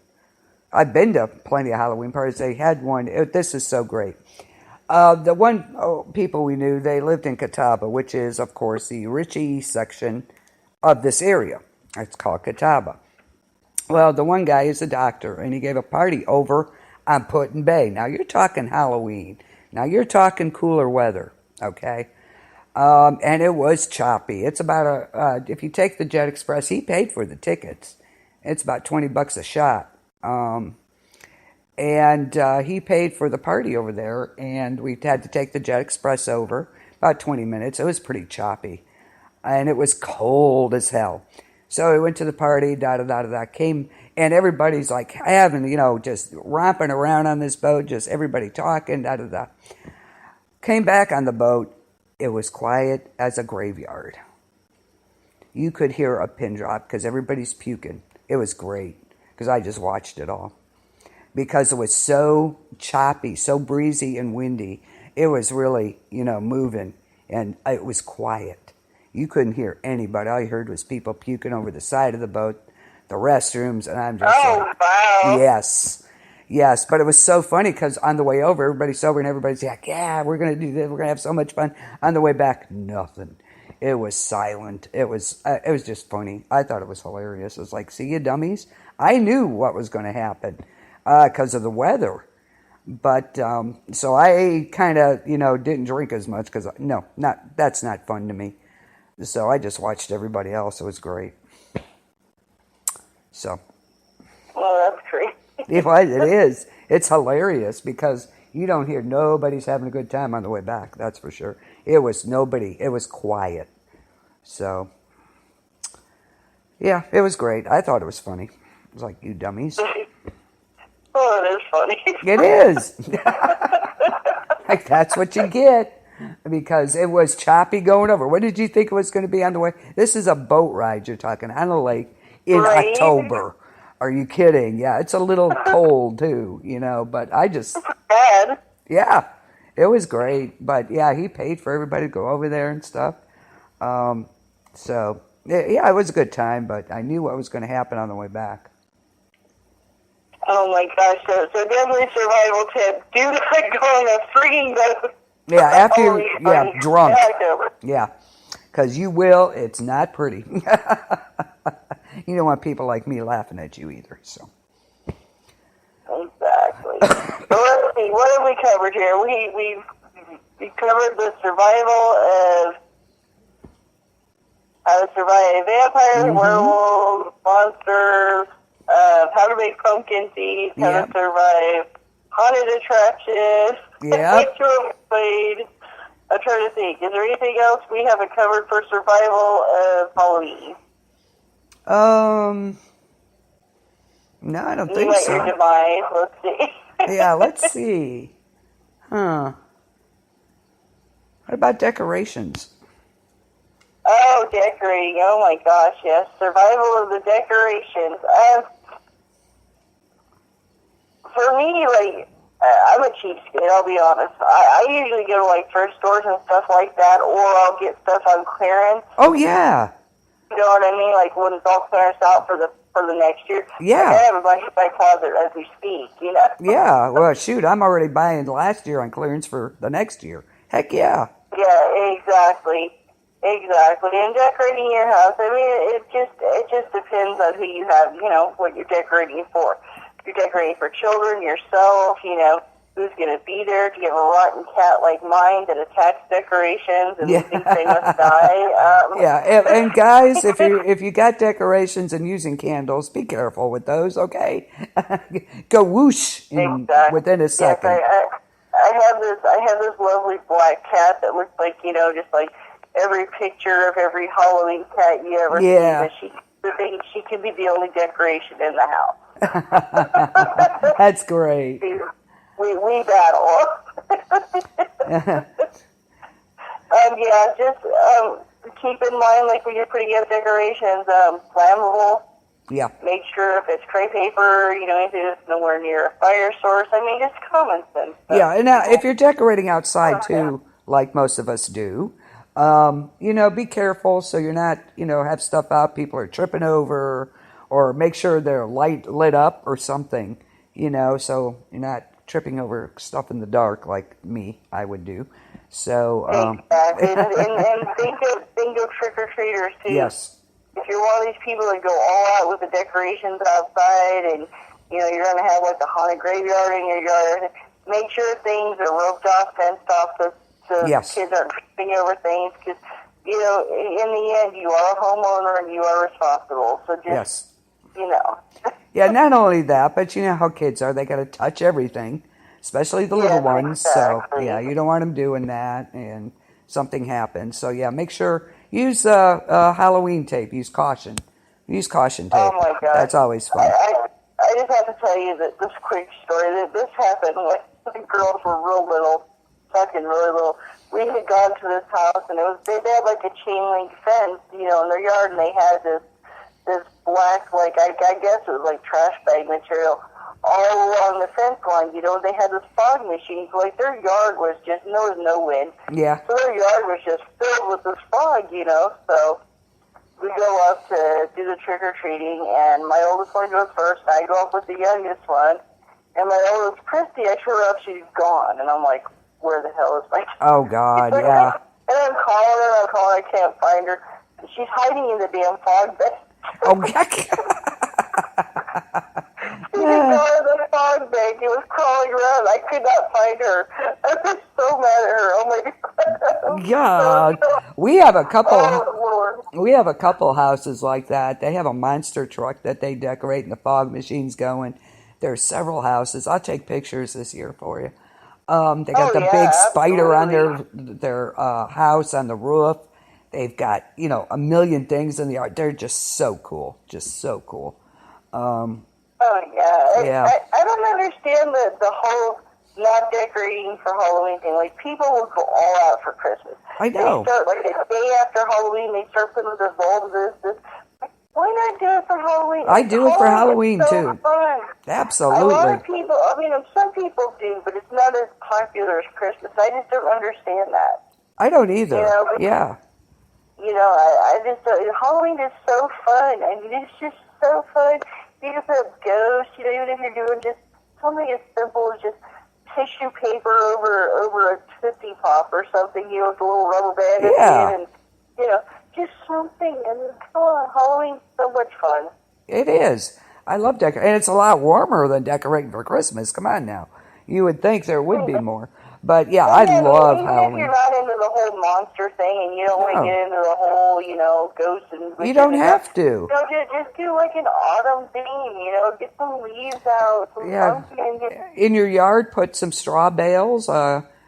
I've been to plenty of Halloween parties. They had one. This is so great. The people we knew, they lived in Catawba, which is, of course, the Ritchie section of this area. It's called Catawba. Well, the one guy is a doctor, and he gave a party over on Put-in Bay. Now, you're talking Halloween. Now, you're talking cooler weather, okay? And it was choppy. It's about if you take the Jet Express, he paid for the tickets. It's about $20 a shot. And he paid for the party over there, and we had to take the Jet Express over, about 20 minutes. It was pretty choppy, and it was cold as hell. So we went to the party, came, and everybody's like having, just romping around on this boat, just everybody talking, Came back on the boat. It was quiet as a graveyard. You could hear a pin drop because everybody's puking. It was great because I just watched it all. Because it was so choppy, so breezy and windy. It was really, moving, and it was quiet. You couldn't hear anybody. All you heard was people puking over the side of the boat, the restrooms, and I'm just wow. Yes, but it was so funny because on the way over, everybody's sober and everybody's like, yeah, we're going to do this. We're going to have so much fun. On the way back, nothing. It was silent. It was just funny. I thought it was hilarious. It was like, see you dummies? I knew what was going to happen because of the weather. But so I kind of, didn't drink as much because, that's not fun to me. So I just watched everybody else. It was great. So. Well, that's great. It is. It's hilarious because you don't hear nobody's having a good time on the way back. That's for sure. It was nobody. It was quiet. So, yeah, it was great. I thought it was funny. It was like, you dummies. Oh, it is funny. It is. Like, that's what you get. Because it was choppy going over. What did you think it was going to be on the way? This is a boat ride you're talking on a lake in October. Are you kidding? Yeah, it's a little cold too, but I just... Bad. Yeah, it was great. But yeah, he paid for everybody to go over there and stuff. So, yeah, it was a good time, but I knew what was going to happen on the way back. Oh my gosh, so definitely survival tip. Do not go on a freaking boat. Yeah, after you're drunk. Yeah, because you will. It's not pretty. You don't want people like me laughing at you either. So. Exactly. So let's see. What have we covered here? We covered the survival of how to survive vampires, werewolves, monsters, how to make pumpkin seeds, how to survive haunted attractions. Yeah. I'm trying to think. Is there anything else we haven't covered for survival of Halloween? No, I don't think so. Your demise. Let's see. Yeah, let's see. What about decorations? Oh, decorating. Oh my gosh, yes. Survival of the decorations. For me, I'm a cheapskate, I'll be honest. I usually go to, thrift stores and stuff like that, or I'll get stuff on clearance. Oh, yeah. You know what I mean? When it's all clearanced out for the next year. Yeah. I have a bunch in my closet as we speak, Yeah, well, shoot, I'm already buying last year on clearance for the next year. Heck yeah. Yeah, exactly. Exactly. And decorating your house, I mean, it just depends on who you have, what you're decorating for. If you're decorating for children, yourself, who's going to be there? Do you have a rotten cat like mine that attacks decorations and thinks they must die? Yeah, and guys, if you got decorations and using candles, be careful with those. Okay, go whoosh within a Yes, second. I have this lovely black cat that looks like, just like every picture of every Halloween cat you ever see. But she can be the only decoration in the house. That's great. We battle. Just keep in mind, like when you're putting up decorations, flammable. Yeah. Make sure if it's crepe paper, anything that's nowhere near a fire source. I mean, just common sense stuff. Yeah, and now if you're decorating outside too, like most of us do, be careful so you're not, have stuff out people are tripping over, or make sure they're lit up or something, so you're not tripping over stuff in the dark like me, I would do. So exactly, and think of trick-or-treaters too. Yes. If you're one of these people that go all out with the decorations outside, and you're going to have like a haunted graveyard in your yard, make sure things are roped off, fenced off, so Yes. kids aren't tripping over things. Because in the end, you are a homeowner and you are responsible. So just Yeah, not only that, but you know how kids are. They got to touch everything, especially the little ones. Exactly. So, you don't want them doing that and something happens. So, make sure, use Halloween tape. Use caution. Use caution tape. Oh, my God. That's always fun. I just have to tell you that this quick story, that this happened when the girls were real little, fucking really little. We had gone to this house, and they had like a chain link fence, in their yard, and they had this black, like, I guess it was like trash bag material all along the fence line. They had this fog machine, so like their yard was just, there was no wind. Yeah. So their yard was just filled with this fog, so we go up to do the trick-or-treating, and my oldest one goes first, I go up with the youngest one, and my oldest, Christy, I show her up, she's gone, and I'm like, where the hell is my... Oh, God, yeah. And I'm calling her, I can't find her. She's hiding in the damn fog bag. Oh, yeah. She was going in the fog bank. It was crawling around. I could not find her. I was so mad at her. Oh my God. God. We have a couple. Oh, Lord. We have a couple houses like that. They have a monster truck that they decorate, and the fog machine's going. There are several houses. I'll take pictures this year for you. They got the big spider on their house on the roof. They've got, a million things in the yard. They're just so cool. Just so cool. Yeah. I don't understand the whole not decorating for Halloween thing. Like, people will go all out for Christmas. I know. They start, like, the day after Halloween, they start putting the bulbs, this. Why not do it for Halloween? I do it for Halloween, so too. Fun. Absolutely. A lot of people, some people do, but it's not as popular as Christmas. I just don't understand that. I don't either. Yeah. I just, Halloween is so fun. I mean, it's just so fun. You can put ghosts, even if you're doing just something as simple as just tissue paper over a Tootsie Pop or something, with a little rubber band at the end, and, just something. And come on, Halloween's so much fun. It is. I love decorating. And it's a lot warmer than decorating for Christmas. Come on now. You would think there would be more. But, I love Halloween. If you're not into the whole monster thing and you don't want to get into the whole, ghosts and... You don't have to. Just do like an autumn theme, get some leaves out, some pumpkins. In your yard, put some straw bales,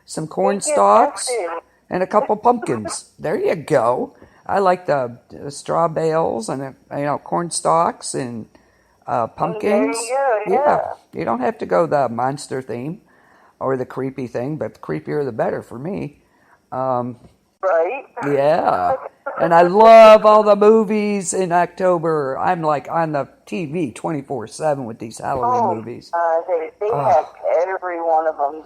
some corn stalks, and a couple pumpkins. There you go. I like the straw bales and, corn stalks and pumpkins. There you go, You don't have to go the monster theme or the creepy thing, but the creepier the better for me. Right? Yeah. And I love all the movies in October. I'm like on the TV 24/7 with these Halloween movies. They have every one of them.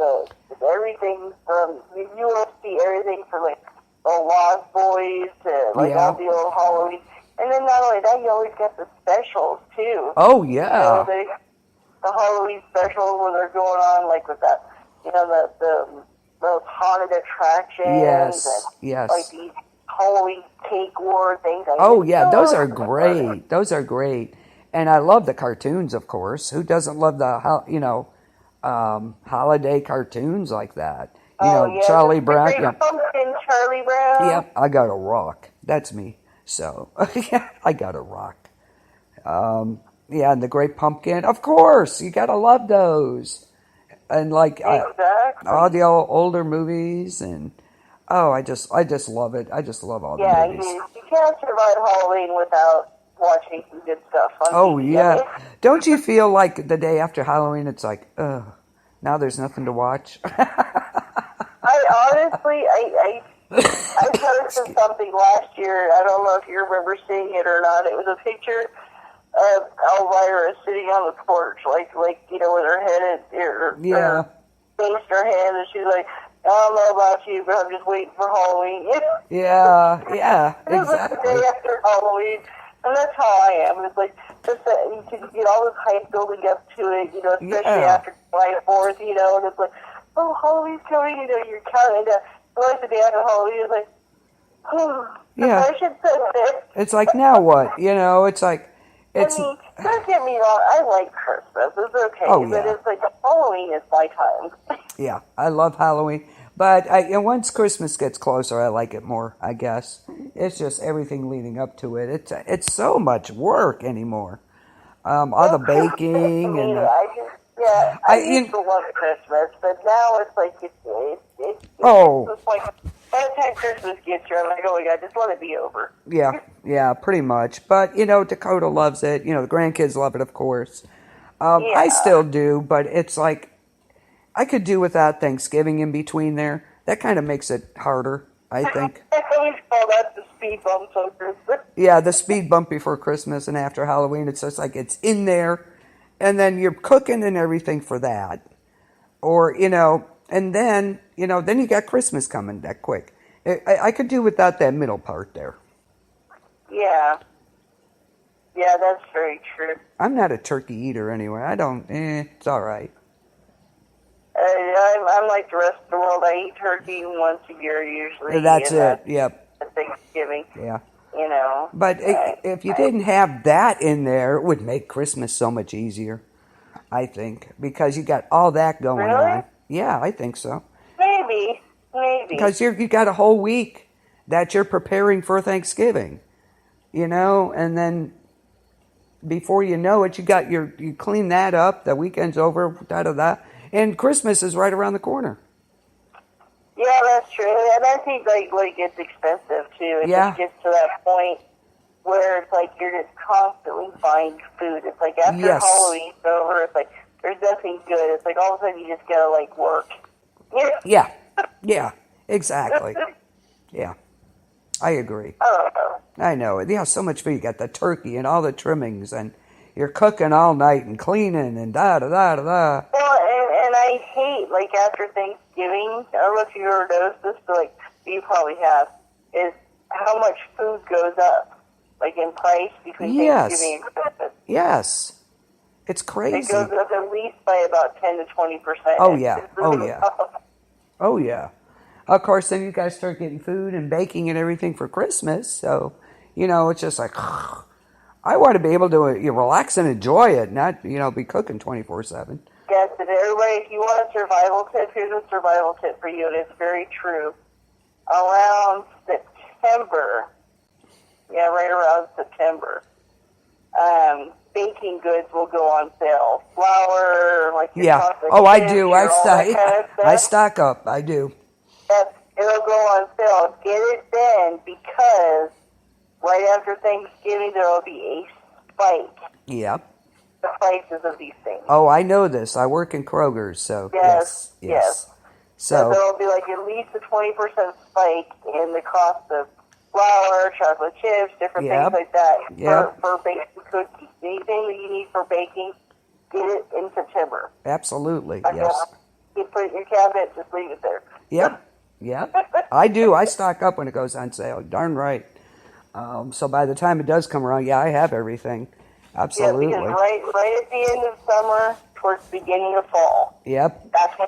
Everything from, you will see everything from like the Lost Boys to like all the old Halloween. And then not only that, you always get the specials too. Oh, yeah. The Halloween specials where they're going on like with that, those haunted attractions. Yes. Like these Halloween cake war things. Those are great. Those are great. And I love the cartoons, of course. Who doesn't love the holiday cartoons like that. Yeah, Charlie the Brown. Great Yeah. Pumpkin, Charlie Brown. Yep, I got a rock. That's me. So, I got a rock. Yeah, and the Great Pumpkin. Of course, you gotta love those. And like Exactly. all the older movies, and I just love it. I just love all the Yeah, movies. you can't survive Halloween without watching some good stuff on Oh TV. yeah, don't you feel like the day after Halloween, it's like, now there's nothing to watch? I honestly, I posted something last year. I don't know if you remember seeing it or not. It was a picture of Elvira sitting on the porch, like with her head Yeah. face in her hand, and she's like, I don't know about you, but I'm just waiting for Halloween. Yeah, It was like the exactly. day after Halloween, and that's how I am. It's like just that you can get all this hype building up to it, especially Yeah. after July 4th, and it's like, oh, Halloween's coming, you're counting down. But like the day after Halloween, it's like, Yeah. I should say it. It's like, now what? It's like, it's, I mean, don't get me wrong, I like Christmas. It's okay, Oh, but yeah. it's like Halloween is my time. yeah, I love Halloween. But once Christmas gets closer, I like it more, I guess. It's just everything leading up to it. It's so much work anymore. All the baking and I used to love Christmas, but now it's like it's Oh. just like by the time Christmas gets here, I'm like, oh my God, just let it be over. yeah, pretty much. But Dakota loves it. The grandkids love it, of course. I still do, but it's like I could do without Thanksgiving in between there. That kind of makes it harder, I think. I always call that the speed bump on Christmas. Yeah, the speed bump before Christmas and after Halloween. It's just like it's in there, and then you're cooking and everything for that. Or, and then you got Christmas coming that quick. I could do without that middle part there. Yeah, that's very true. I'm not a turkey eater anyway. I don't, it's all right. I'm like the rest of the world. I eat turkey once a year usually. That's and it, yep. At Thanksgiving. Yeah. But if you didn't have that in there, it would make Christmas so much easier, I think, because you got all that going on. Yeah, I think so. Maybe. Because you got a whole week that you're preparing for Thanksgiving, and then before you know it, you clean that up. The weekend's over, and Christmas is right around the corner. Yeah, that's true. And I think like it's expensive too. It just gets to that point where it's like you're just constantly buying food. It's like after Halloween's over, it's like there's nothing good. It's like all of a sudden you just gotta work. Yeah, exactly. Yeah, I agree. I know. Yeah, so much food. You got the turkey and all the trimmings, and you're cooking all night and cleaning and da-da-da-da-da. Well, and I hate, after Thanksgiving, I don't know if you ever noticed this, but, you probably have, is how much food goes up, in price between Thanksgiving and Christmas. Yes. It's crazy. It goes up at least by about 10 to 20%. Oh, yeah. Oh, yeah. Of course, then you guys start getting food and baking and everything for Christmas. So, it's just like, I want to be able to relax and enjoy it, not, be cooking 24/7. Yes, and everybody, if you want a survival tip, here's a survival tip for you, and it's very true. Around September, right around September, baking goods will go on sale. Flour, your chocolate I chips, do. all that kind of stuff. I stock up. I do. Yes, it'll go on sale. Get it then, because right after Thanksgiving there will be a spike. Yep. The prices of these things. Oh, I know this. I work in Kroger's, so yes. So there will be at least a 20% spike in the cost of flour, chocolate chips, different things like that for baking cookies. Anything that you need for baking, get it in September. Absolutely, yes. You put it in your cabinet, just leave it there. Yep. I do. I stock up when it goes on sale. Darn right. So by the time it does come around, I have everything. Absolutely. Yeah, because right at the end of summer, towards the beginning of fall. Yep. That's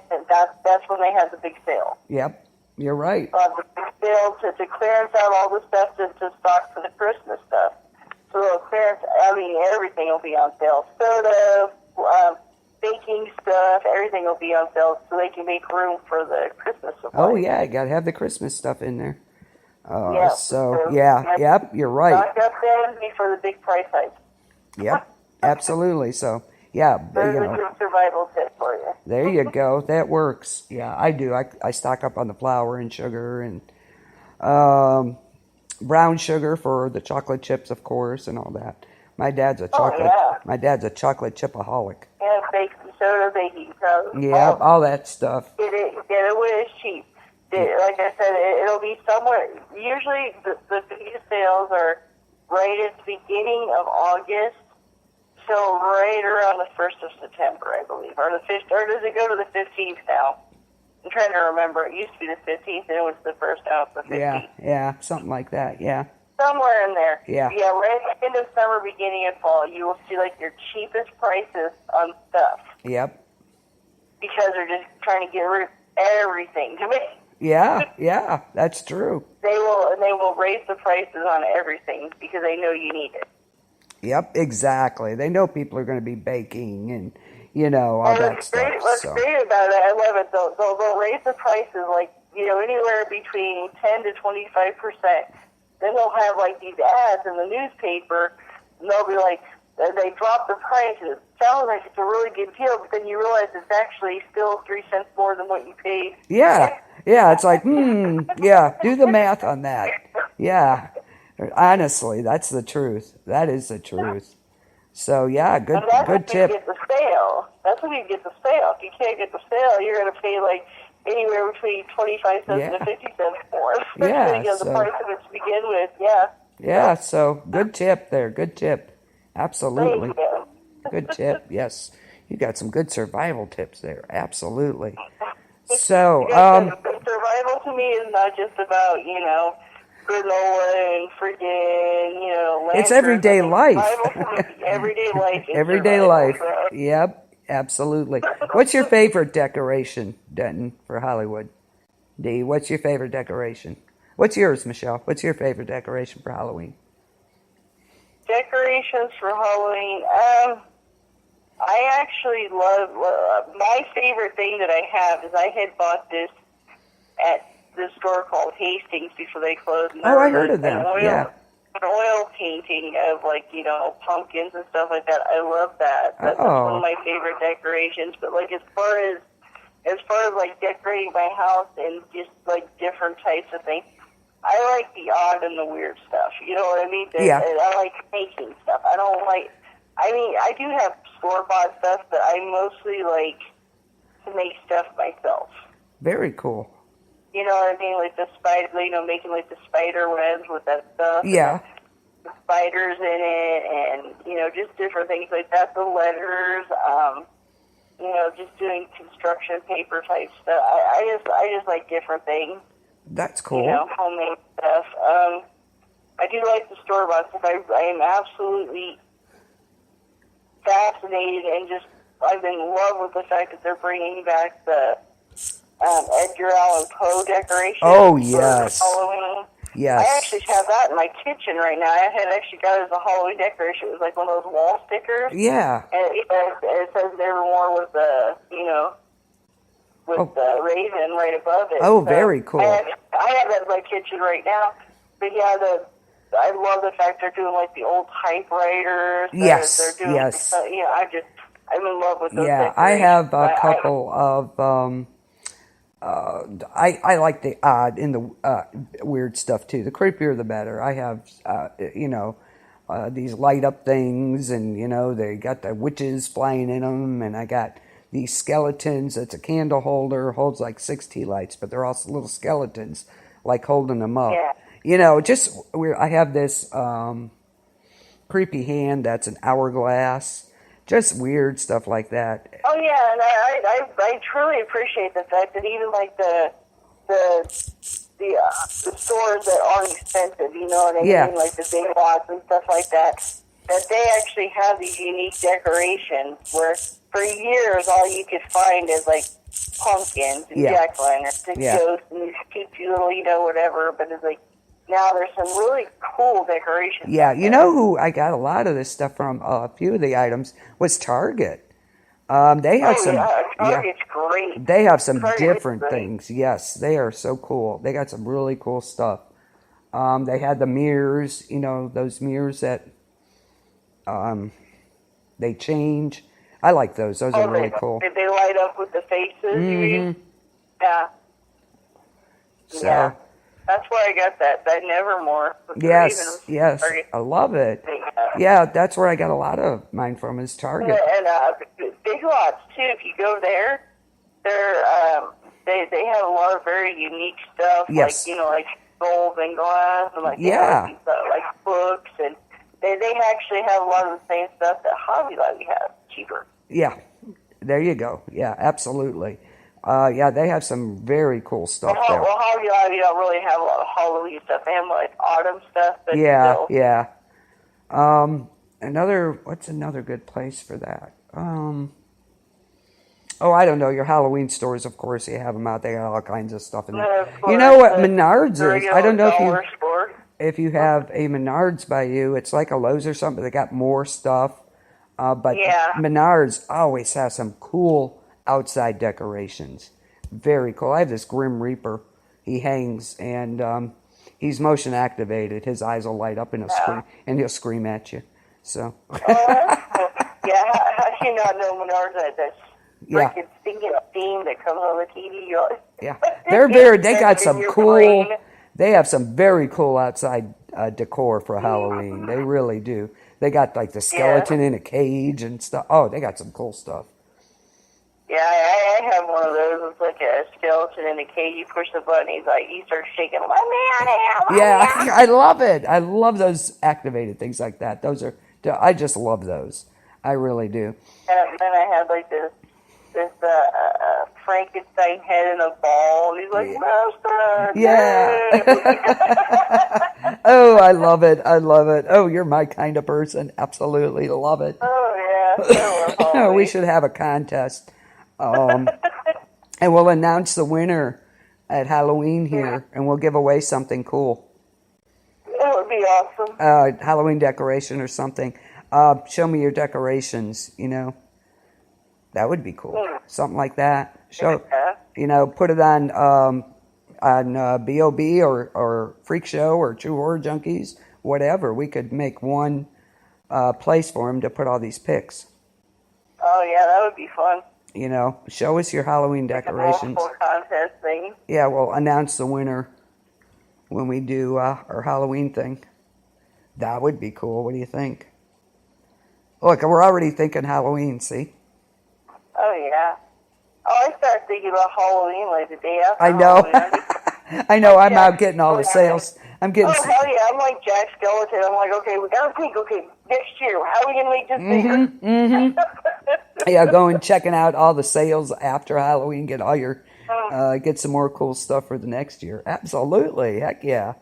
when they have the big sale. Yep. You're right. The big sale to clearance out all the stuff to stock for the Christmas stuff. So they'll clearance. Everything will be on sale. Soda, baking stuff, everything will be on sale so they can make room for the Christmas supplies. Oh, yeah, you got to have the Christmas stuff in there. Yeah, So, yeah, yep, you're right. Stock up then before the big price hike. Yep, absolutely. So, yeah, There's you a know, good survival tip for you. there you go. That works. Yeah, I do. I stock up on the flour and sugar and brown sugar for the chocolate chips, of course, and all that. My dad's a chocolate. yeah. My dad's a chocolate chipaholic. And baking soda, baking powder. Yeah, all that stuff. Get it when it's cheap. Like I said, it'll be somewhere. Usually, the biggest sales are right at the beginning of August, so right around the 1st of September, I believe, or the 5th, or does it go to the 15th now? I'm trying to remember. It used to be the 15th, and it was the 1st, now it's the 15th. Yeah, something like that. Yeah. Somewhere in there. Yeah. Yeah, right at the end of summer, beginning of fall, you will see like your cheapest prices on stuff Yep. because they're just trying to get rid of everything to me. Yeah, that's true. They will raise the prices on everything because they know you need it. Yep, exactly. They know people are going to be baking and, you know, all that stuff. What's So. great about it, I love it. They'll raise the prices like, anywhere between 10 to 25%. Then they'll have like these ads in the newspaper, and they'll be like, they drop the price. It sounds like it's a really good deal, but then you realize it's actually still 3 cents more than what you paid. Yeah, it's like, yeah, do the math on that. Yeah, honestly, that's the truth. That is the truth. So, yeah, good tip. That's when you get the sale. That's when you get the sale. If you can't get the sale, you're going to pay like anywhere between 25 cents and 50 cents more. Yeah, the price of it to begin with, Yeah, so good tip there. Good tip. Absolutely. Thank you. Good tip, yes. You got some good survival tips there. Absolutely. So, survival to me is not just about, granola and freaking, it's everyday life. Survival to me, everyday life is Everyday survival, life. so. Yep, absolutely. What's your favorite decoration, Denton, for Hollywood? D, what's your favorite decoration? What's yours, Michelle? What's your favorite decoration for Halloween? Decorations for Halloween. I actually love, my favorite thing that I have is I had bought this at this store called Hastings before they closed. And I heard of them, yeah. An oil painting of pumpkins and stuff like that. I love that. That's one of my favorite decorations. But as far as decorating my house and just different types of things, I like the odd and the weird stuff. You know what I mean? I like making stuff. I do have store-bought stuff, but I mostly like to make stuff myself. Very cool. You know what I mean? Like the spider, making the spider webs with that stuff. Yeah. The spiders in it, and just different things like that. The letters, just doing construction paper type stuff. I just like different things. That's cool. Homemade stuff. I do like the store-bought stuff. I am absolutely fascinated and I'm in love with the fact that they're bringing back the Edgar Allan Poe decoration. Oh, yes. For Halloween. Yes. I actually have that in my kitchen right now. I had actually got it as a Halloween decoration. It was like one of those wall stickers. Yeah. And it says Nevermore with the, the raven right above it. Oh, very cool. I have that in my kitchen right now. But yeah, I love the fact they're doing the old typewriters. Yes, they're doing, yes. I'm in love with those. Yeah, I have a couple of. I like the odd and the weird stuff too. The creepier, the better. I have, these light up things, and they got the witches flying in them, and I got these skeletons. It's a candle holder, holds like 6 tea lights, but they're also little skeletons, holding them up. Yeah. Just where I have this creepy hand that's an hourglass, just weird stuff like that. Oh yeah, and I truly appreciate the fact that even the stores that aren't expensive, you know what I mean, like the big lots and stuff like that they actually have these unique decorations where for years all you could find is pumpkins and jack-o'-lanterns and ghosts and these cute little whatever, but it's now there's some really cool decorations. Yeah, you know who I got a lot of this stuff from, a few of the items, was Target. They have Oh some, yeah, yeah, Target's great. they have some Target is different great. things. Yes, they are so cool. They got some really cool stuff. They had the mirrors, those mirrors that they change. I like those. Those are Oh, really cool. they light up with the faces, you mean? Yeah. So, Yeah. That's where I got that Nevermore. yes, Target. I love it. Yeah, that's where I got a lot of mine from is Target. And Big Lots too. If you go there, they have a lot of very unique stuff. Yes. Like gold and glass, and they have these, like books, and they actually have a lot of the same stuff that Hobby Lobby has, cheaper. Yeah, there you go. Yeah, absolutely. Yeah, they have some very cool stuff there. Well, Hobby Lobby don't really have a lot of Halloween stuff. They have like autumn stuff, but Yeah, still. yeah. What's another good place for that? I don't know. Your Halloween stores, of course, you have them out. They got all kinds of stuff in there. Of course, You know what the Menards is? regular I don't know dollar store. if you have a Menards by you. It's like a Lowe's or something. They got more stuff. But Yeah. Menards always has some cool outside decorations. Very cool. I have this Grim Reaper. He hangs and he's motion activated. His eyes will light up and he'll scream at you. So. Oh, that's cool. Yeah, how do you not know Menards that's Yeah. freaking stinking theme that comes on the TV? You're like, Yeah, they got in some your cool. brain. They have some very cool outside decor for Halloween. They really do. They got like the skeleton in a cage and stuff. Oh, they got some cool stuff. Yeah, I have one of those. It's like a skeleton in a cage. You push the button, he starts shaking. Let me out of here! Let me out. Yeah, I love it. I love those activated things like that. I just love those. I really do. And then I had like this Frankenstein head in a ball, and he's like, Master! Yeah. Yay!" Oh, I love it. I love it. Oh, you're my kind of person. Absolutely love it. Oh, yeah. I love Halloween. We should have a contest. And we'll announce the winner at Halloween here, and we'll give away something cool. That would be awesome. Halloween decoration or something. Show me your decorations, That would be cool. Something like that. Put it on B.O.B. or Freak Show or True Horror Junkies, whatever. We could make one place for them to put all these pics. Oh, yeah, that would be fun. Show us your Halloween decorations. Multiple contest thing. Yeah, we'll announce the winner when we do our Halloween thing. That would be cool. What do you think? Look, we're already thinking Halloween, see? Oh, yeah. Oh, I started thinking about Halloween like the day after I know. Halloween. I know. I'm out getting all the sales. I'm getting. Oh, hell yeah. I'm like Jack Skeleton. I'm like, okay, we got to think, next year, how are we going to make this bigger? Yeah, going checking out all the sales after Halloween. Get all your, get some more cool stuff for the next year. Absolutely, heck yeah.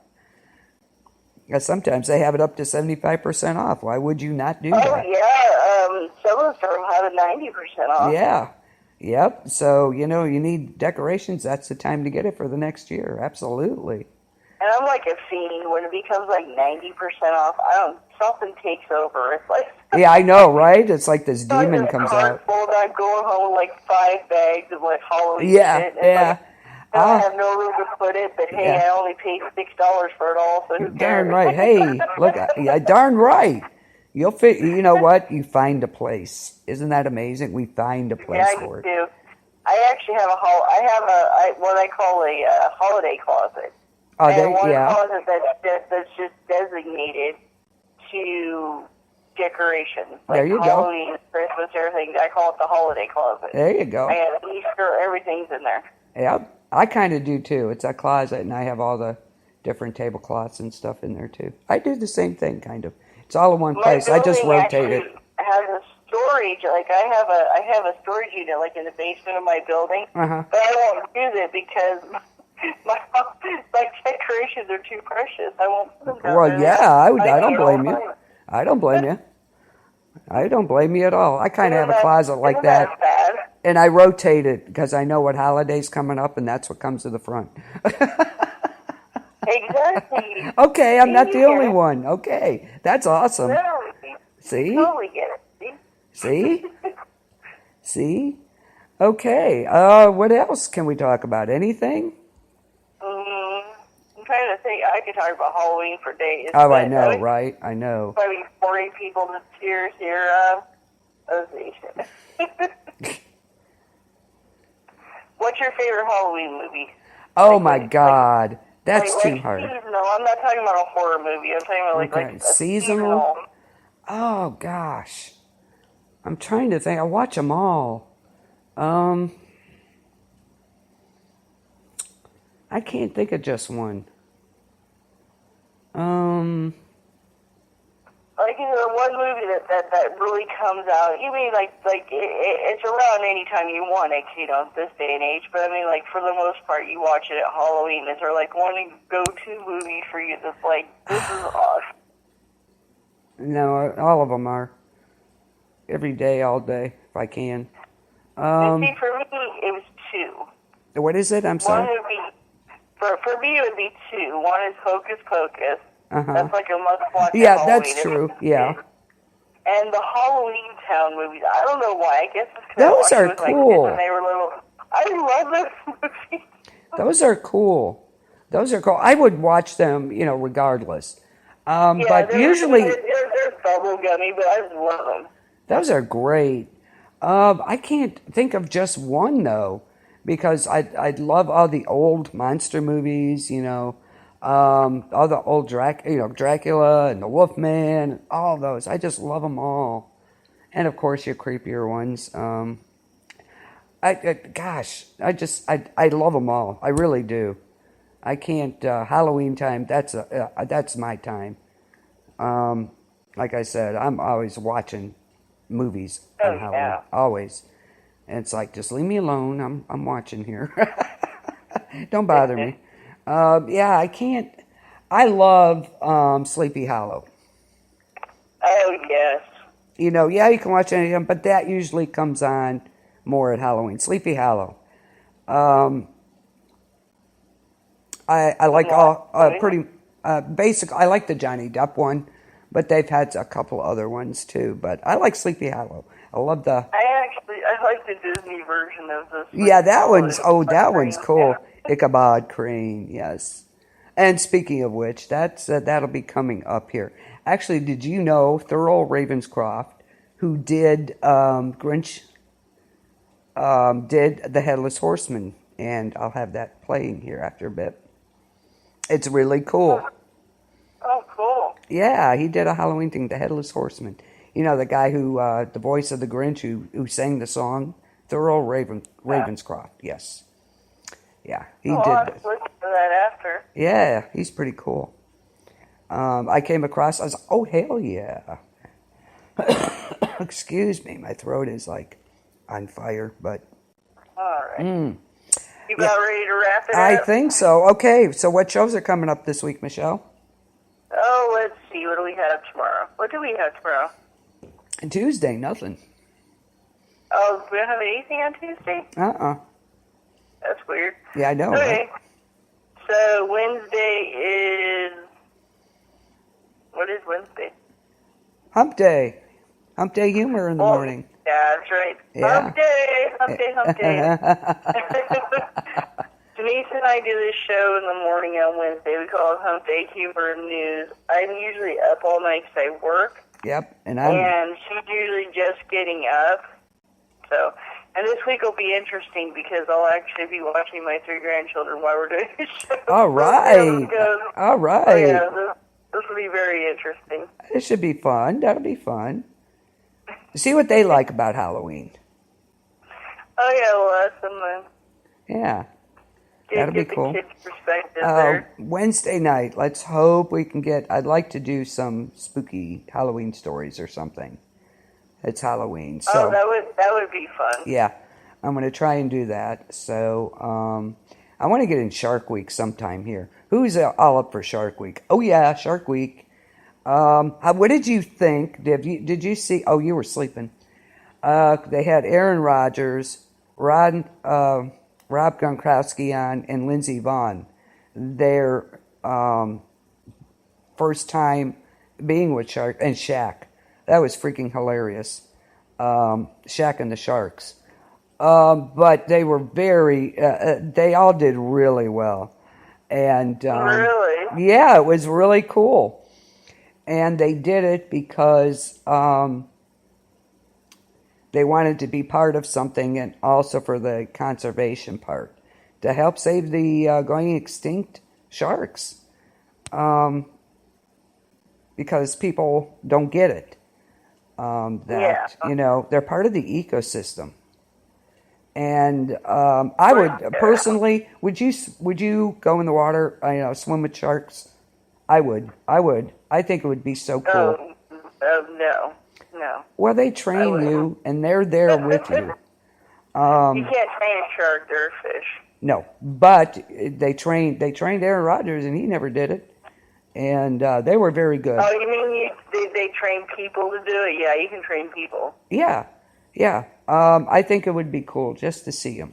Sometimes they have it up to 75% off. Why would you not do that? Oh yeah, some of them have it 90% off. Yeah, yep. So you need decorations. That's the time to get it for the next year. Absolutely. And I'm like a fiend. When it becomes like 90% off, something takes over. It's like Yeah, I know, right? It's like this demon comes out. Full, I'm going home with like 5 bags of like Halloween Yeah, shit. yeah. I have no room to put it, but hey, I only paid $6 for it all, so who Darn cares? right. Hey, look, yeah, darn right. You'll fit. You know what? You find a place. Isn't that amazing? We find a place for it. Yeah, I do. I actually have what I call a holiday closet. Oh, And one yeah. closet that's just designated to decorations. Like There you go. Halloween, Christmas, everything. I call it the holiday closet. There you go. I have Easter, everything's in there. Yeah, I kind of do too. It's a closet, and I have all the different tablecloths and stuff in there too. I do the same thing, kind of. It's all in one place. I just rotate it. Has a storage, like I have a storage unit like in the basement of my building, Uh-huh. but I won't use it because my decorations are too precious. I won't put them down Well, there. yeah, I don't hate blame all you. mine. I don't blame you. I don't blame you at all. I kind of have a closet like Isn't that, bad? and I rotate it because I know what holiday's coming up, and that's what comes to the front. Exactly. Okay, I'm not the See, you only get it. one. Okay, that's awesome. No, See? totally get it. See? See? See? Okay. What else can we talk about? Anything? I'm trying to think. I could talk about Halloween for days. Oh, I but know, would right? I know. Probably boring people to tears here. Let's see. What's your favorite Halloween movie? Oh, my God. That's like too hard. Seasonal. I'm not talking about a horror movie. I'm talking about Okay, like a seasonal? Oh, gosh. I'm trying to think. I watch them all. I can't think of just one. Like, the one movie that really comes out. You mean it's around anytime you want it, this day and age. But I mean, like, for the most part, you watch it at Halloween. Is there like one go-to movie for you that's like, this is awesome? No, all of them are. Every day, all day, if I can. See, for me, it was two. What is it? I'm One sorry. would be, for me, it would be two. One is Hocus Pocus. Uh-huh. That's like a must-watch. Yeah, at that's Halloween. true. Yeah. And the Halloween Town movies. I don't know why. I guess it's because Those I are watched it with my cool. kids when they were little. I love those movies. Those are cool. Those are cool. I would watch them, regardless. But usually, they're bubble gummy, but I just love them. those are great. I can't think of just one though, because I love all the old monster movies. All the old Dracula and the Wolfman, and all those. I just love them all, and of course your creepier ones. I love them all. I really do. I can't. Halloween time. That's my time. Like I said, I'm always watching movies on Halloween. Yeah. Always. And it's like, just leave me alone. I'm watching here. Don't bother me. Yeah, I can't. I love Sleepy Hollow. Oh, yes. Yeah, you can watch any of them, but that usually comes on more at Halloween. Sleepy Hollow. I like all pretty basic. I like the Johnny Depp one, but they've had a couple other ones too. But I like Sleepy Hollow. I love the. I like the Disney version of this. Yeah, that one's cool. Ichabod Crane, yes. And speaking of which, that'll be coming up here. Actually, did you know Thurl Ravenscroft, who did Grinch, did the Headless Horseman, and I'll have that playing here after a bit. It's really cool. Oh, cool. Yeah, he did a Halloween thing, the Headless Horseman. The guy who, the voice of the Grinch who sang the song, Thurl Ravenscroft, yes. Yeah, he did I'll this. have to listen to that after. Yeah, he's pretty cool. I came across, I was like, oh, hell yeah. Excuse me, my throat is like on fire, but. All right. You about ready to wrap it I up? think so. Okay, so what shows are coming up this week, Michelle? Oh, let's see. What do we have tomorrow? What do we have tomorrow? Tuesday, nothing. Oh, we don't have anything on Tuesday? That's weird. Yeah, I know. Okay. Right? So Wednesday is... What is Wednesday? Hump Day. Hump Day humor in the morning. Yeah, that's right. Yeah. Hump day, hump day, hump day. Denise and I do this show in the morning on Wednesday. We call it Hump Day Humor and News. I'm usually up all night because I work. Yep. And she's usually just getting up. So, and this week will be interesting because I'll actually be watching my 3 grandchildren while we're doing the show. All right. All right. Oh, yeah, this will be very interesting. It should be fun. That'll be fun. See what they like about Halloween. Oh, yeah, well, that's some... Yeah. That'll be cool. Get the kids' perspective there. Wednesday night, let's hope we can get... I'd like to do some spooky Halloween stories or something. It's Halloween, so... Oh, that would be fun. Yeah, I'm going to try and do that. So, I want to get in Shark Week sometime here. Who's all up for Shark Week? Oh, yeah, Shark Week. What did you think? Did you see... Oh, you were sleeping. They had Aaron Rodgers, Rob Gronkowski on, and Lindsey Vonn. Their first time being with Shark, and Shaq. That was freaking hilarious. Shaq and the Sharks. But they were they all did really well. And Really? yeah, it was really cool. And they did it because they wanted to be part of something, and also for the conservation part, to help save the going extinct sharks. Because people don't get it. They're part of the ecosystem. And I would personally, would you go in the water, swim with sharks? I would. I think it would be so cool. No. Well, they train you, and they're there with you. You can't train a shark, they're a fish. No, but they trained Aaron Rodgers, and he never did it. And they were very good. Oh, you mean they train people to do it? Yeah, you can train people. Yeah. I think it would be cool just to see them.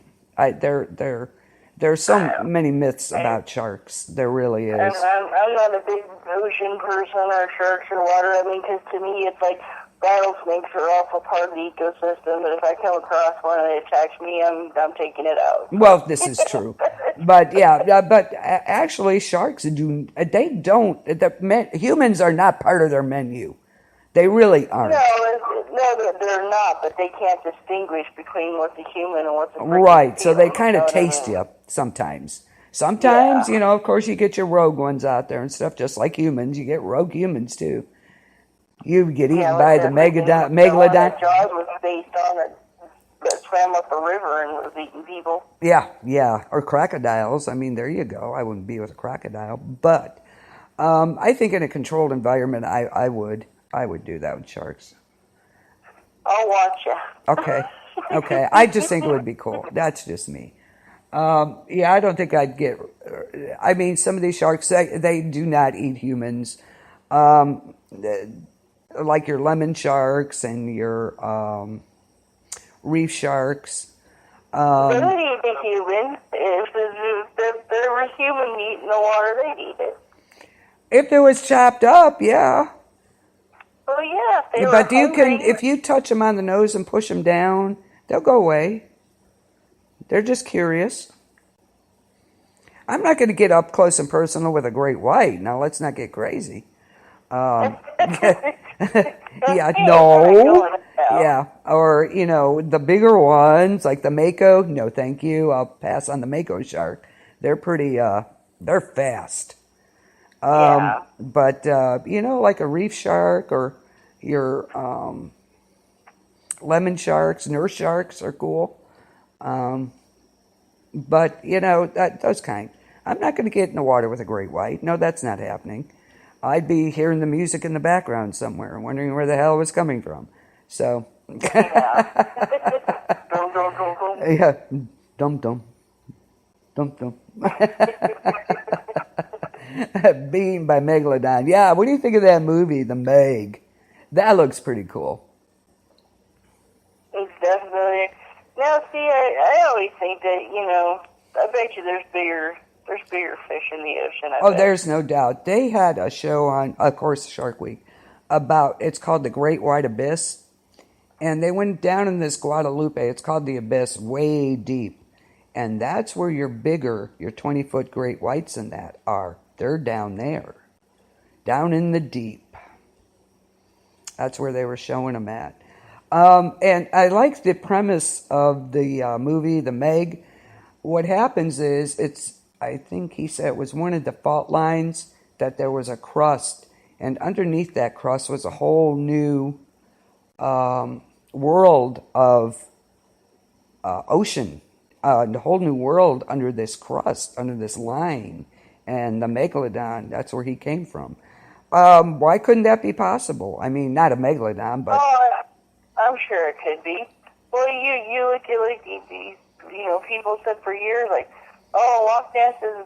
There's so many myths about sharks. There really is. I'm not a big ocean person or sharks or water. I mean, because to me, it's like rattlesnakes are also part of the ecosystem. But if I come across one and it attacks me, I'm taking it out. Well, this is true. But actually, sharks humans are not part of their menu. They really aren't. No, they're not, but they can't distinguish between what's a human and what's a freaking Right, so they seal, kind of you know what I taste mean? you sometimes. Sometimes, of course, you get your rogue ones out there and stuff, just like humans. You get rogue humans, too. You get eaten by the megalodon. That Jaws was based on it that swam up a river and was eating people. Yeah, or crocodiles. I mean, there you go. I wouldn't be with a crocodile, but I think in a controlled environment, I would do that with sharks. I'll watch you. Okay. I just think it would be cool. That's just me. I don't think I'd get. I mean, some of these sharks, they do not eat humans, like your lemon sharks and your reef sharks. They would eat a human. If there was human meat in the water, they'd eat it. If it was chopped up, yeah. Oh yeah, if they were But hungry. if you touch them on the nose and push them down, they'll go away. They're just curious. I'm not going to get up close and personal with a great white. Now, let's not get crazy. Yeah, no. Yeah, or, the bigger ones, like the mako. No, thank you. I'll pass on the mako shark. They're pretty, they're fast. But, like a reef shark or your lemon sharks, nurse sharks are cool. But, those kind. I'm not going to get in the water with a great white. No, that's not happening. I'd be hearing the music in the background somewhere, wondering where the hell it was coming from. So, yeah, dum-dum. Dum-dum. Being by Megalodon. Yeah, what do you think of that movie, The Meg? That looks pretty cool. It's definitely. Now, see, I always think that, I bet you there's bigger fish in the ocean. I bet. There's no doubt. They had a show on, of course, Shark Week, it's called The Great White Abyss. And they went down in this Guadalupe, it's called the Abyss, way deep. And that's where your 20-foot great whites and that are. They're down there, down in the deep. That's where they were showing them at. And I like the premise of the movie, The Meg. What happens is, I think he said it was one of the fault lines that there was a crust. And underneath that crust was a whole new world of ocean. A whole new world under this crust, under this line. And the megalodon, that's where he came from. Why couldn't that be possible? I mean, not a megalodon, but... Oh, I'm sure it could be. Well, you look at like these, people said for years, like, oh, Loch Ness is,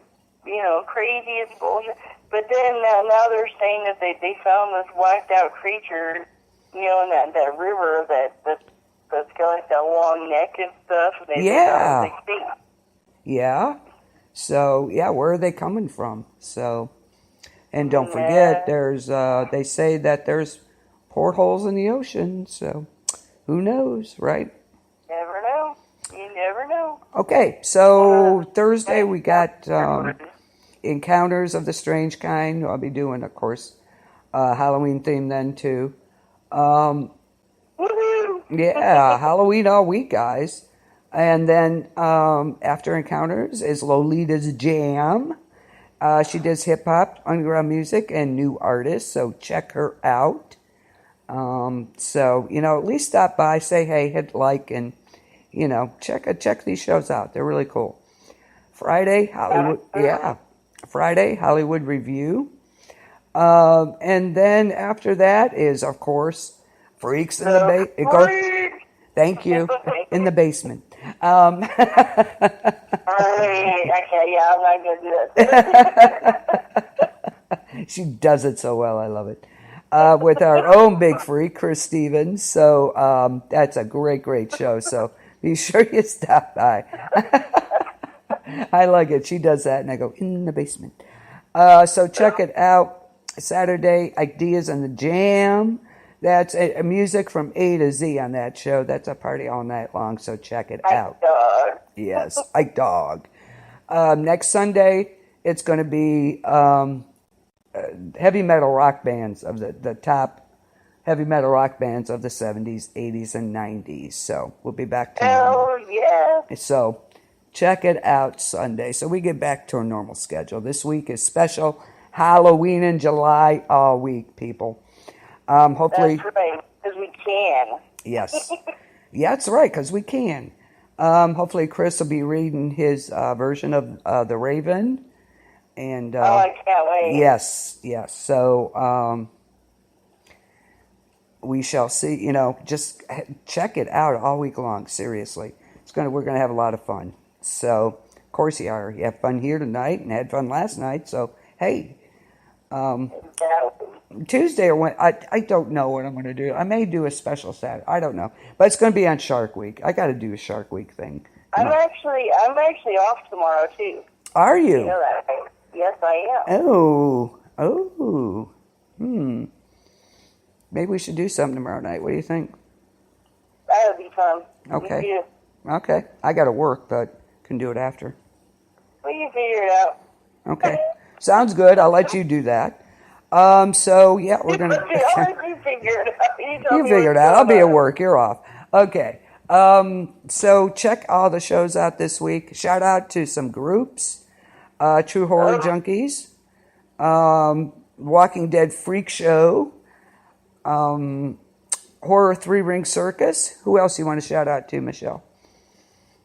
crazy, it's bullshit. But then now they're saying that they found this wiped out creature, in that river that's got like that long neck and stuff. And Yeah. Yeah. So, where are they coming from? So, and don't forget, there's, they say that there's portholes in the ocean. So, Who knows, right? Never know. You never know. Okay, so Thursday we got Encounters of the Strange Kind. I'll be doing, of course, Halloween theme then too. Woohoo! Yeah, Halloween all week, guys. And then after Encounters is Lolita's Jam. She does hip hop, underground music, and new artists, so check her out. So, at least stop by, say hey, hit like, and, check these shows out. They're really cool. Friday, Hollywood Review. And then after that is, of course, Freaks in the Basement. Thank you. In the basement. Okay, yeah, I'm not going to do that. She does it so well. I love it. With our own big freak, Chris Stevens. So that's a great, great show. So be sure you stop by. I like it. She does that, and I go, in the basement. So check it out. Saturday, Ideas and the Jam. That's music from A to Z on that show. That's a party all night long, so check it out. Dog. Yes, Ike Dog. Next Sunday, it's going to be heavy metal rock bands of the top heavy metal rock bands of the 70s, 80s, and 90s. So we'll be back to normal. Oh, yeah. So check it out Sunday. So we get back to our normal schedule. This week is special Halloween in July all week, people. Hopefully, That's right, because we can. Yes. Yeah, that's right, because we can. Hopefully Chris will be reading his version of The Raven. And I can't wait. Yes. So we shall see, just check it out all week long, seriously. We're gonna have a lot of fun. So of course you are. You have fun here tonight and had fun last night. So hey, Tuesday or when I don't know what I'm going to do. I may do a special Saturday. I don't know, but it's going to be on Shark Week. I got to do a Shark Week thing. I'm actually off tomorrow too. Are you? You know that, right? Yes, I am. Oh. Maybe we should do something tomorrow night. What do you think? That would be fun. Okay. Me too. Okay. I got to work, but can do it after. We can figure it out. Okay. Sounds good. I'll let you do that. So yeah, we're gonna. I'll let you figure it out. You figure it out. I'll be at work. You're off. Okay. So check all the shows out this week. Shout out to some groups: True Horror Junkies, Walking Dead Freak Show, Horror 3-Ring Circus. Who else you want to shout out to, Michelle?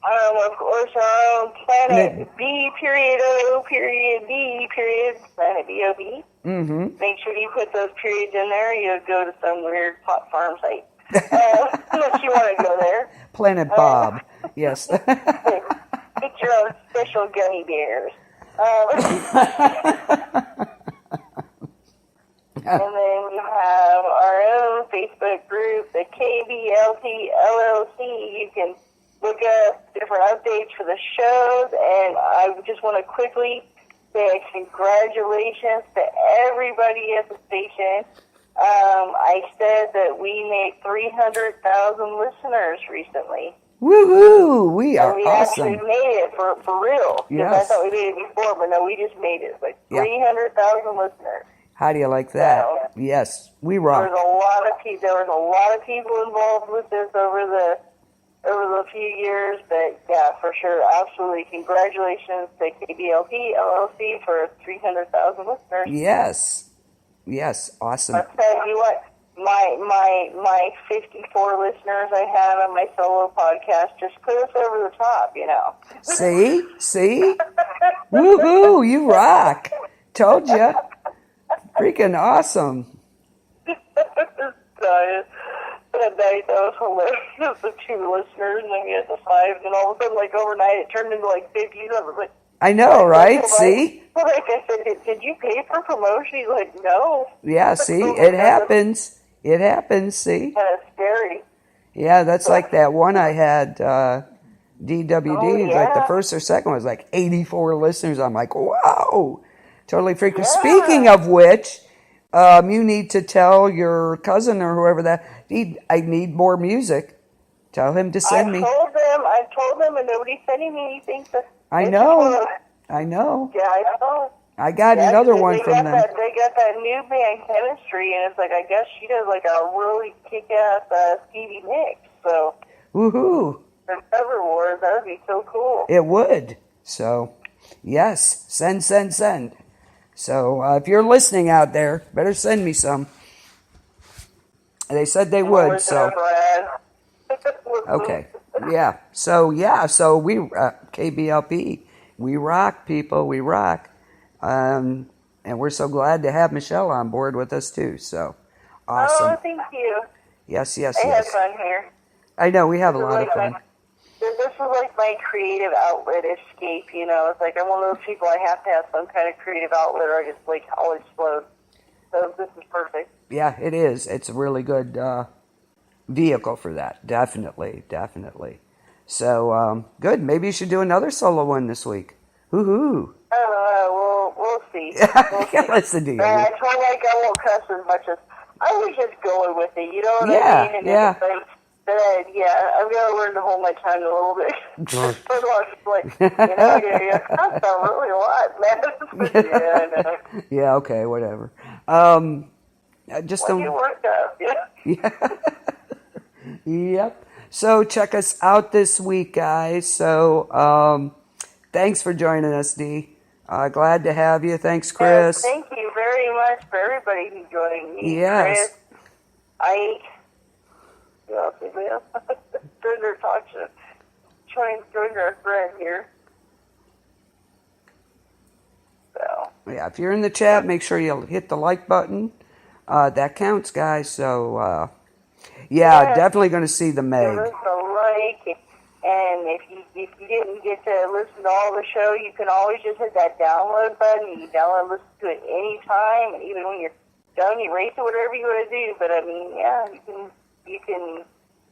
Of course, our own Planet B.O.B. Planet B.O.B. Mm-hmm. Make sure you put those periods in there. You'll go to some weird pot farm site. Unless you want to go there. Planet Bob. Yes. Get your own special gummy bears. And then we have our own Facebook group, the KBLT LLC. You can look at different updates for the shows, and I just want to quickly say congratulations to everybody at the station. I said that we made 300,000 listeners recently. Woohoo! We are we awesome. actually made it for real. Yes. I thought we made it before, but no, we just made it. Like 300,000 listeners. How do you like that? So, yes, we rock. There was a lot of people involved with this over the few years, but yeah, for sure, absolutely. Congratulations to KBLP LLC for 300,000 listeners. Yes, awesome. I'll tell you what, my 54 listeners I had on my solo podcast just put us over the top, See? Woohoo! You rock. Told you. Freaking awesome. That night, that was hilarious. The 2 listeners, and then we had the 5, and all of a sudden, like overnight, it turned into like 50. I was like, I know, right? See? Like I said, did you pay for promotion? He's like, no. Yeah, see? It happens. It happens, see? Kind of scary. Yeah, that's like that one I had, DWD. Oh, yeah. Like the first or second was like 84 listeners. I'm like, wow. Totally freaking. Yeah. Speaking of which, You need to tell your cousin or whoever that I need more music. Tell him to send me. I've told them, and nobody's sending me anything. So I it's know. close. I know. Yeah, I know. I got Yeah, another 'cause one they from got them. They got that new band Chemistry, and it's like, I guess she does like a really kick-ass Stevie Nicks. So Woohoo! for Cover Wars, that would be so cool. It would. So, yes, send. So, if you're listening out there, better send me some. They said they would. So, okay, yeah. So we KBLP, we rock, people, we rock. And we're so glad to have Michelle on board with us too. So awesome. Oh, thank you. Yes. I had fun here. I know we have a This is lot of like fun. This is like my creative outlet escape. You know, it's like I'm one of those people. I have to have some kind of creative outlet, or I just like I'll explode. So this is perfect. Yeah, it is. It's a really good vehicle for that. Definitely. So good. Maybe you should do another solo one this week. Woohoo! We'll see. Yeah, that's the deal. I told like I won't cuss as much as I was just going with it. You know what Yeah, I mean? And yeah. it's like, I've got to learn to hold my tongue a little bit. Otherwise, it's like, you cuss a really lot, man. Yeah, I know. Yeah, okay, whatever. Just When don't. you work up, Yep. So check us out this week, guys. So thanks for joining us, Dee. Glad to have you. Thanks, Chris. Thank you very much for everybody who joined me. Yes. Chris, Ike, who else is there? Stringer talks to join our friend here. So. Yeah, if you're in the chat, make sure you hit the like button. That counts, guys. So, definitely going to see the Meg. Give us a like, and if you didn't get to listen to all the show, you can always just hit that download button. You can download and listen to it anytime, and even when you're done, erase it, whatever you want to do. But I mean, yeah, you can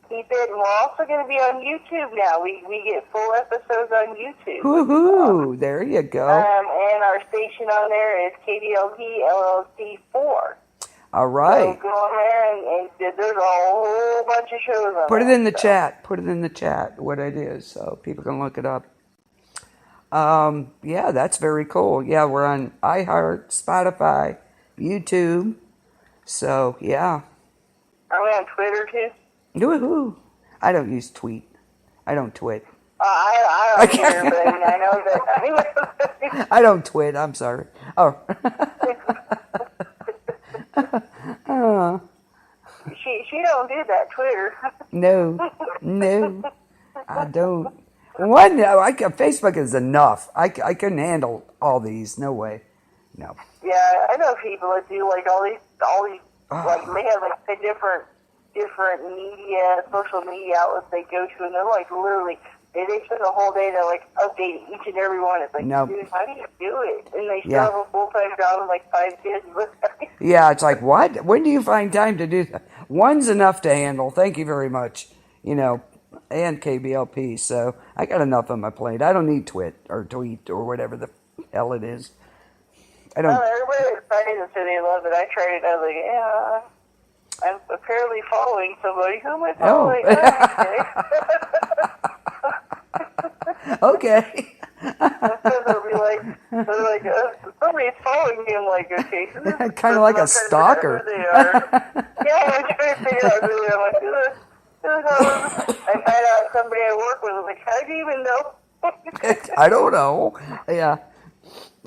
keep it. And we're also going to be on YouTube now. We get full episodes on YouTube. Woohoo! There you go. And our station on there is KDLP LLC 4. All right. So go on there, and there's a whole bunch of shows on Put it there, in the so. chat. Put it in the chat what it is so people can look it up. Yeah, that's very cool. Yeah, we're on iHeart, Spotify, YouTube. So, yeah. Are we on Twitter, too? Woohoo! I don't use tweet. I don't twit. I don't care, but I mean, I know that. I don't twit. I'm sorry. Oh. She don't do that Twitter. No, I don't. Facebook is enough. I couldn't handle all these. No way. No. Yeah, I know people that do like all these like they have like the different media, social media outlets they go to, and they're like literally they spend the whole day to like update each and every one. It's like, dude, how do you do it? And they still have a full-time job with like 5 kids. Yeah, it's like, what? When do you find time to do that? One's enough to handle. Thank you very much. And KBLP. So I got enough on my plate. I don't need tweet or whatever the hell it is. I don't. Well, everybody excited and said they love it. I tried it. I was like, yeah. I'm apparently following somebody. Who am I following? Okay. So they'll be like, somebody's following me. I'm like, okay. Kind of like a stalker. Who they are. Yeah, I'm trying to figure out who they are. I'm like, I find out somebody I work with. I'm like, how do you even know? I don't know. Yeah.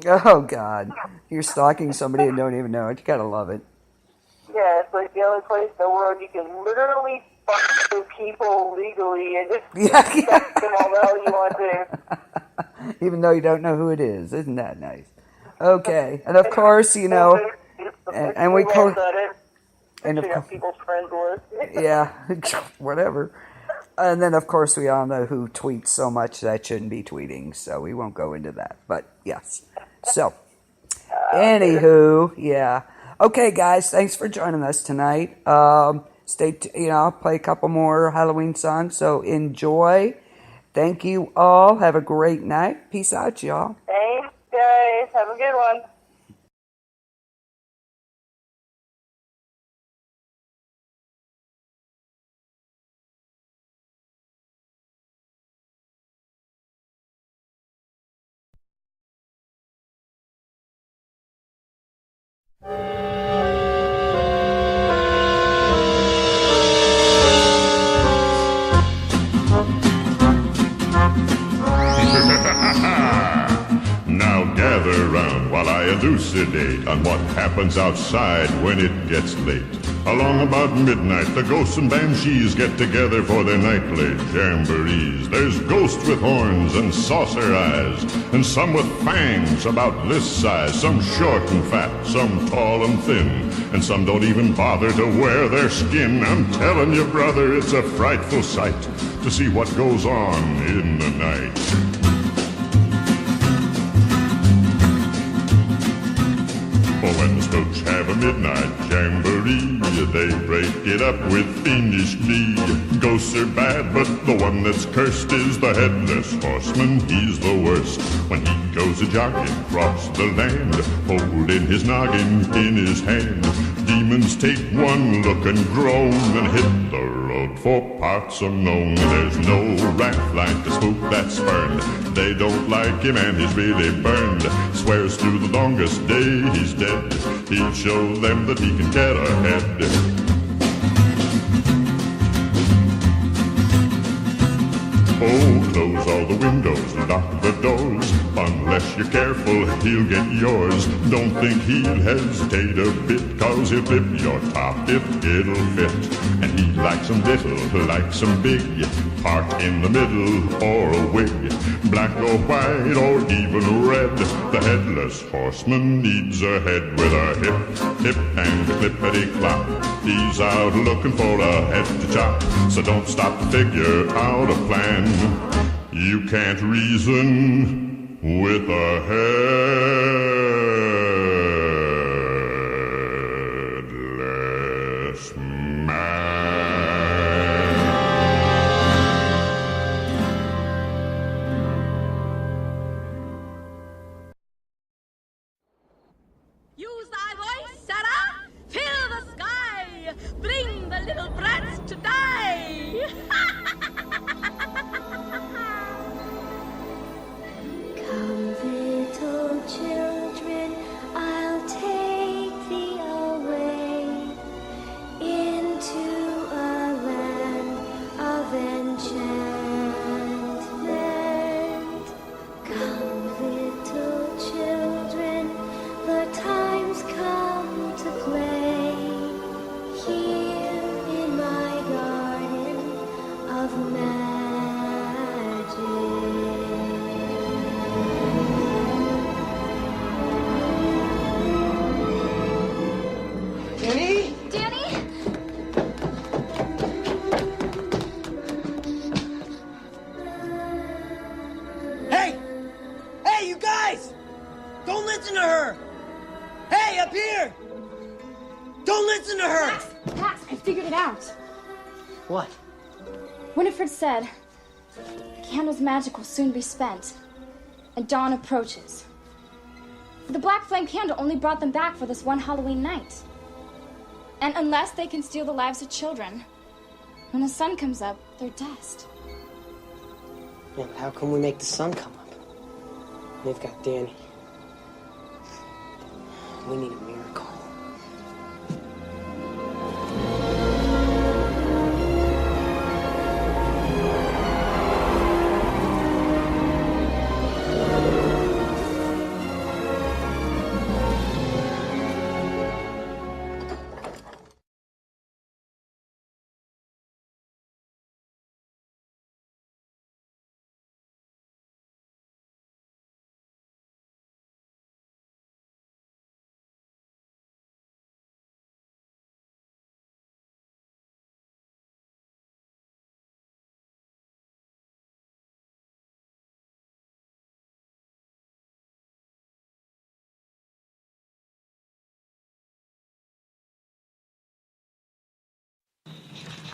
Oh, God. You're stalking somebody and don't even know it. You gotta love it. Yeah, it's like the only place in the world you can literally find people legally and just text them all the hell you want to. Even though you don't know who it is. Isn't that nice? Okay. And of course, and we post... And of course, people's friends list. Yeah, whatever. And then, of course, we all know who tweets so much that shouldn't be tweeting, so we won't go into that. But, yes. So, anywho, yeah. Okay, guys, thanks for joining us tonight. I'll play a couple more Halloween songs, so enjoy. Thank you all. Have a great night. Peace out, y'all. Thanks, guys. Have a good one. I elucidate on what happens outside when it gets late. Along about midnight, the ghosts and banshees get together for their nightly jamborees. There's ghosts with horns and saucer eyes, and some with fangs about this size. Some short and fat, some tall and thin, and some don't even bother to wear their skin. I'm telling you, brother, it's a frightful sight to see what goes on in the night. When the spooks have a midnight jamboree, they break it up with fiendish glee. Ghosts are bad, but the one that's cursed is the headless horseman. He's the worst. When he goes a-jogging across the land, holding his noggin in his hand, demons take one look and groan and hit the road for parts unknown. There's no wrath like the spook that's spurned. They don't like him and he's really burned. Swears through the longest day he's dead, he'll show them that he can get ahead. Oh, close all the windows, lock the doors. Unless you're careful, he'll get yours. Don't think he'll hesitate a bit, cause he'll flip your top if it'll fit. And he likes 'em little, likes 'em big, part in the middle or a wig, black or white or even red. The headless horseman needs a head with a hip, hip and a clippity-clop. He's out looking for a head to chop, so don't stop to figure out a plan. You can't reason with a headless man. Use thy voice, Sarah! Fill the sky! Bring the little brats to die! Come, little children, I'll take thee away into a land of enchantment. Come, little children, the time's come to play here in my garden of magic. Danny? Danny? Hey! Hey, you guys! Don't listen to her! Hey, up here! Don't listen to her! Max, I figured it out. What? Winifred said, the candle's magic will soon be spent, and dawn approaches. The black flame candle only brought them back for this one Halloween night. And unless they can steal the lives of children, when the sun comes up, they're dust. Yeah, but how can we make the sun come up? We've got Danny. We need a miracle.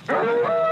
Thank you.